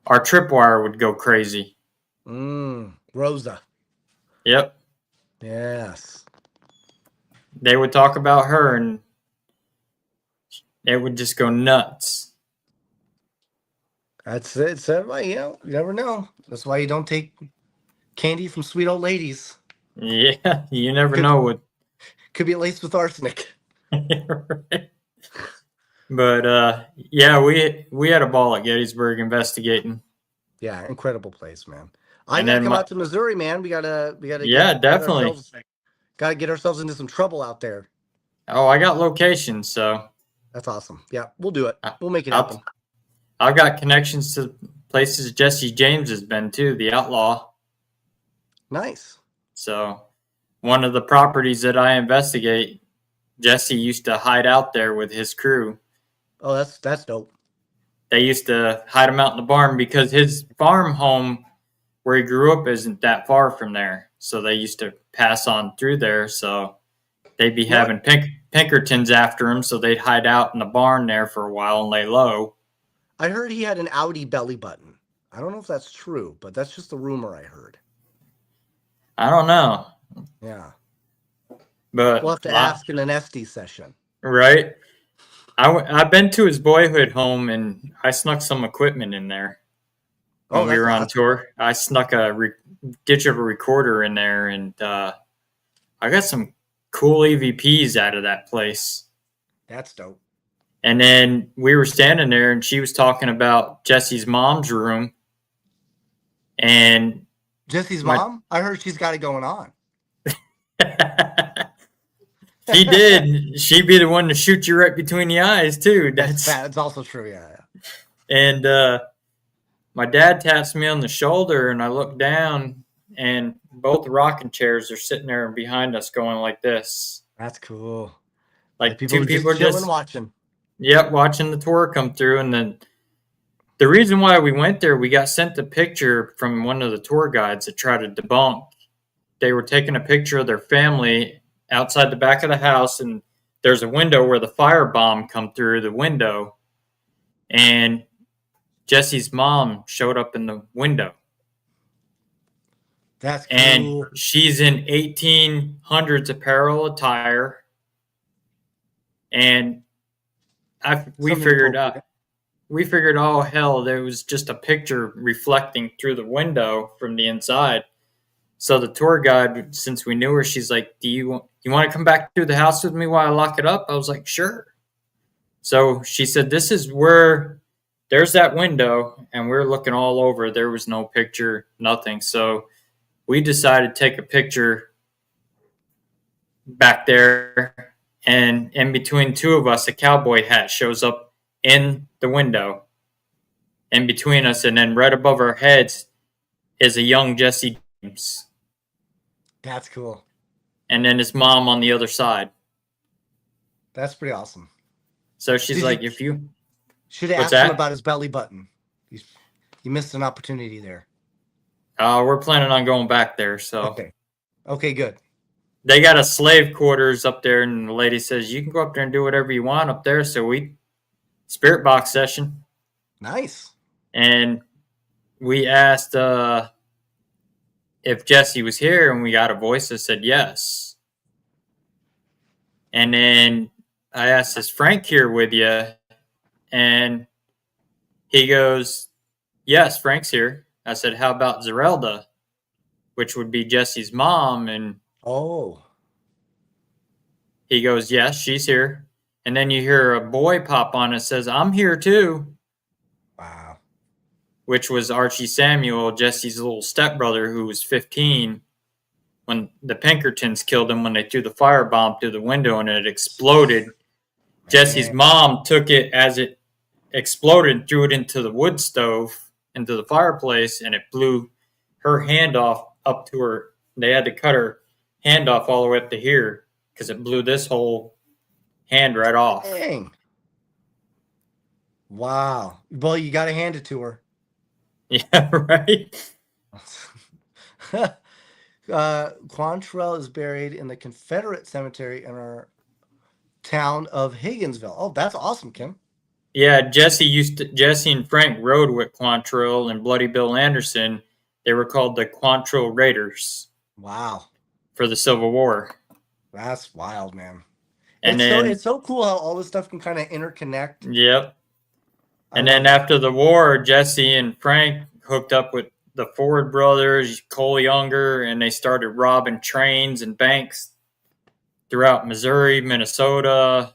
our tripwire would go crazy. Rosa. Yep. Yes. They would talk about her and it would just go nuts. That's it. So, you know, you never know. That's why you don't take candy from sweet old ladies. Yeah, you never Could know what. could be laced with arsenic. Right. But yeah, we had a ball at Gettysburg investigating. Yeah, incredible place, man. I And gotta then come out to Missouri, man. We gotta yeah, get definitely. ourselves get ourselves into some trouble out there. Oh, I got locations, so That's awesome. Yeah, we'll do it. I, We'll make it I'll, happen. I've got connections to places Jesse James has been too, the outlaw. Nice. So one of the properties that I investigate, Jesse used to hide out there with his crew. Oh, that's dope. They used to hide him out in the barn because his farm home where he grew up isn't that far from there. So they used to pass on through there. So they'd be You know what? having Pinkertons after him. So they'd hide out in the barn there for a while and lay low. I heard he had an Audi belly button. I don't know if that's true, but that's just the rumor I heard. I don't know, Yeah. We'll but have to ask in an SD session. right. I've been to his boyhood home and I snuck some equipment in there Oh, when we that's were on awesome. tour. I snuck a digital recorder in there and I got some cool EVPs out of that place. That's dope. And then we were standing there and she was talking about Jesse's mom's room. And Jesse's my mom? I heard she's got it going on. she did. She'd be the one to shoot you right between the eyes too. That's also true, yeah. And my dad taps me on the shoulder and I look down and both rocking chairs are sitting there behind us going like this. That's cool. Like People two are people just chilling, just watching. yep, watching the tour come through. And then the reason why we went there, we got sent a picture from one of the tour guides that tried to debunk. They were taking a picture of their family outside the back of the house, and there's a window where the firebomb come through the window, and Jesse's mom showed up in the window. That's And cool. she's in 1800s apparel attire, and we Something figured appropriate. oh hell, there was just a picture reflecting through the window from the inside. So the tour guide, since we knew her, she's like, "Do you want to come back to the house with me while I lock it up?" I was like, "Sure." So she said, "This is where there's that window," and we're looking all over. There was no picture, nothing. So we decided to take a picture back there, and in between two of us, a cowboy hat shows up in the window, in between us, and then right above our heads is a young Jesse James. That's cool. And then his mom on the other side. That's pretty awesome. So she's Did like, you if you, should have what's asked him that? about his belly button. You missed an opportunity there. We're planning on going back there. So Okay. Okay, good. they got a slave quarters up there, and the lady says, you can go up there and do whatever you want up there. So spirit box session. Nice. And we asked if Jesse was here, and we got a voice that said yes. And then I asked, is Frank here with you? And he goes, yes, Frank's here. I said, how about Zerelda, which would be Jesse's mom? And Oh. he goes, yes, she's here. And then you hear a boy pop on and says, I'm here too. Wow. Which was Archie Samuel, Jesse's little stepbrother, who was 15 when the Pinkertons killed him when they threw the firebomb through the window and it exploded. Man. Jesse's mom took it as it exploded, threw it into the wood stove, into the fireplace, and it blew her hand off up to her. They had to cut her hand off all the way up to here because it blew this whole hand right off. Dang. Wow. Well, you got to hand it to her. Yeah, right. Quantrell is buried in the Confederate cemetery in our town of Higginsville. Oh, that's awesome, Kim. Yeah, Jesse and Frank rode with Quantrill and Bloody Bill Anderson. They were called the Quantrill Raiders Wow. for the Civil War. That's wild, man. And It's then, so cool how all this stuff can kind of interconnect. yep. I And then love it. after the war, Jesse and Frank hooked up with the Ford brothers, Cole Younger, and they started robbing trains and banks throughout Missouri, Minnesota.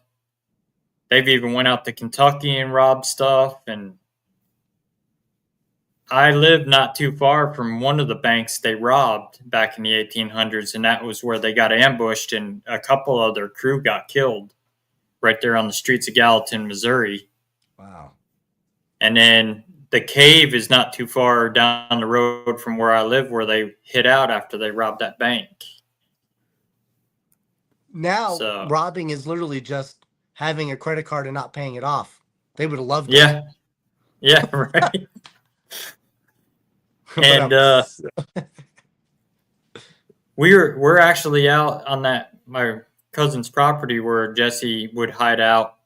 They've even went out to Kentucky and robbed stuff. And I lived not too far from one of the banks they robbed back in the 1800s, and that was where they got ambushed, and a couple of their crew got killed right there on the streets of Gallatin, Missouri. Wow. And then the cave is not too far down the road from where I live, where they hid out after they robbed that bank. Now, So, robbing is literally just having a credit card and not paying it off. They would have loved it. yeah, yeah, right. But And I'm we're actually out on that my cousin's property where Jesse would hide out.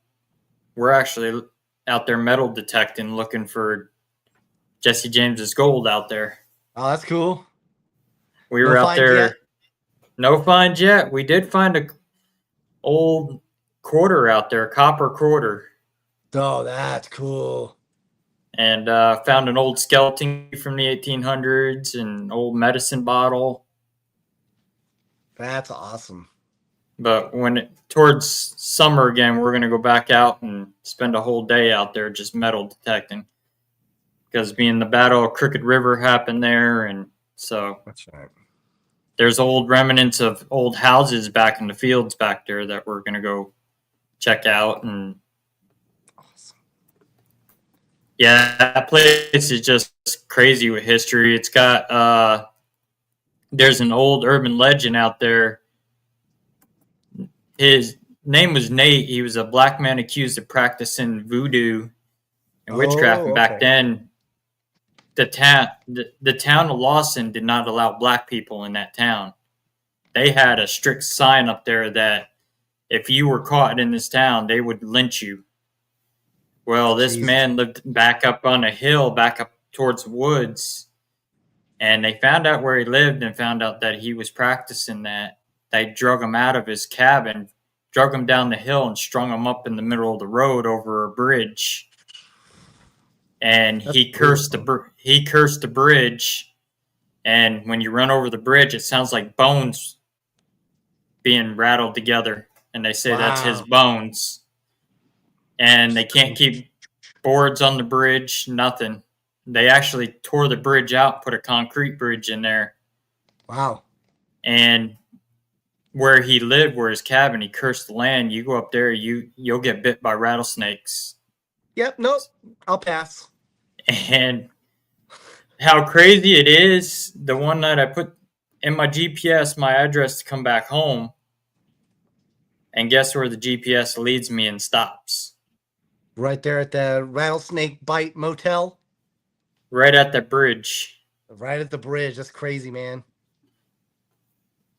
We're actually out there metal detecting, looking for Jesse James's gold out there. oh, that's cool. We No were out fines yet. there, no finds yet. We did find a old quarter out there, a copper quarter, Oh, that's cool. and found an old skeleton from the 1800s, an old medicine bottle. That's awesome. But towards summer again, we're gonna go back out and spend a whole day out there just metal detecting, because being the Battle of Crooked River happened there, and so That's right. there's old remnants of old houses back in the fields back there that we're gonna go check out. And Awesome. yeah, that place is just crazy with history. It's got there's an old urban legend out there. His name was Nate. He was a black man accused of practicing voodoo and witchcraft. Oh, And back okay. then, the town of Lawson did not allow black people in that town. They had a strict sign up there that if you were caught in this town, they would lynch you. Well, this Jesus. man lived back up on a hill, back up towards the woods, and they found out where he lived and found out that he was practicing that. They drug him out of his cabin, drug him down the hill, and strung him up in the middle of the road over a bridge. And That's brutal. he cursed the bridge. And when you run over the bridge, it sounds like bones being rattled together. And they say that's his Wow. bones. And they can't keep boards on the bridge, nothing. They actually tore the bridge out, put a concrete bridge in there. Wow. And where he lived, where his cabin, he cursed the land. You go up there, you'll get bit by rattlesnakes. Yep. Nope. I'll pass. And how crazy it is, the one night I put in my GPS my address to come back home, and guess where the GPS leads me and stops? Right there at the Rattlesnake Bite Motel. Right at that bridge. Right at the bridge. That's crazy, man.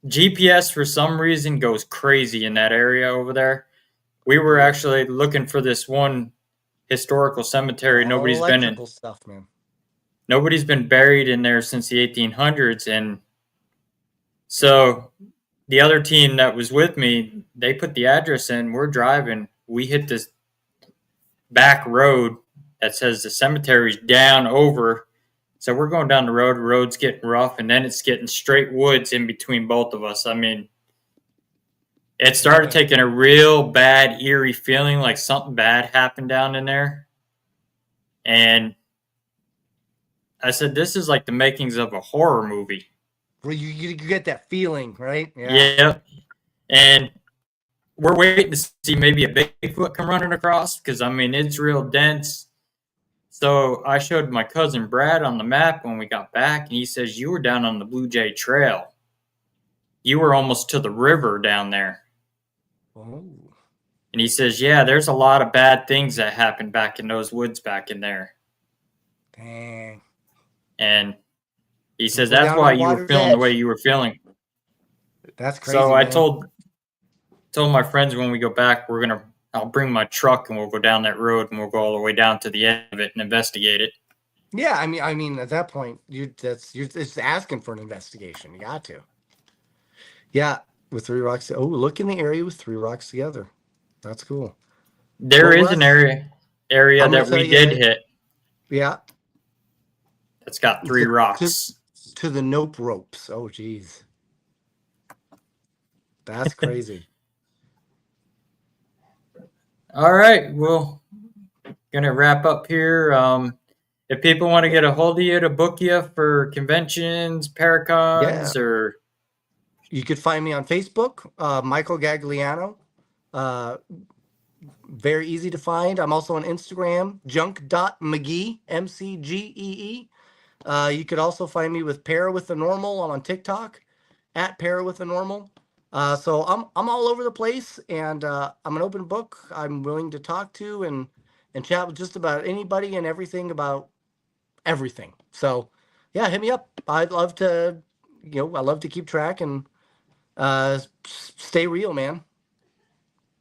GPS for some reason goes crazy in that area over there. We were actually looking for this one historical cemetery All electrical stuff, man. nobody's been buried in there since the 1800s. And so the other team that was with me, they put the address in. We're driving. We hit this back road that says the cemetery's down over. So we're going down the road. The road's getting rough, and then it's getting straight woods in between both of us. I mean, it started taking a real bad, eerie feeling like something bad happened down in there. And I said, this is like the makings of a horror movie. Where you get that feeling, right? Yeah. Yep. And we're waiting to see maybe a Bigfoot come running across, because I mean it's real dense. So I showed my cousin Brad on the map when we got back, and he says, you were down on the Blue Jay Trail. You were almost to the river down there. Oh. And he says, yeah, there's a lot of bad things that happen back in those woods back in there. Dang. And he says, People that's down why at you were water's feeling the way edge. you were feeling. That's So crazy, I man. told my friends when we go back, I'll bring my truck and we'll go down that road and we'll go all the way down to the end of it and investigate it. Yeah, I mean, at that point, you're just asking for an investigation. You got to. Yeah, with three rocks. Oh, look in the area with three rocks together. That's cool. There Well, is an Russ, area I'm gonna that tell we did you. hit Yeah, that's got three the, to rocks. to the nope ropes. Oh, geez, that's crazy. All right, well, gonna wrap up here. If people want to get a hold of you to book you for conventions, Yeah, paracons, or you could find me on Facebook, Michael Gagliano. Uh, Very easy to find. I'm also on Instagram, junk.mcgee, MCGEE. You could also find me with Para with the Normal. I'm on TikTok at Para with the Normal. So I'm all over the place, and I'm an open book. I'm willing to talk to and chat with just about anybody and everything about everything. So yeah, hit me up. I'd love to, I love to keep track and stay real, man.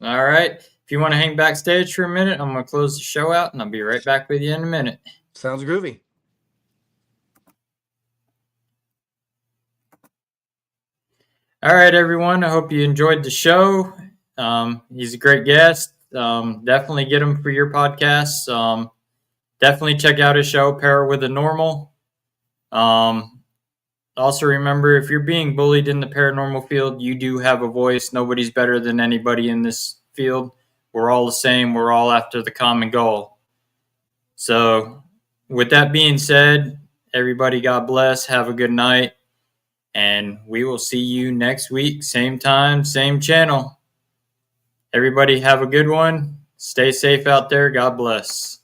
all right. If you want to hang backstage for a minute, I'm gonna close the show out, and I'll be right back with you in a minute. Sounds groovy. All right, everyone. I hope you enjoyed the show. He's a great guest. Definitely get him for your podcast. Definitely check out his show, Para with the Normal. Also, remember if you're being bullied in the paranormal field, you do have a voice. Nobody's better than anybody in this field. We're all the same. We're all after the common goal. So, with that being said, everybody, God bless. Have a good night. And we will see you next week. Same time, same channel. Everybody, have a good one. Stay safe out there. God bless.